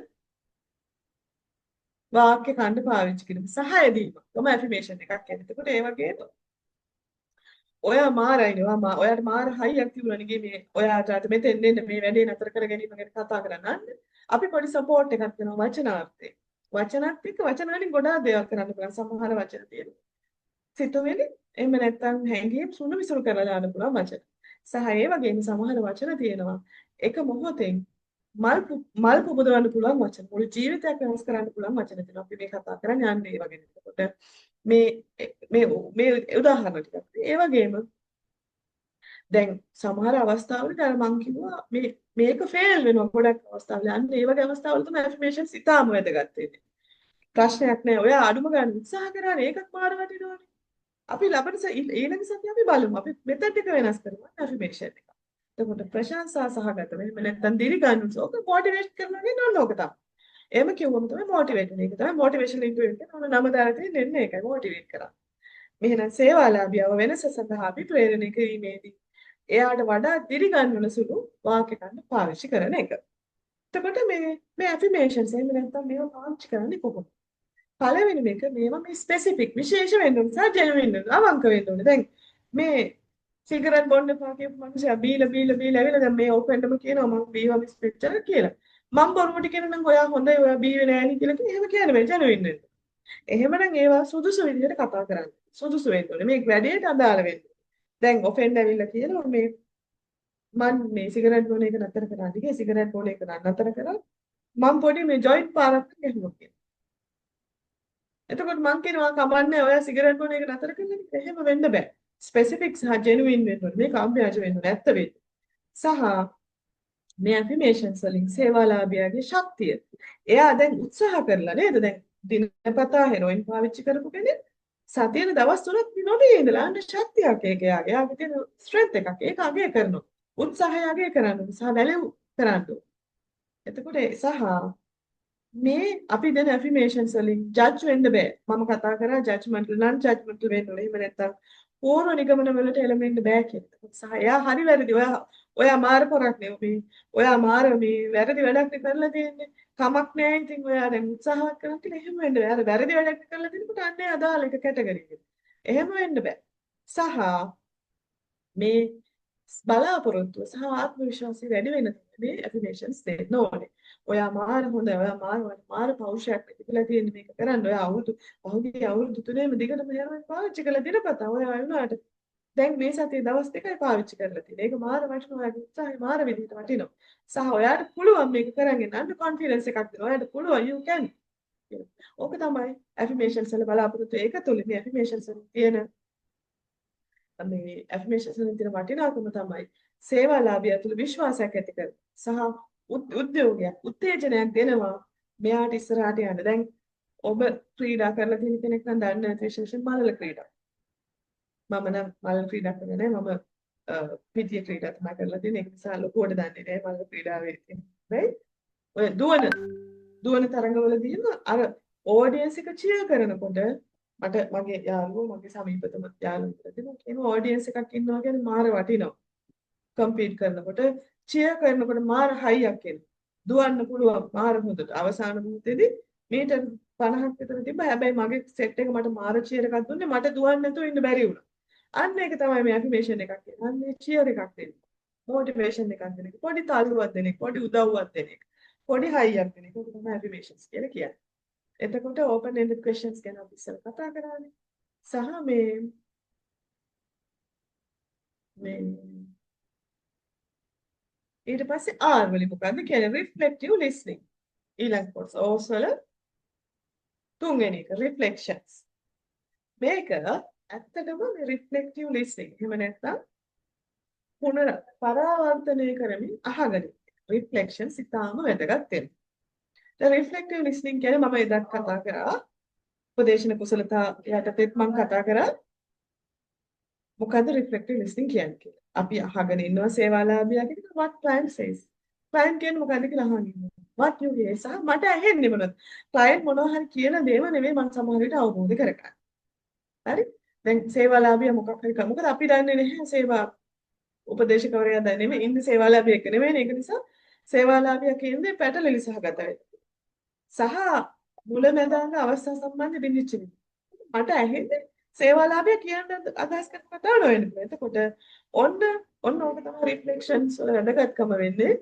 වාක්‍ය ඛණ්ඩ පාවිච්චි කිරීම. සහාය දීම. තමයි ඇෆිමේෂන් එකක් කියන්නේ. එතකොට ඒ වගේම ඔයා මාරයිනේ ඔයාට මාර හයියක් තිබුණා නේ මේ ඔයාට අත මෙතෙන් එන්න මේ වැඩේ නතර කර ගැනීම ගැන කතා කරන්න. අපි පොඩි සපෝට් එකක් දෙනවා වචනාර්ථේ. වචනත් එක්ක වචන වලින් ගොඩාක් දේවල් කරන්න පුළුවන්. සමහර වචන තියෙනවා. සිතුවිලි එහෙම නැත්නම් හැඟීම් සුණු විසුණු කරලා දාන්න පුළුවන් වචන. සහ ඒ වගේම සමහර වචන තියෙනවා. එක මොහොතෙන් මල් පුබුදවන්න පුළුවන් වචන. මුළු ජීවිතයක් වෙනස් කරන්න පුළුවන් වචන තියෙනවා. අපි මේ කතා කරන්නේ යන්නේ ඒ වගේ. එතකොට මේ උදාහරණ ටිකක්. ඒ වගේම දැන් සමහර අවස්ථාවලදී අර මං කිව්වා මේක ෆේල් වෙනවා ගොඩක් අවස්ථාවල. අන්න ඒ වගේ අවස්ථාවල තමයි ඇෆර්මේෂන්ස් ඉතාම වැදගත් වෙන්නේ. ප්‍රශ්නයක් නෑ. ඔයා අඩුම ගන්න උත්සාහ කරානේ ඒකත් මාර වටිනවනේ. අපි ඊළඟ සතිය අපි බලමු. අපි මෙතඩ් එක වෙනස් කරමු ඇෆර්මේෂන් එක. එතකොට ප්‍රශංසා සහගතව එහෙම නැත්නම් දිරි ගන්න ඕක මොටිවේට් කරනවා කියන්නේ ඕක තමයි. එහෙම කිව්වම තමයි මොටිවේට් වෙන එක. තමයි මොටිවේෂනල් ඉන්ටර්වියු එක. ඕන නම දාලා තියෙන්නේ එන්නේ ඒකයි මොටිවේට් කරා. මෙහෙනම් සේවාලාභියව වෙනස සඳහා අපි ප්‍රේරණය කිරීමේදී එයාට වඩා දිරි ගන්නවන සුළු වාක්‍ය ඛණ්ඩ පාවිච්චි කරන එක. එතකොට මේ ඇෆර්මේෂන්ස් එහෙම නැත්නම් මේවා පාවිච්චි කරන්නේ කොහොමද? පළවෙනි මේක මේවා මේ ස්පෙસિෆික් විශේෂ වෙන්න ඕනේ සහ ජෙනුයින් වෙන්න ඕනේ. අවංක වෙන්න ඕනේ. දැන් මේ සිගරට් බොන්න එපා කියපු මිනිස්සයා බීලා ඇවිල්ලා දැන් මේ ඕපෙන්ටම කියනවා මම බීවා මිස් පික්චර් කියලා. මම බොරුවට කියන නම් ඔයා හොඳයි ඔයා බීවේ නෑනේ කියලා කිව්ව එහෙම කියන්නේ බෑ ජෙනුයින් වෙන්න. එහෙමනම් ඒවා සුදුසු විදිහට කතා කරන්න. සුදුසු වෙන්න ඕනේ. මේ වැඩේට අදාළ වෙන්න. දැන් ඔෆෙන්ඩ් ඇවිල්ලා කියනවා මම මේ සිගරට් බොන එක නතර කරා. ටිකේ සිගරට් බොන එක නතර කරා. මම පොඩි මේ ජොයින්ට් පාරක් ගහුවා කියලා. එතකොට මං කියනවා කමන්නේ ඔයා සිගරට් බොන එක නතර කරන්න. එහෙම වෙන්න බෑ. ස්පෙસિෆික් සහ ජෙනුයින් වෙන්න ඕනේ. මේක අභ්‍යාජ වෙන්න ඕනේ. ඇත්ත වෙන්න. සහ මේ ඇෆර්මේෂන්ස් වලින් සේවාලාභියාගේ ශක්තිය. එයා දැන් උත්සාහ කරලා නේද? දැන් දිනපතා හෙරොයින් පාවිච්චි කරපු කෙනෙක් සතියේ දවස් 3ක් නොදී ඉඳලා අන්න ශක්තියක් එයාගේ තියෙන ස්ට්‍රෙන්ත් එකක්. ඒක අගය කරනවා. උත්සාහය අගය කරනවා. සහ වැලියු කරනවා. එතකොට සහ මේ අපි දෙන ඇෆර්මේෂන්ස් වලින් ජජ් වෙන්න බෑ. මම කතා කරා ජජ්මන්ටල් නන් ජජ්මන්ටල් වෙන්න ඕනේ. එහෙම නැත්නම් පූර්ව නිගමන වලට එළඹෙන්න බෑ කියලා. සහ එයා හරි වැරදි. ඔයා මාර පොරක් නෙවෙයි. ඔයා මාර මේ වැරදි වැඩක් කරලා තියෙන්නේ. කමක් නෑ ඉතින් ඔයා දැන් උත්සාහවත් කරන් කියලා එහෙම වෙන්න බෑ. අර වැරදි වැඩක් කරලා තියෙනකොට අන්නේ අදාළ එක කැටගරි එක. එහෙම වෙන්න බෑ. සහ මේ බලාපොරොත්තුව සහ ආත්ම විශ්වාසය වැඩි වෙන මේ ඇෆර්මේෂන්ස් දෙන්න ඕනේ. ඔයා මාර හොඳයි. ඔයා මාර පෞරුෂයක් තිබිලා තියෙන මේක කරන්න. ඔයා පහුගිය අවුරුදු 3ෙම දිගටම හෙරොයින් පාවිච්චි කළා දිනපතා. ඔයා වුණාට දැන් මේ සතියේ දවස් දෙකයි පාවිච්චි කරලා තියෙන්නේ. ඒක මාර වටිනවා. ඔයාගේ උත්සාහය මාර විදිහට වටිනවා. සහ ඔයාට පුළුවන් මේක කරගෙන යන්න කොන්ෆිඩන්ස් එකක් දෙනවා. ඔයාට පුළුවන් you can. ඕක තමයි affirmations වල බලාපොරොත්තු. ඒක තුළ මේ affirmations වල තියෙන මේ affirmations වල තියෙන වටිනාකම තමයි සේවාලාභියා තුළ විශ්වාසයක් ඇති කර සහ උද්‍යෝගයක් උත්තේජනයක් දෙනවා මෙයාට ඉස්සරහට යන්න. දැන් ඔබ ක්‍රීඩා කරලා තියෙන කෙනෙක් නම් දන්න ඇති විශේෂයෙන් මල්ල ක්‍රීඩා. මම නම් මල්ල ක්‍රීඩා කරන්නේ නැහැ. මම පිටිය ක්‍රීඩා තමයි කරලා තියෙන්නේ. ඒක නිසා ලොකුවට දන්නේ නැහැ මල්ල ක්‍රීඩාවේ තියෙන. right? ඔය දුවන තරඟවලදීම අර ඔඩියන්ස් එක චියර් කරනකොට මට මගේ යාළුවෝ මගේ සමීපතම යාළුවෝ දෙනවා කියන ඔඩියන්ස් එකක් ඉන්නවා කියන්නේ මාර වටිනවා. කම්පීට් කරනකොට චියර් කරනකොට මාර හයියක් එනවා. දුවන්න පුළුවන් මාර හොඳට. අවසාන මොහොතේදී මීටර් 50ක් විතර තිබ්බා. හැබැයි මගේ සෙට් එක මට මාර චියර් එකක් දුන්නේ. මට දුවන්න නැතුව ඉන්න බැරි වුණා. අන්න ඒක තමයි මේ ඇෆර්මේෂන් එකක් කියන්නේ. අන්න ඒ චියර් එකක් දෙන්න. මොටිවේෂන් එකක් දෙන එක. පොඩි තල්ලුවක් දෙන එක. පොඩි උදව්වක් දෙන එක. පොඩි හයියක් දෙන එක. ඒක තමයි ඇෆර්මේෂන්ස් කියලා කියන්නේ. එතකොට open ended questions ගැන අපි ඉස්සර කතා කරානේ. සහ මේ ඊට පස්සේ R වලින් මොකද්ද කියන්නේ reflective listening. ඊළඟ කොටස OS වල තුන්වෙනි එක reflections. මේක ඇත්තටම මේ reflective listening. එහෙම නැත්නම් පරාවර්තනය කරමින් අහගෙන reflections ඉතාම වැදගත් වෙනවා. දැන් reflective listening කියන්නේ මම එදත් කතා කරා උපදේශන කුසලතා යටතේත් මම කතා කරා මොකද්ද reflective listening කියන්නේ කියලා. අපි අහගෙන ඉන්නවා සේවාලාභියාගෙන් what client says. client කියන්නේ මොකද්ද කියලා අහගෙන ඉන්නවා. what you hear සහ මට ඇහෙන්නේ මොනවද? client මොනවා හරි කියන දේම නෙමෙයි මම සමහර විට අවබෝධ කරගන්නේ. හරි? දැන් සේවාලාභියා මොකක් හරි කරා. මොකද අපි දන්නේ නැහැ සේවා උපදේශකවරයා දන්නේ නෙමෙයි ඉන්නේ සේවාලාභියෙක් නෙමෙයි. ඒක නිසා සේවාලාභියා කියන්නේ පැටලෙලි සහගත වෙයි. සහ මුලැමැදාංග අවස්ථා සම්බන්ධ බින්දිච්ච මට ඇහෙන්නේ සේවාලාභය කියන්න අදහස් කරන කතාව නෙවෙයි. එතකොට ඔන්න ඕක තමයි රිෆ්ලෙක්ෂන්ස් වල වැදගත්කම වෙන්නේ.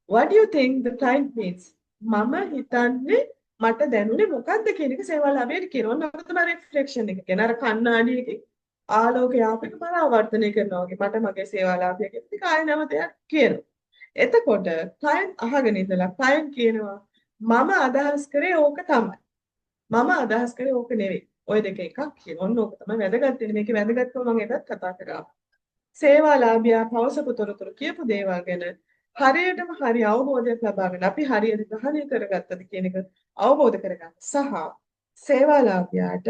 what do you think the client means? මම හිතන්නේ මට දැනුනේ මොකද්ද කියන එක සේවාලාභයට කියනවා. ඔන්න තමයි රිෆ්ලෙක්ෂන් එක. කියන අර කණ්ණාඩියකින් ආලෝකය ආපෙක පරාවර්තනය කරනවා වගේ මට මගේ සේවාලාභය කියන කාය නැමතයක් කියනවා. එතකොට client අහගෙන ඉඳලා client කියනවා මම අදහස් කරේ ඕක තමයි. මම අදහස් කරේ ඕක නෙවෙයි. ඔය දෙක එකක් කියන. ඔන්න ඕක තමයි වැදගත් වෙන්නේ. මේකේ වැදගත්කම මම එදත් කතා කරා. සේවාලාභියා පවසපු තොරතුරු කියපු දේවල් ගැන හරියටම හරි අවබෝධයක් ලබාගෙන අපි හරියට ග්‍රහණය කරගත්තද කියන එක අවබෝධ කරගන්න. සහ සේවාලාභියාට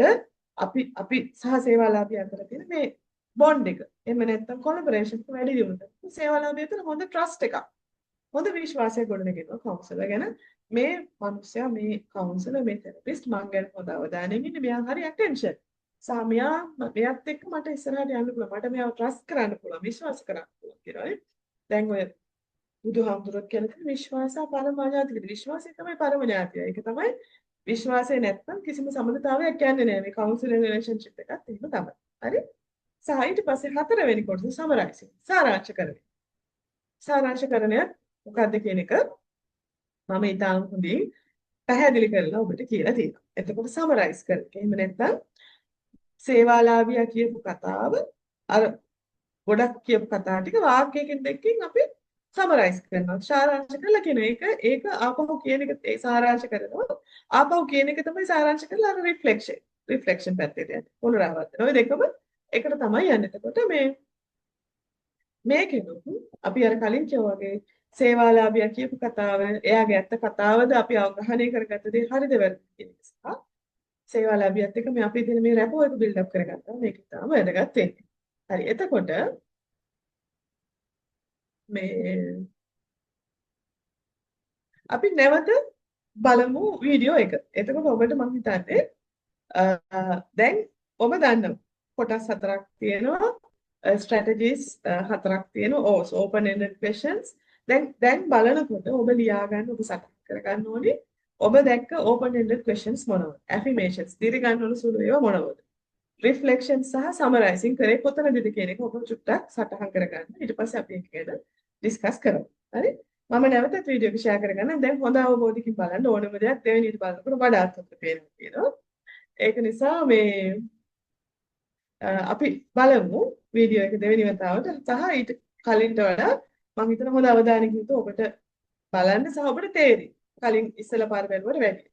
අපි සහ සේවාලාභියා අතර තියෙන මේ බොන්ඩ් එක. එහෙම නැත්නම් කොලැබොරේෂන් එක වැඩි දියුණුවද. සේවාලාභියා තුළ හොඳ ට්‍රස්ට් එකක්. හොඳ විශ්වාසයක් ගොඩනගෙනවා කවුන්සලර් ගැන. මේ මිනිස්සයා මේ කවුන්සලර් මේ තෙරපිස්ට් මං ගැන හොඳ අවධානයෙන් ඉන්නේ. මෙයා හරි ඇටෙන්ෂන්. සහ මෙයාත් එක්ක මට ඉස්සරහට යන්න පුළුවන්. මට මෙයාව ට්‍රස්ට් කරන්න පුළුවන්. විශ්වාස කරන්න පුළුවන් කියලා. දැන් ඔය බුදුහාමුදුරුවෝ කියන විශ්වාසා පරමඥාති කියලා. විශ්වාසය තමයි පරමඥාතිය. ඒක තමයි විශ්වාසය නැත්නම් කිසිම සම්බන්ධතාවයක් යන්නේ නැහැ. මේ කවුන්සලර් රිලේෂන්ෂිප් එකත් එහෙම තමයි. හරි? සහ ඊට පස්සේ හතරවෙනි කොටස සමරයිසින්. සාරාංශකරණය. සාරාංශකරණය මොකක්ද කියන එක මම ඊටාම් හොඳින් පැහැදිලි කරලා ඔබට කියලා තියෙනවා. එතකොට සමරයිස් කරන්න. එහෙම නැත්නම් සේවාලාභියා කියපු කතාව අර ගොඩක් කියපු කතා ටික වාක්‍යයකින් දෙකකින් අපි සමරයිස් කරනවා. සාරාංශ කරලා කියන එක ඒක ආපහු කියන එක ඒ සාරාංශ කරනවා. ආපහු කියන එක තමයි සාරාංශ කරලා අර රිෆ්ලෙක්ෂන් පැත්තට යන්නේ. පුනරාවර්තන. ඔය දෙකම එකට තමයි යන්නේ. එතකොට මේකෙනුත් අපි අර කලින් කිව්වා වගේ සේවාලාභියා කියපු කතාව එයාගේ ඇත්ත කතාවද අපි අවග්‍රහණය කරගත්ත දේ හරිද වැරදිද කියන එක සහ සේවාලාභියත් එක්ක මේ අපි දෙන මේ රැපෝ එක බිල්ඩ් අප් කරගත්තා මේක තමයි වැදගත් වෙන්නේ. හරි එතකොට මේ අපි නැවත බලමු වීඩියෝ එක. එතකොට ඔබට මම හිතන්නේ දැන් ඔබ දන්නවා කොටස් හතරක් තියෙනවා strategies හතරක් තියෙනවා open ended questions දැන් බලනකොට ඔබ ලියා ගන්න ඔබ සටහන් කරගන්න ඕනේ ඔබ දැක්ක open ended questions මොනවද affirmations දිරි ගන්නවල සුළු ඒවා මොනවද reflections සහ summarizing කරේ කොතනදද කියන එක ඔබ චුට්ටක් සටහන් කරගන්න ඊට පස්සේ අපි ඒක ගැන ඩිස්කස් කරමු හරි මම නැවතත් වීඩියෝ එක ෂෙයා කරගන්න දැන් හොඳ අවබෝධයකින් බලන්න ඕනම දෙයක් දෙවෙනියට බලනකොට වඩාත් හොඳට පේනවා ඒක නිසා මේ අපි බලමු වීඩියෝ එක දෙවෙනි වතාවට සහ ඊට කලින්ට වඩා මම හිතන හොඳ අවධානයකින් යුතුව ඔබට බලන්න සහ ඔබට තේරෙයි. කලින් ඉස්සෙල්ලා පාර බැලුවට වැඩි.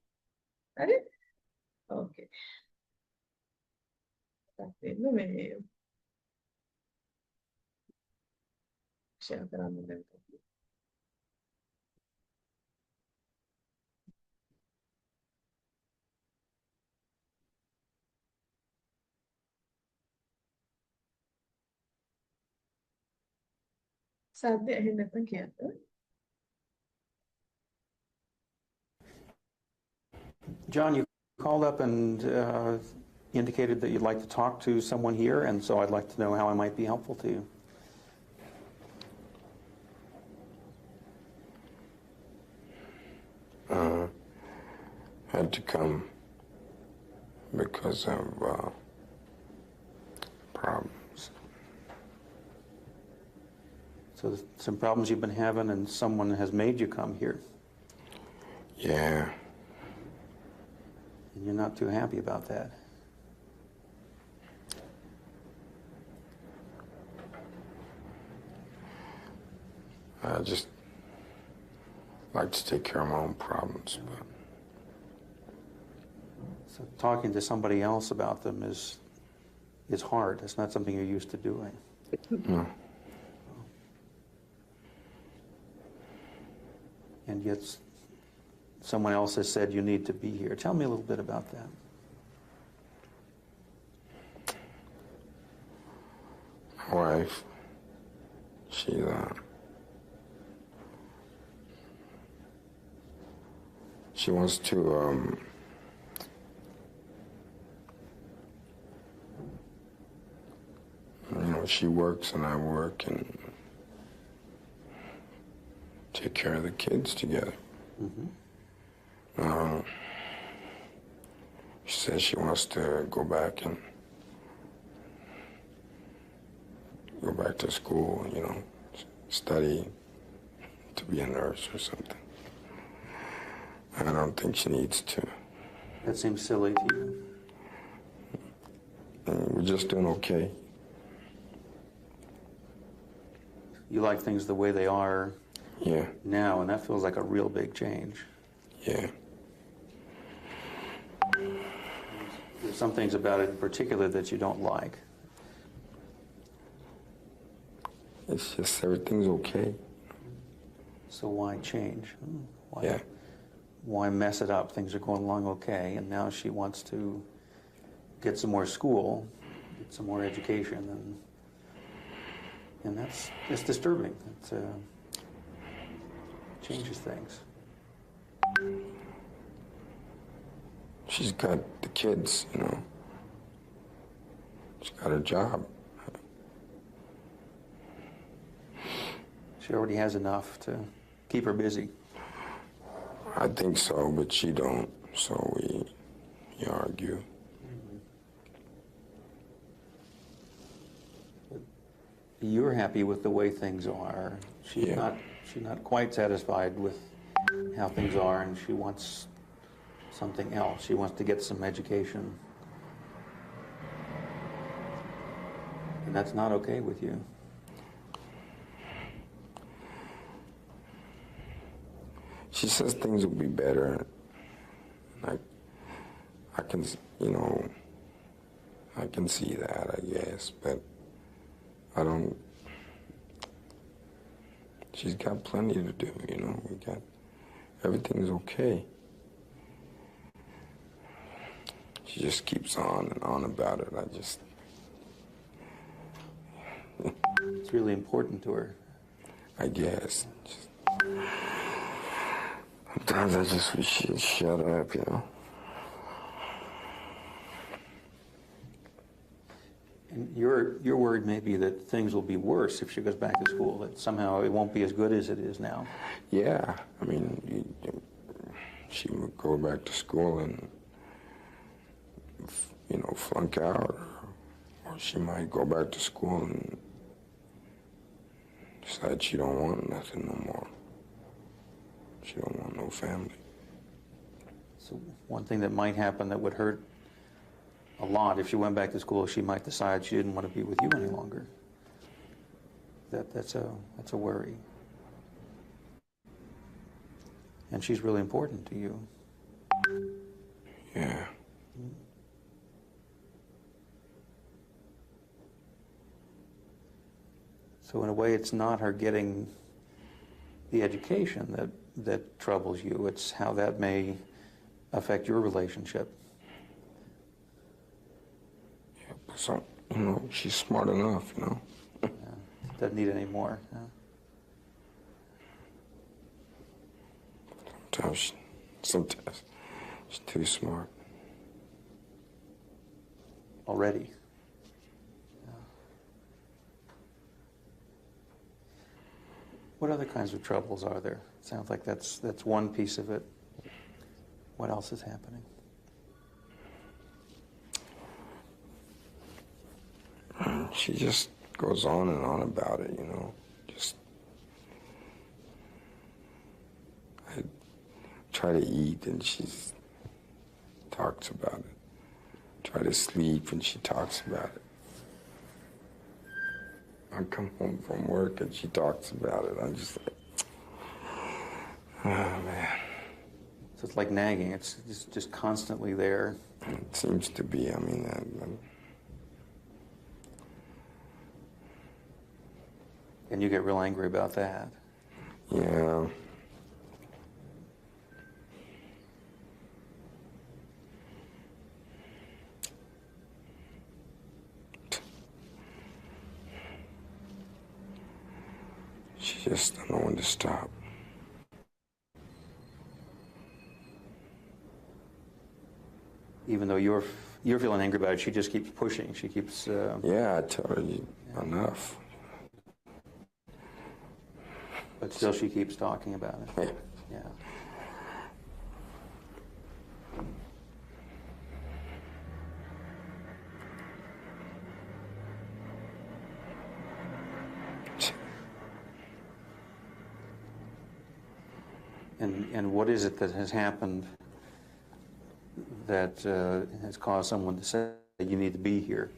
හරි? ඕකේ. දැන් මේ ෂෙයා කරන්න දැන්. සද්ද ඇහෙන්නේ නැත්නම් කියන්න. John, you called up and indicated that you'd like to talk to someone here, and so I'd like to know how I might be helpful to you. Had to come because of problems. So there's some problems you've been having, and someone has made you come here, Yeah, and you're not too happy about that. I just like to take care of my own problems, but So talking to somebody else about them is hard. It's not something you're used to doing. no. And yet someone else has said you need to be here. Tell me a little bit about that. My wife, she wants to she works and I work and take care of the kids together. She says she wants to go back to school, study to be a nurse or something. I don't think she needs to. That seems silly to you. We're just doing okay. You like things the way they are Yeah, now, and that feels like a real big change. yeah. There's some things about it in particular that you don't like. It's just everything's okay. So why change? Why, Yeah. why mess it up? Things are going along okay, and now she wants to get some more school, get some more education, and it's disturbing. It changes things. She's got the kids, She's got a job. She already has enough to keep her busy. I think so, but she don't. So we argue. You're happy with the way things are. She's Yeah. not quite satisfied with how things are, and she wants something else. She wants to get some education. And that's not okay with you. She says things will be better. Like, I can see that, I guess, but I don't. She's got plenty to do, everything's okay. She just keeps on and on about it. It's really important to her. I guess. Sometimes I just wish she'd shut up, And your worried may be that things will be worse if she goes back to school, that somehow it won't be as good as it is now. Yeah, I mean, she would go back to school and, flunk out, or she might go back to school and decide she don't want nothing no more. She don't want no family. So one thing that might happen that would hurt a lot. If she went back to school, she might decide she didn't want to be with you any longer. That's a worry. And she's really important to you. Yeah. So in a way, it's not her getting the education that troubles you. It's how that may affect your relationship. Yeah, but so, you know, she's smart enough, you know. Yeah. Doesn't need any more. Yeah. Sometimes she's too smart. Already. Yeah. What other kinds of troubles are there? Sounds like that's one piece of it. What else is happening? She just goes on and on about it, you know. Just I try to eat and she talks about it. Try to sleep and she talks about it. I come home from work and she talks about it. I'm just like, oh man. So it's like nagging. It's just constantly there. It seems to be. I mean, And you get real angry about that. yeah. She just don't know when to stop. Even though you're feeling angry about it, she just keeps pushing. She keeps. Yeah, I tell her enough. But still, she keeps talking about it. Yeah. Yeah. And what is it that has happened that has caused someone to say you need to be here?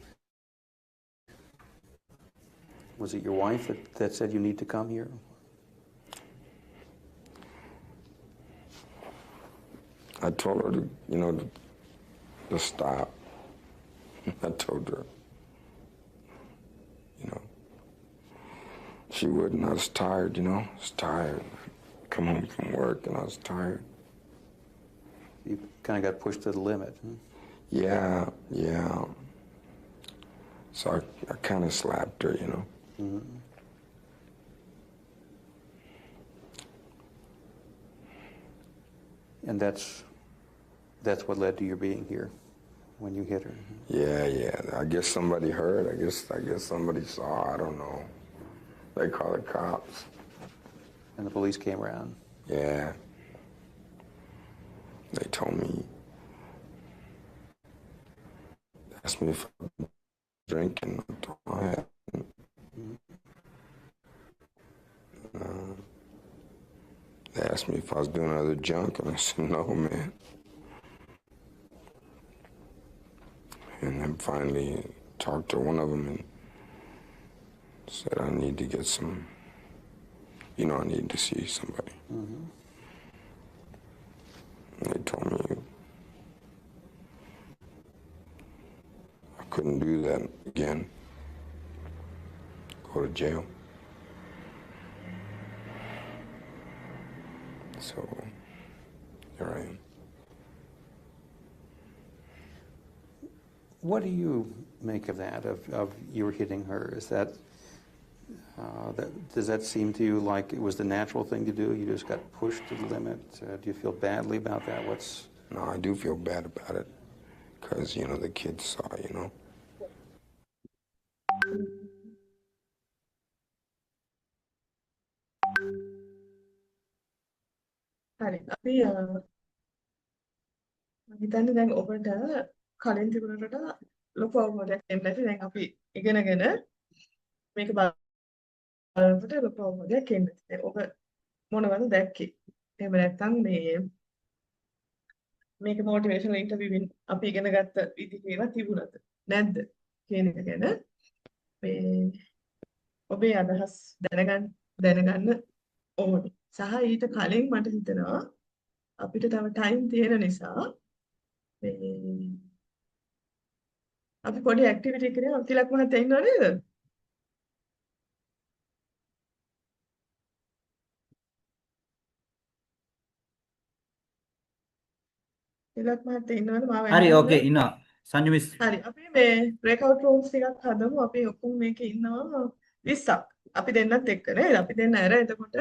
Was it your wife that said you need to come here? I told her to, you know, to stop. I told her, you know, she wouldn't. I was tired, you know. I was tired. Come home from work and I was tired. You kind of got pushed to the limit. Huh? Yeah, yeah. So I kind of slapped her, you know. Mm-hmm. And that's what led to your being here when you hit her. Yeah, yeah. I guess somebody heard. I guess somebody saw. I don't know. They call the cops. And the police came around. Yeah. They told me. Asked me if I'm drinking. I told them I hadn't. They asked me if I was doing other junk, and I said, no, man. And then finally talked to one of them and said, I need to get some, you know, I need to see somebody. Mm-hmm. And they told me I couldn't do that again. Go to jail. So here I am. What do you make of that, of you hitting her? Is that, does that seem to you like it was the natural thing to do? You just got pushed to the limit? Do you feel badly about that? No, I do feel bad about it because, you know, the kids saw, you know. හරි. අපි මම හිතන්නේ දැන් ඔබට කලින් තිබුණට වඩා ලොකු අවබෝධයක් එන්න ඇති. දැන් අපි ඉගෙනගෙන මේක බලනකොට ලොකු අවබෝධයක් එන්න ඇති. ඔබ මොනවද දැක්කේ? එහෙම නැත්නම් මේ මේක මොටිවේෂනල් ඉන්ටර්විව්වෙන් අපි ඉගෙන ගත්ත විදිහ ඒවා තිබුණාද නැද්ද කියන එක ගැන මේ ඔබේ අදහස් දැනගන්න ඕනේ. සහ ඊට කලින් මට හිතෙනවා අපිට තව ටයිම් තියෙන නිසා මේ අපි පොඩි ඇක්ටිවිටි එකක් තිලක් මහත්තයා ඉන්නව නේද? තිලක් මහත්තයා ඉන්නවද මාව හරි ඇහෙනවද? ඕකේ ඉන්නවා සංජු මිස්. හරි අපි මේ බ්‍රේක්අවුට් රූම්ස් ටිකක් හදමු. අපි ඔක්කොම මේකේ ඉන්නවා 20ක්. අපි දෙන්නත් එක්ක නේද? අපි දෙන්න ඇර එතකොට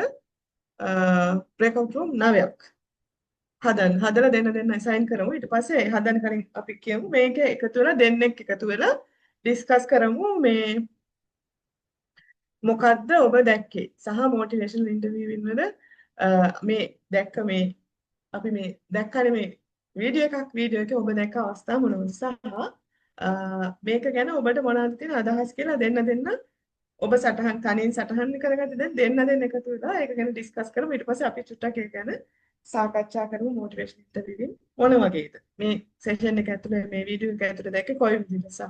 බ්‍රේක්අවුට් රූම් 9ක් හදලා දෙන්න assign කරමු. ඊට පස්සේ හදන්න කලින් අපි කියමු මේකේ එකතු වෙලා දෙන්නෙක් එකතු වෙලා ඩිස්කස් කරමු මේ මොකද්ද ඔබ දැක්කේ සහ මොටිවේෂනල් ඉන්ටර්විව් වල මේ දැක්ක මේ අපි මේ දැක්කනේ මේ වීඩියෝ එකේ ඔබ දැක්ක අවස්ථා මොනවද සහ මේක ගැන ඔබට මොනවද තියෙන අදහස් කියලා දෙන්න ඔබ සටහන් තනියෙන් සටහන් කරගත්තද දෙන්න එකතු වෙලා ඒක ගැන ඩිස්කස් කරමු ඊට පස්සේ අපි චුට්ටක් ඒක ගැන සාකච්ඡා කරමු මොටිවේෂනල් ඉන්ටර්විව් මොන වගේද මේ සෙෂන් එක ඇතුලේ මේ වීඩියෝ එක ඇතුලේ දැක්කේ කොයි විදිහට සහ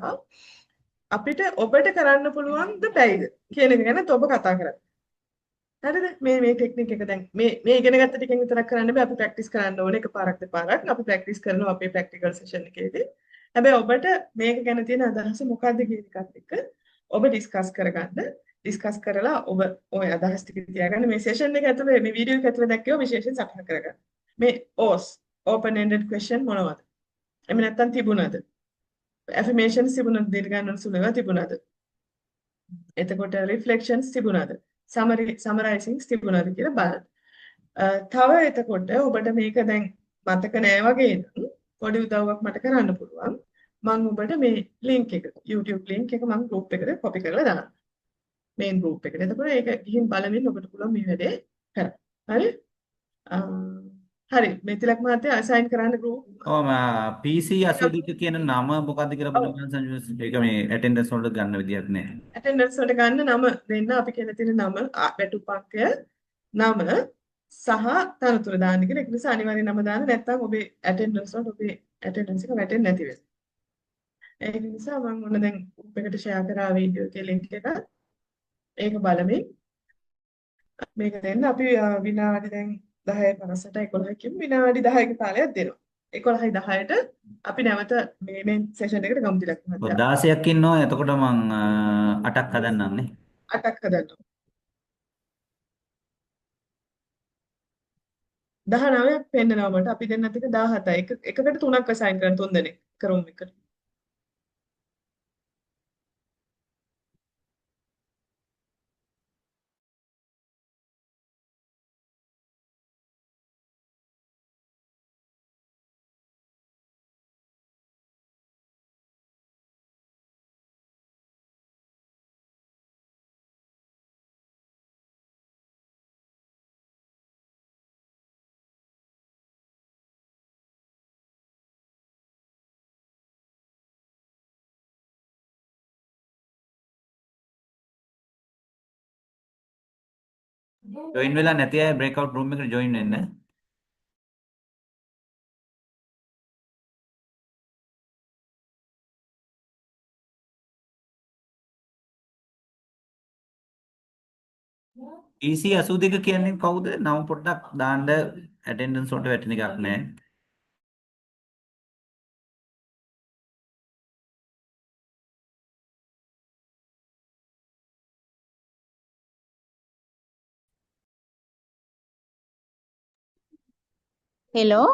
අපිට ඔබට කරන්න පුළුවන්ද බැයිද කියන එක ගැන ඔබ කතා කරා. හරිද? මේ ටෙක්නික් එක දැන් මේ ඉගෙන ගත්ත ටිකෙන් විතරක් කරන්න බෑ අපි ප්‍රැක්ටිස් කරන්න ඕනේ එකපාරක් දෙපාරක්. අපි ප්‍රැක්ටිස් කරනවා අපේ ප්‍රැක්ටිකල් සෙෂන් එකේදී. හැබැයි ඔබට මේක ගැන තියෙන අදහස මොකක්ද කියන එකත් එක්ක ඔබ ඩිස්කස් කරගන්න. ඩිස්කස් කරලා ඔබ ওই අදහස් ටික තියාගන්න මේ සෙෂන් එක ඇතුලේ මේ වීඩියෝ එක ඇතුලේ දැක්කේව විශේෂයෙන් සටහන් කරගන්න. මේ OS open ended question මොනවද? එහෙම නැත්නම් තිබුණාද? affirmations තිබුණාද? දීර්ඝානුන සුළුව තිබුණාද? එතකොට රිෆ්ලෙක්ෂන්ස් තිබුණාද? සමරයිසින්ග්ස් තිබුණාද කියලා බලන්න. තව එතකොට ඔබට මේක දැන් මතක නෑ වගේ නම් පොඩි උදව්වක් මට කරන්න පුළුවන්. මම ඔබට මේ link එක YouTube link එක මම group එකට copy කරලා දාන්න. main group එකට. එතකොට ඒක ගිහින් බලමින් ඔබට පුළුවන් මේ වැඩේ කරන්න. හරි? හරි. මෙතිලක් මහත්තයා assign කරන්න group. ඔව් PC 82 කියන නම මොකද්ද කියලා ඔව්. බලන්න සංජු මිස්. ඒක මේ ඇටෙන්ඩන්ස් වලට ගන්න විදියක් නෑ. attendance වලට ගන්න නම දෙන්න අපි කියන තියෙන නම වැටුපක්කය නම සහ තනතුර දාන්න කියලා. ඒක නිසා අනිවාර්යෙන් නම දාන්න නැත්නම් ඔබේ attendance වලට ඔබේ attendance එක වැටෙන්නේ නැති වෙනවා. ඒක නිසා මම ඔන්න දැන් group එකට share කරා වීඩියෝ එකේ link එක. ඒක බලමින් මේක දෙන්න අපි විනාඩි දැන් 10:58 11 කිව්ව විනාඩි 10ක කාලයක් දෙනවා. 11යි 10ට අපි නැවත මේ සෙෂන් එකට ගමු තිලක් ඔව් මහත්තයා. 16ක් ඉන්නවා. එතකොට මං 8ක් හදන්නම් නේ. 8ක් හදන්න. 19ක් පෙන්නනවා මට. අපි දෙන්නත් එක 17යි. එකකට 3ක් assign කරන්න 3 දෙනෙක් කරමු එකට. ජොයින් වෙලා නැති අය බ්‍රේක්අවුට් රූම් එකට ජොයින් වෙන්න. PC 82 කියන්නේ කවුද? නම පොඩ්ඩක් දාන්න ඇටෙන්ඩන්ස් වලට වැටෙන එකක් නෑ. හෙලෝ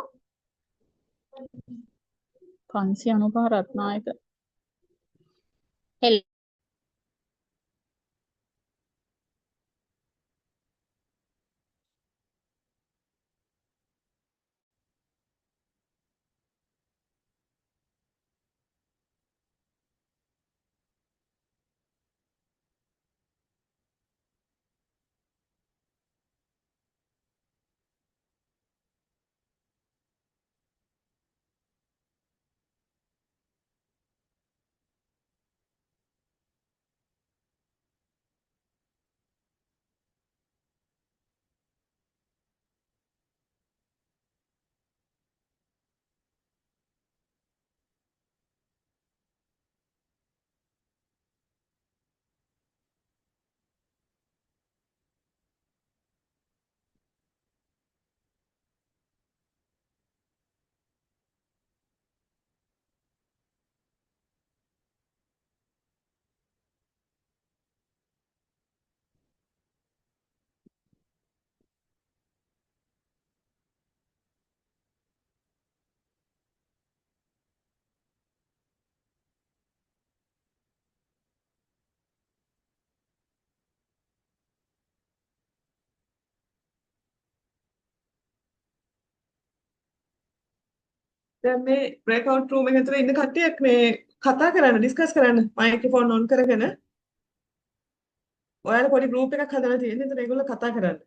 595 රත්නායක හෙල් දැන් මේ බ්‍රේක්අවුට් රූම් එක ඇතුලේ ඉන්න කට්ටියක් මේ කතා කරන්න ඩිස්කස් කරන්න මයික්‍රොෆෝන් ඔන් කරගෙන ඔයාලා පොඩි ගෲප් එකක් හදලා තියෙනවා. එතන ඒගොල්ලෝ කතා කරන්න.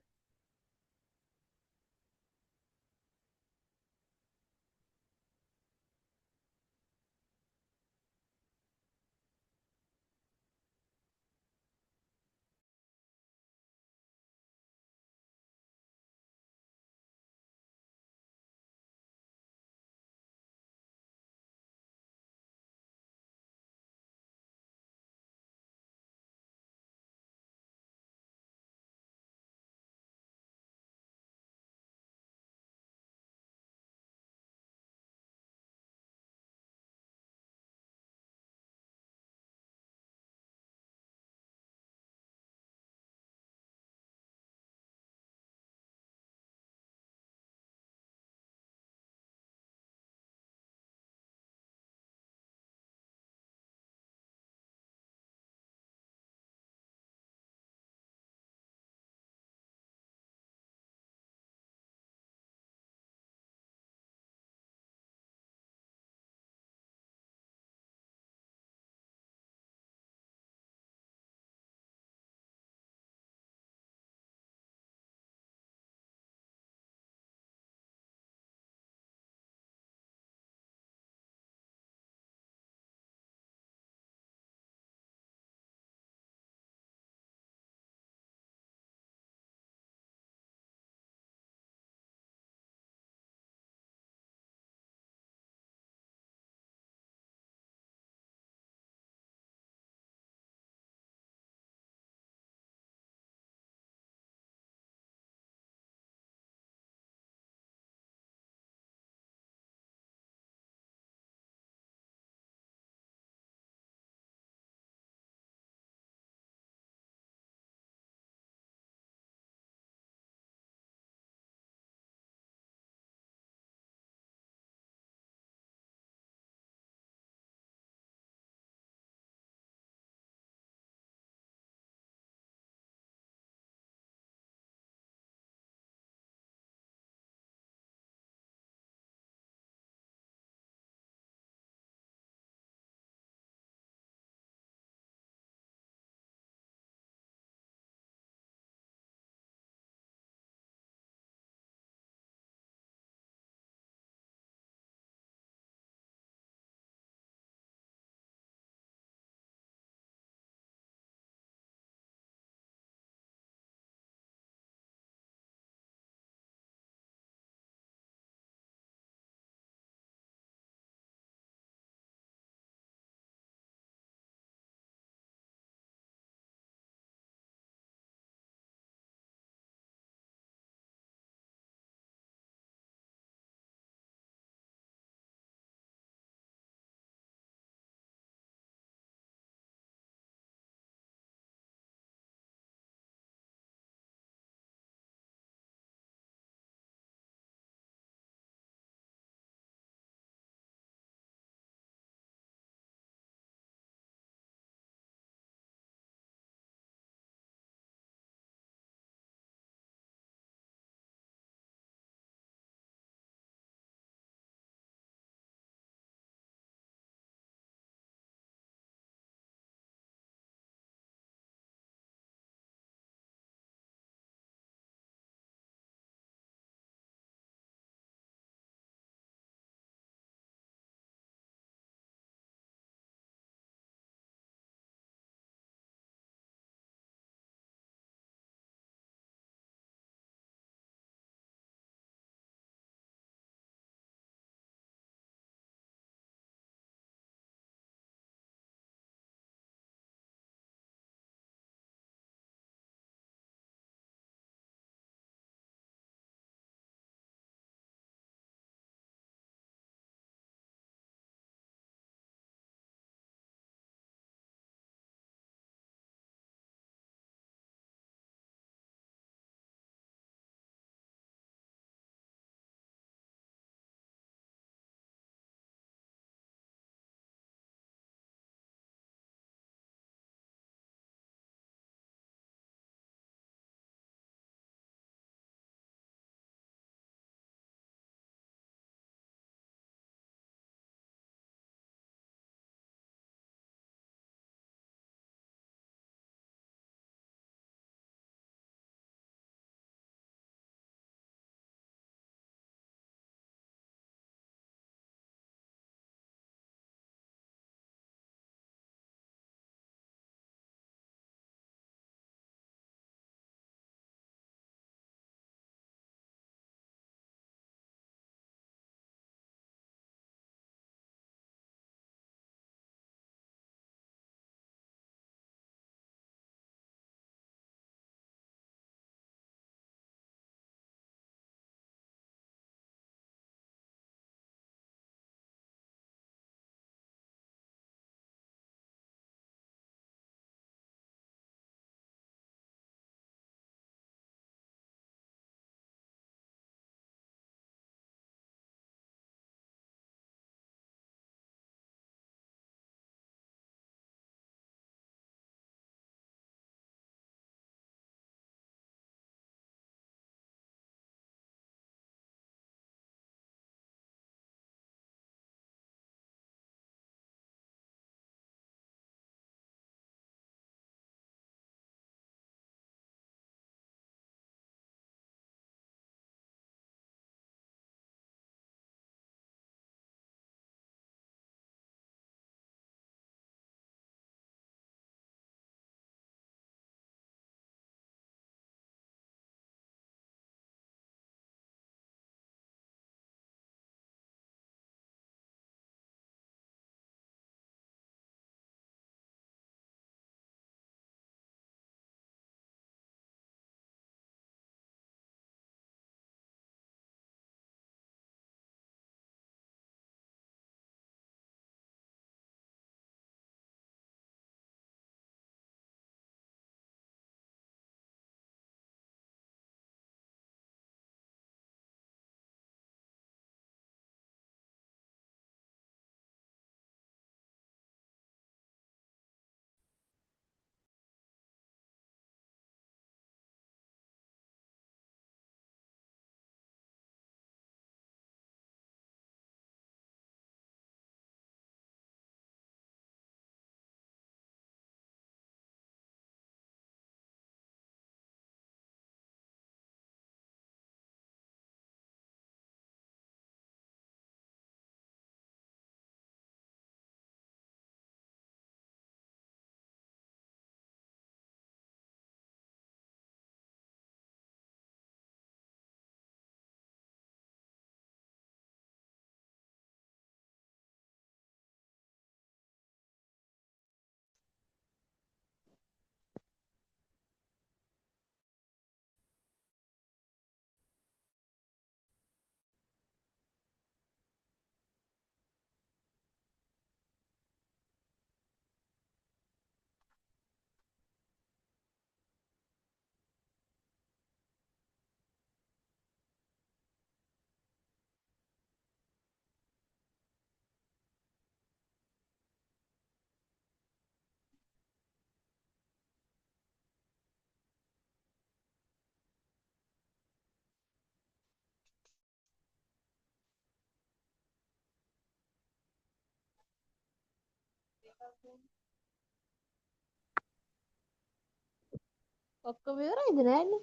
ඔක්කොම ඉවරයිද නෑනේ?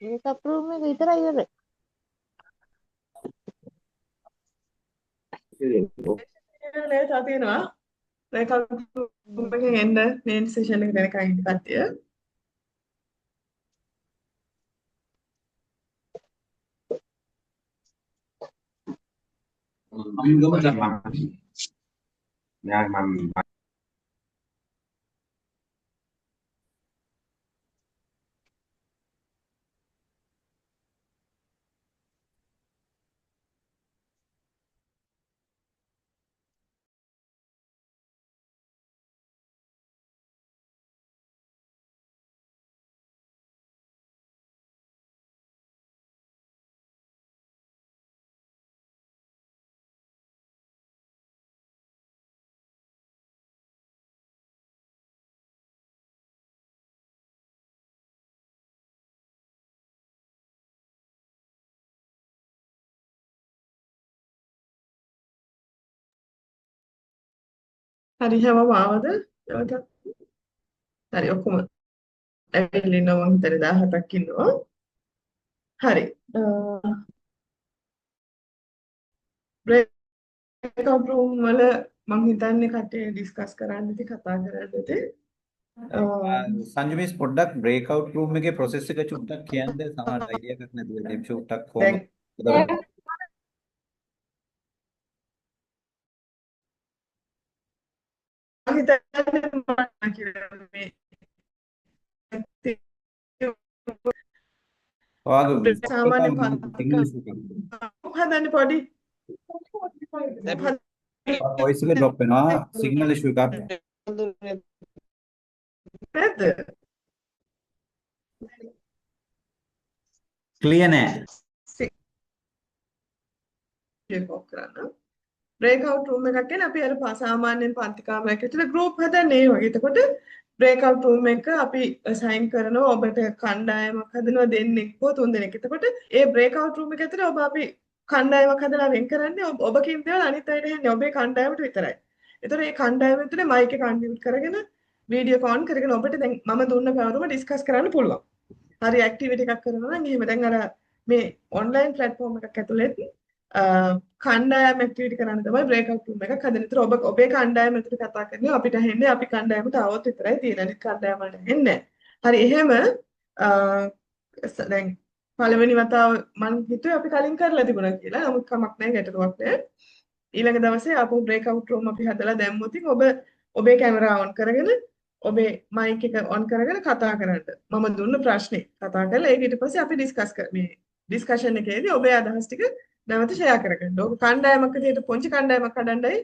මේකප් රූම් එක විතරයි ඉවරයි. නේද තා තියෙනවා මේකප් රූම් එකෙන් එන්න මේන් සෙෂන් එක දැනකන් ඉන්න කට්ටිය. හරි හැමෝම ආවද? නැවතත් හරි ඔක්කොම ඇවිල්ලා ඉන්නවා මං හිතන්නේ 17ක් ඉන්නවා. හරි. බ්‍රේක්අවුට් රූම් වල මං හිතන්නේ කට්ටිය ඩිස්කස් කරන්න ඉති කතා කරන්න ඉති. සංජු මිස් පොඩ්ඩක් බ්‍රේක්අවුට් රූම් එකේ process එක චුට්ටක් කියන්න සමහර අයිඩියා එකක් නැතුව දැන් චුට්ටක් දැන් කොහොමද මං හිතන්නේ මම කියලා මේ ඔයාගේ සාමාන්‍ය සිග්නල් ඉෂුව හදන්න පොඩි වොයිස් එක ඩ්‍රොප් වෙනවා සිග්නල් ඉෂුව එකක් නැද්ද? ක්ලියර් නෑ ඒක ඔෆ් කරන්න. බ්‍රේක්අවුට් රූම් එකක් ගැන අපි අර සාමාන්‍යයෙන් පන්ති කාමරයක් ඇතුලේ ගෲප් හදන්නේ ඒ වගේ. එතකොට බ්‍රේක්අවුට් රූම් එක අපි අසයින් කරනවා ඔබට කණ්ඩායමක් හදනවා දෙන්නෙක් හෝ තුන්දෙනෙක්. එතකොට ඒ බ්‍රේක්අවුට් රූම් එක ඇතුලේ ඔබ අපි කණ්ඩායමක් හදලා වෙන් කරන්නේ ඔබ කියන දේවල් අනිත් අයට හෙන්නේ ඔබේ කණ්ඩායමට විතරයි. එතකොට මේ කණ්ඩායම ඇතුලේ මයික් එක අන්මියුට් කරගෙන වීඩියෝ එක ඔන් කරගෙන ඔබට දැන් මම දුන්න පැවරුම ඩිස්කස් කරන්න පුළුවන්. හරි ඇක්ටිවිටි එකක් කරනවා නම් එහෙම දැන් අර මේ ඔන්ලයින් ප්ලැට්ෆෝම් එකක් ඇතුලේ කණ්ඩායම ඇක්ටිවිටි කරන්න තමයි බ්‍රේක්අවුට් රූම් එකක් හදන. ඒතර ඔබ ඔබේ කණ්ඩායම ඇතුලේ කතා කරන්නේ අපිට හෙන්නේ අපි කණ්ඩායමට આવොත් විතරයි තියෙන්නේ. අනිත් කණ්ඩායම වලට හෙන්නේ නැහැ. හරි එහෙම දැන් පළවෙනි වතාව මම හිතුවේ අපි කලින් කරලා තිබුණා කියලා. නමුත් කමක් නැහැ ගැටලුවක් නැහැ. ඊළඟ දවසේ ආපහු බ්‍රේක්අවුට් රූම් අපි හදලා දැම්මොත් ඔබ ඔබේ කැමරා ඔන් කරගෙන ඔබේ මයික් එක ඔන් කරගෙන කතා කරන්න. මම දුන්න ප්‍රශ්නේ කතා කරලා ඒක ඊට පස්සේ අපි ඩිස්කස් මේ ඩිස්කෂන් එකේදී ඔබේ අදහස් ටික නැවත ෂෙයා කරගන්න. ඔබ කණ්ඩායමක් විදිහට පොන්චි කණ්ඩායමක් හදන්නයි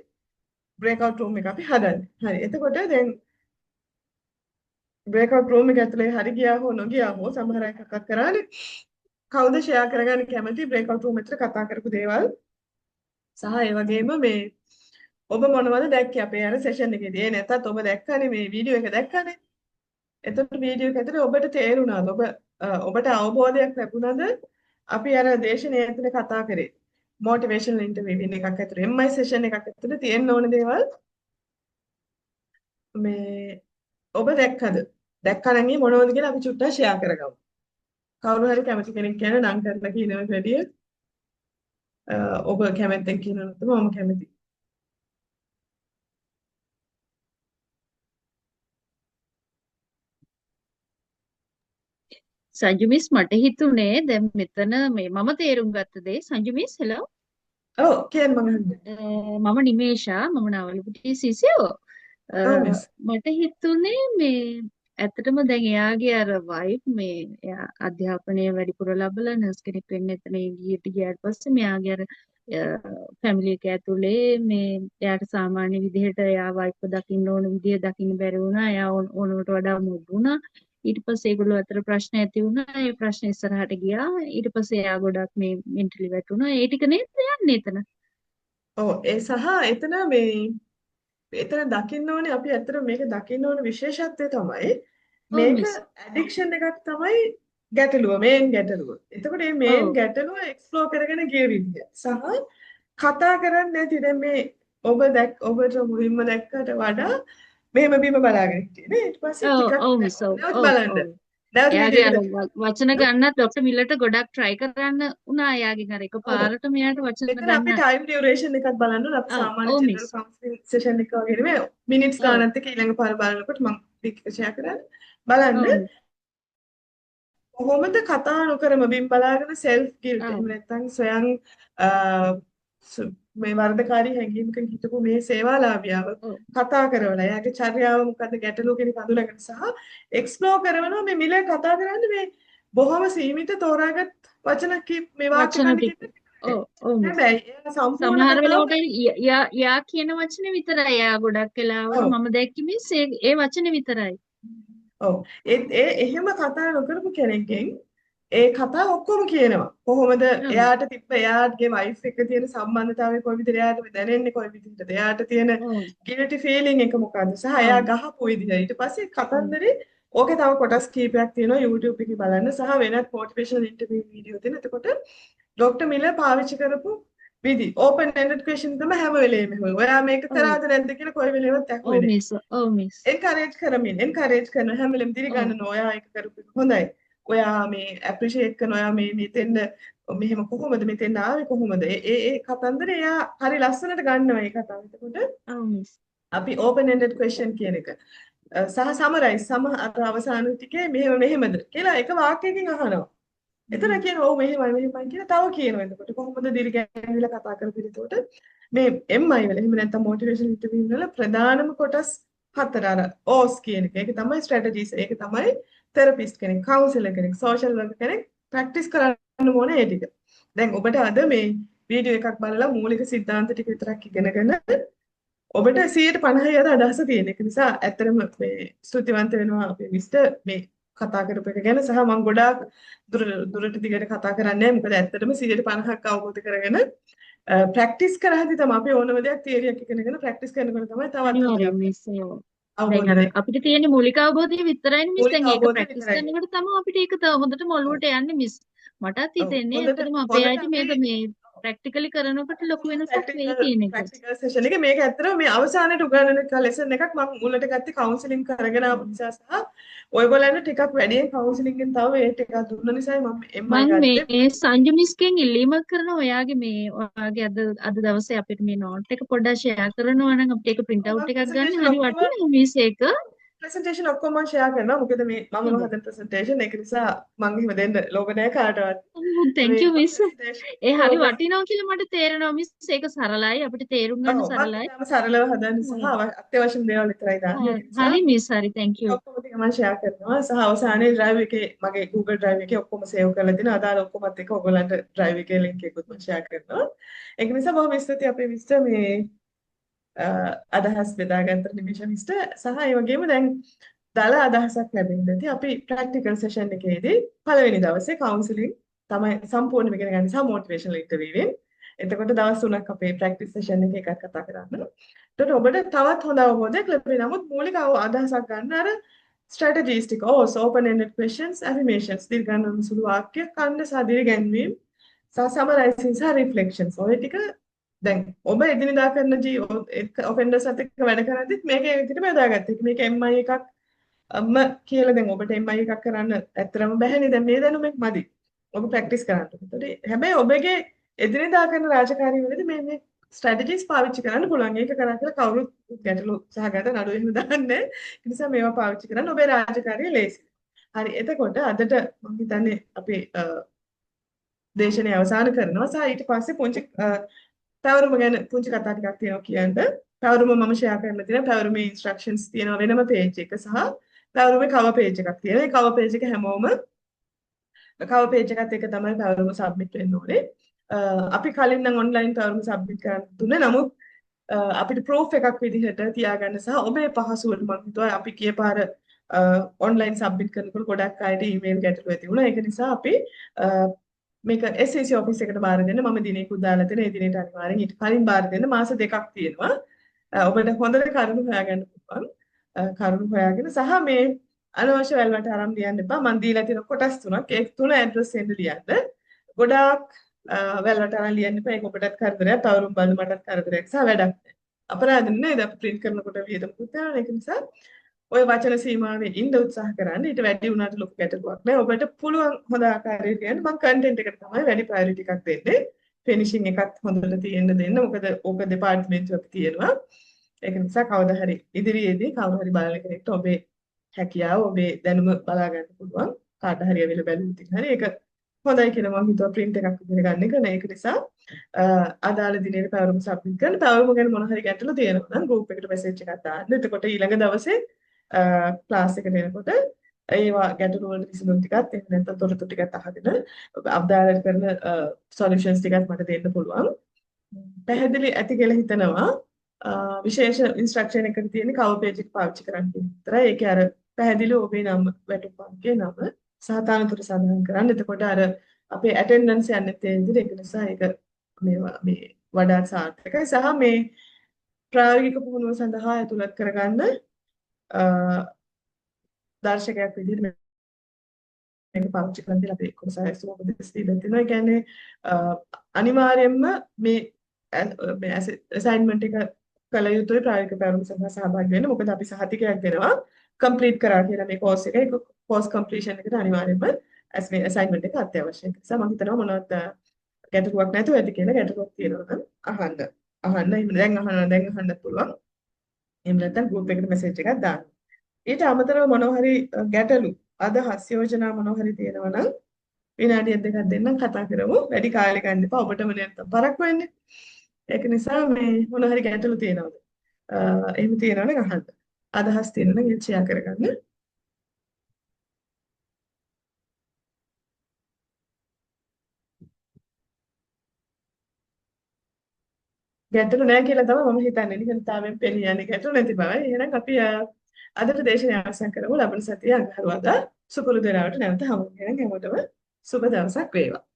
බ්‍රේක්අවුට් රූම් එක අපි හදන්නේ. හරි. එතකොට දැන් බ්‍රේක්අවුට් රූම් එක ඇතුලේ හරි ගියා හෝ නොගියා හෝ සමහර අය කතා කරානේ. කවුද ෂෙයා කරගන්න කැමති බ්‍රේක්අවුට් රූම් එකට කතා කරපු දේවල් සහ ඒ වගේම මේ ඔබ මොනවද දැක්කේ අපේ අර සෙෂන් එකේදී? ඒ නැත්තත් ඔබ දැක්කනේ මේ වීඩියෝ එක දැක්කනේ. එතකොට වීඩියෝ එක ඇතුලේ ඔබට තේරුණාද? ඔබට අවබෝධයක් ලැබුණාද? අපි අර දේශනය ඇතුලේ කතා කරේ. මොටිවේෂනල් ඉන්ටර්විව් එකක් ඇතුලේ MI සෙෂන් එකක් ඇතුලේ තියෙන්න ඕන දේවල් මේ ඔබ දැක්කද? දැක්කනම් මේ මොනවද කියලා අපි චුට්ටක් ෂෙයා කරගමු. කවුරු හරි කැමති කෙනෙක් කියන නම් කරලා කියනවට වැඩිය ඔබ කැමැත්තෙන් කියනොත් තමයි මම කැමති. සංජු මිස් මට හිතුනේ දැන් මෙතන මේ මම තේරුම් ගත්ත දේ සංජු මිස් හෙලෝ ඔව් කියන්න මම අහන්නේ. මම නිමේෂා මම නවලපුටි සිසියෝ ඔව් මිස්. මට හිතුනේ මේ ඇත්තටම දැන් එයාගේ අර වයිෆ් මේ එයා අධ්‍යාපනය වැඩිපුර ලබලා නර්ස් කෙනෙක් වෙන්න එතන ගියාට පස්සේ මෙයාගේ අර ෆැමිලි එක ඇතුලේ මේ එයාට සාමාන්‍ය විදිහට එයා වයිෆ් දකින්න ඕන විදිහ දකින්න බැරි වුණා. එයා ඕනකට වඩා මුදු වුණා. ඊට පස්සේ ඒගොල්ලෝ අතර ප්‍රශ්න ඇති වුණා. ඒ ප්‍රශ්න ඉස්සරහට ගියා. ඊට පස්සේ එයා ගොඩක් මේ මෙන්ටලි වැටුණා. ඒ ටික නේද යන්නේ එතන. ඔව් ඒ සහ එතන මේ එතන දකින්න ඕනේ අපි ඇත්තට මේක දකින්න ඕන විශේෂත්වය තමයි ඔව් මේක මිස්. ඇඩික්ෂන් එකක් තමයි ගැටලුව මේන් ගැටලුව. එතකොට මේ මේන් ඔව්. ගැටලුව එක්ස්ප්ලෝර් කරගෙන ගිය විදිය සහ කතා කරන්නේ නැති දැන් මේ ඔබට මුලින්ම දැක්කට වඩා මෙහෙම බීම බලාගෙන හිටියේ නේ ඊට පස්සේ ඔව් ටිකක් ඔව් මිස් ඔව් නැවත ඔව් බලන්න ඔව් නැවත එයාගේ වීඩියෝ අර එක වචන ගන්නත් ડોක්ටර් මිලට ගොඩක් try කරන්න වුණා එයාගෙන් අර ඔව් එකපාරට මෙයාට වචන මෙතන අපි ගන්න ටයිම් ඩියුරේෂන් එකක් බලන්න ඕන අපි සාමාන්‍ය ඔව් ජෙනරල් මිස් කවුන්සලින් සෙෂන් එක වගේ නෙමෙයි මිනිත්ස් ඔව් ගානක් එක ඊළඟ පාර බලනකොට මම ලින්ක් එක ෂෙයා කරන්න බලන්න ඔව් මිස් කොහොමද කතා නොකරම බිම් බලාගෙන සෙල්ෆ් ගිල්ට් ඔව් එහෙම නැත්නම් ස්වයං අ, මේ වර්ධකාරී හැඟීමකින් හිටපු මේ සේවාලාභියාව ඔව් කතා කරවලා එයාගේ චර්යාව මොකද්ද ගැටලුව කෙනෙක් අඳුනගෙන සහ එක්ස්ප්ලෝර් කරනවා මේ මිල කතා කරන්නේ මේ බොහොම සීමිත තෝරාගත් වචන මේ වාක්‍ය වචන කණ්ඩ ටික ඔව් ඔව් මිස් හැබැයි එයා සම්පූර්ණ සමහර කතාව වෙලාවට යා කියන වචනේ විතරයි යා ගොඩක් වෙලාවට ඔව් මම දැක්කේ මිස් ඒ වචනේ විතරයි ඔව් එහෙම කතා නොකරපු කෙනෙක්ගෙන් ඒ කතා ඔක්කොම කියනවා කොහොමද ඔව් එයාට තිබ්බ එයාගේ වයිෆ් එක්ක තියෙන සම්බන්ධතාවය කොයි විදිහට එයාට දැනෙන්නේ කොයි විදිහටද එයාට තියෙන ඔව් ගිල්ටි ෆීලිං එක මොකද්ද සහ ඔව් එයා ගහපු විදිහ ඊට පස්සේ ඔව් කතන්දරේ ඕකේ තව කොටස් කීපයක් තියෙනවා YouTube එකේ බලන්න සහ වෙනත් මොටිවේෂනල් ඉන්ටර්වියු වීඩියෝ තියෙන එතකොට ડોක්ටර් මිලර් පාවිච්චි කරපු විදි ඕපන් එන්ඩඩ් ක්වෙස්චන් තමයි හැම වෙලේම ඔයා මේක ඔව් කරාද නැද්ද කියලා කොයි වෙලේවත් ඔව් ඇහුවේ මිස් ඔව් මිස් එන්කරේජ් කරන හැම වෙලෙම ඔව් දිරිගන්න ඔයා ඒක කරපු එක හොඳයි. ඔයා මේ ඇප්‍රීෂিয়েට් කරන ඔයා මේ මෙතෙන්ද මෙහෙම කොහොමද මෙතෙන් ආවේ කොහොමද? ඒ කතන්දරේ එයා හරි ලස්සනට ගන්නවා ඒ කතාව. එතකොට ඔව් මිස් අපි open ended question කියන එක සහ summarize අර අවසාන ටිකේ මෙහෙමද කියලා එක වාක්‍යයකින් අහනවා. එතන කියන ඔව් මෙහෙමයි කියලා තව කියනවා. එතකොට කොහොමද දිරිගැන්විලා කතා කරපු එතකොට මේ MI වල එහෙම නැත්නම් motivation interview වල ප්‍රධානම කොටස් හතර අර OS කියන එක. ඒක තමයි strategies. ඒක තමයි therapist කෙනෙක්, counselor කෙනෙක්, social worker කෙනෙක් practice කරන්න ඕනේ ඒ ටික. දැන් ඔබට අද මේ වීඩියෝ එකක් බලලා මූලික સિદ્ધාන්ත ටික විතරක් ඉගෙනගෙන ඔබට 150යි අද අදහස තියෙන. ඒක නිසා ඇත්තටම මේ ස්තුතිවන්ත වෙනවා අපේ මිස්ටර් මේ කතා කරපු එක ගැන සහ මම ගොඩාක් දුරට දිගට කතා කරන්නේ නැහැ. මොකද ඇත්තටම 150ක් අවබෝධ කරගෙන ප්‍රැක්ටිස් කරහදී තමයි අපි ඕනම දෙයක් තියරියක් ඉගෙනගෙන ප්‍රැක්ටිස් කරනකොට තමයි තවත් අපි අනිවාර්යෙන් මිස් දැන් අවබෝධ වෙන්නේ. අපිට තියෙන මූලික අවබෝධය විතරයිනේ මිස් මූලික දැන් ඒක අවබෝධය ප්‍රැක්ටිස් විතරයි. කරනකොට තමයි අපිට ඒක තව හොඳට ඔලුවට යන්නේ මිස් මටත් ඔව් හිතෙන්නේ හොඳට ඇත්තටම අපේ හොඳට අයිති මේක අපි මේ ප්‍රැක්ටිකලි කරනකොට ලොකු වෙනසක් වෙයි ප්‍රැක්ටිකල් කියන එක. ප්‍රැක්ටිකල් සෙෂන් එක මේක ඇත්තටම මේ අවසානයේ උගන්වන ලෙසන් එකක් මම මුලට ගත්තේ කවුන්සලින් කරගෙන ආපු නිසා සහ ඔයගොල්ලන්ට ටිකක් වැඩියෙන් කවුන්සලින් එකෙන් තව ඒ ටිකක් දුන්න නිසායි මම MI මම ගත්තේ. මේ සංජු මිස්ගෙන් ඉල්ලීමක් කරනවා ඔයාගේ අද දවසේ අපිට මේ නෝට් එක පොඩ්ඩක් ෂෙයා කරනවා නම් අපිට ඒක print out මම එකක් ගන්න ප්‍රසන්ටේෂන් හරි ඔක්කොම වටිනවා මිස් ඒක. ප්‍රසන්ටේෂන් ඔක්කොම මම ෂෙයා කරනවා. මොකද මේ මම හදන ප්‍රසන්ටේෂන් ඒක නිසා මම එහෙම දෙන්න ලෝභ නැහැ කාටවත්. thank මේ you මිස්. ප්‍රසන්ටේෂන් ඒ හරි වටිනවා කියලා මට තේරෙනවා මිස් ඒක සරලයි අපිට තේරුම් ගන්න මම සරලයි. ඊටම සරලව හදන්න සහ අත්‍යවශ්‍යම දේවල් විතරයි දාන්නේ. ඒ නිසා හරි මිස් හරි thank you. ඔක්කොම ටික මම ෂෙයා කරනවා සහ අවසානයේ drive එකේ මගේ Google drive එකේ ඔක්කොම සේව් කරලා දෙන අදාළ ඔක්කොමත් එක්ක ඔයගොල්ලන්ට drive එකේ link එකකුත් මම ෂෙයා කරනවා. ඒක නිසා බොහොම ස්තුතියි අපේ මිස්ටර් මේ අදහස් බෙදාගත්ත නිමිෂ මිස්ටර් සහ ඒ වගේම දැන් දල අදහසක් ලැබෙන්න ඇති අපි ප්‍රැක්ටිකල් සෙෂන් එකේදී පළවෙනි දවසේ කවුන්සලින් තමයි සම්පූර්ණයෙන්ම ඉගෙන ගන්න සහ මොටිවේෂනල් ඉන්ටර්විව්වෙන්. එතකොට දවස් 3ක් අපේ ප්‍රැක්ටිස් සෙෂන් එකේ එකක් කතා කරන්න. එතකොට ඔබට තවත් හොඳ අවබෝධයක් ලැබෙයි. නමුත් මූලික අදහසක් ගන්න අර strategies ටික open ended questions affirmations දීර්ඝානුන සුළු වාක්‍ය ඛණ්ඩ සහ දීර්ඝැන්වීම් සහ summarizing සහ reflections ඔය ටික දැන් ඔබ එදිනෙදා කරන ඔෆෙන්ඩර්ස් එක්ක වැඩ කරද්දිත් මේක ඒ විදිහට බෙදාගත්තා. මේක MI එකක් කියලා දැන් ඔබට MI එකක් කරන්න ඇත්තටම බැහැනේ. දැන් මේ දැනුමක් මදි. ඔබ ප්‍රැක්ටිස් කරන්න. ඒතකොට හැබැයි ඔබගේ එදිනෙදා කරන රාජකාරී වලදී මේ ස්ට්‍රැටජිස් පාවිච්චි කරන්න පුළුවන්. ඒක කරා කියලා කවුරුත් ගැටලු සහගත නඩු එහෙම දාන්නේ. ඒ නිසා මේවා පාවිච්චි කරන්න ඔබේ රාජකාරිය ලේසි. හරි. එතකොට අදට මම හිතන්නේ අපි දේශනය අවසන් කරනවා. සහ ඊට පස්සේ පුංචි පැවරුම ගැන පුංචි කතා ටිකක් තියෙනවා කියන්න. පැවරුම මම ෂෙයා කරන්න තියෙනවා. පැවරුමේ ඉන්ස්ට්‍රක්ෂන්ස් තියෙනවා වෙනම page එක සහ පැවරුමේ cover page එකක් තියෙනවා. ඒ cover page එක හැමෝම cover page එකත් එක තමයි පැවරුම submit වෙන්න ඕනේ. අපි කලින් නම් online පැවරුම submit කරන්න දුන්නේ. නමුත් අපිට proof එකක් විදිහට තියාගන්න සහ ඔබේ පහසුවට මම හිතුවා අපි කීපාර online submit කරනකොට ගොඩක් අයට email ගැටලු ඇති වුණා. ඒක නිසා අපි මේක SCC office එකට බාර දෙන්න මම දිනේකුත් දාලා තියෙන ඒ දිනේට අනිවාර්යෙන් ඊට කලින් බාර දෙන්න මාස දෙකක් තියෙනවා. ඔබට හොඳට කරුණු හොයාගන්න පුළුවන්. කරුණු හොයාගෙන සහ මේ අනවශ්‍ය වැල්වට අරන් ලියන්න එපා. මම දීලා තියෙන කොටස් තුනක් ඒ තුන ඇඩ්‍රස් එන්න ලියන්න. ගොඩාක් වැල්වට අරන් ලියන්න එපා. ඒක ඔබටත් කරදරයක්, තවරුම් බලන්න මටත් කරදරයක් සහ වැඩක් නැහැ. අපරාධ නේද? අපි print කරනකොට වියදමකුත් යනවා. ඒක නිසා ඔය වචන සීමාවේ ඉන්න උත්සාහ කරන්න. ඊට වැඩි වුණාට ලොකු ගැටලුවක් නෑ. ඔබට පුළුවන් හොඳ ආකාරයට කියන්න. මම කන්ටෙන්ට් එකට තමයි වැඩි ප්‍රයොරිටි එකක් දෙන්නේ. ෆිනිෂින් එකත් හොඳට තියෙන්න දෙන්න. මොකද ඕක දෙපාර්තමේන්තුවක තියෙනවා. ඒක නිසා කවදා හරි ඉදිරියේදී කවුරු හරි බලන කෙනෙක්ට ඔබේ හැකියාව, ඔබේ දැනුම බලා ගන්න පුළුවන්. කාට හරි ඇවිල්ලා බැලුවොත් හරි ඒක හොඳයි කියලා මම හිතුවා print එකක් විදිහට ගන්න එක නේ. ඒක නිසා අදාළ දිනේ පැවරුම සබ්මිට් කරන්න. පැවරුම ගැන මොන හරි ගැටලු තියෙනවා නම් group එකට message එකක් දාන්න. එතකොට ඊළඟ දවසේ ක්ලාස් එකට එනකොට ඒවා ගැටලු වලට විසඳුම් ටිකත් එහෙම නැත්නම් තොරතුරු ටිකත් අහගෙන අදාළ කරන සොලියුෂන්ස් ටිකත් මට දෙන්න පුළුවන්. පැහැදිලි ඇති කියලා හිතනවා. විශේෂ ඉන්ස්ට්‍රක්ෂන් එකක තියෙන කවර් පේජ් එක පාවිච්චි කරන්න කියන විතරයි. ඒකේ අර පැහැදිලි ඔබේ නම වැටුප් අංකයේ නම සහ තනතුර සඳහන් කරන්න. එතකොට අර අපේ ඇටෙන්ඩන්ස් යන්නේ ඒ විදිහට. ඒක නිසා ඒක මේ වඩාත් සාර්ථකයි සහ මේ ප්‍රායෝගික පුහුණුව සඳහා ඇතුළත් කරගන්න දර්ශකයක් විදිහට මේක පාවිච්චි කරන්න කියලා අපි කොහොමද උපදෙස් දීලා තිනවා. ඒ කියන්නේ අනිවාර්යයෙන්ම මේ අසයින්මන්ට් එක කළ යුතුයි ප්‍රායෝගික පැවරුම සඳහා සහභාගී වෙන්න. මොකද අපි සහතිකයක් දෙනවා කම්ප්ලීට් කරා කියලා මේ කෝස් එක. ඒක කෝස් කම්ප්ලීෂන් එකට අනිවාර්යයෙන්ම අසයින්මන්ට් එක අත්‍යවශ්‍යයි. ඒ නිසා මම හිතනවා මොනවද ගැටලුවක් නැතුව ඇති කියලා. ගැටලුවක් තියෙනවා නම් අහන්න. එහෙම දැන් අහන්න පුළුවන්. එහෙම නැත්නම් group එකට message එකක් දාන්න. ඊට අමතරව මොනවා හරි ගැටලු අදහස් යෝජනා මොනවා හරි තියෙනවා නම් විනාඩියක් දෙකක් දෙන්නම් කතා කරමු. වැඩි කාලයක් ගන්න එපා. ඔබටම නැත්තම් පරක් වෙන්නේ. ඒක නිසා මේ මොනවා හරි ගැටලු තියෙනවද? එහෙම තියෙනවා නම් අහන්න. අදහස් තියෙනවා නම් ඒක ෂෙයා කරගන්න. ගැටලු නැහැ කියලා තමයි මම හිතන්නේ. නිකන්තාවෙන් පෙළී යන්නේ ගැටලු නැති බවයි. එහෙනම් අපි අදට දේශනය අවසන් කරමු. ලබන සතියේ අඟහරුවාදා සුපුරුදු වෙලාවට නැවත හමු වෙනවා. හැමෝටම සුබ දවසක් වේවා.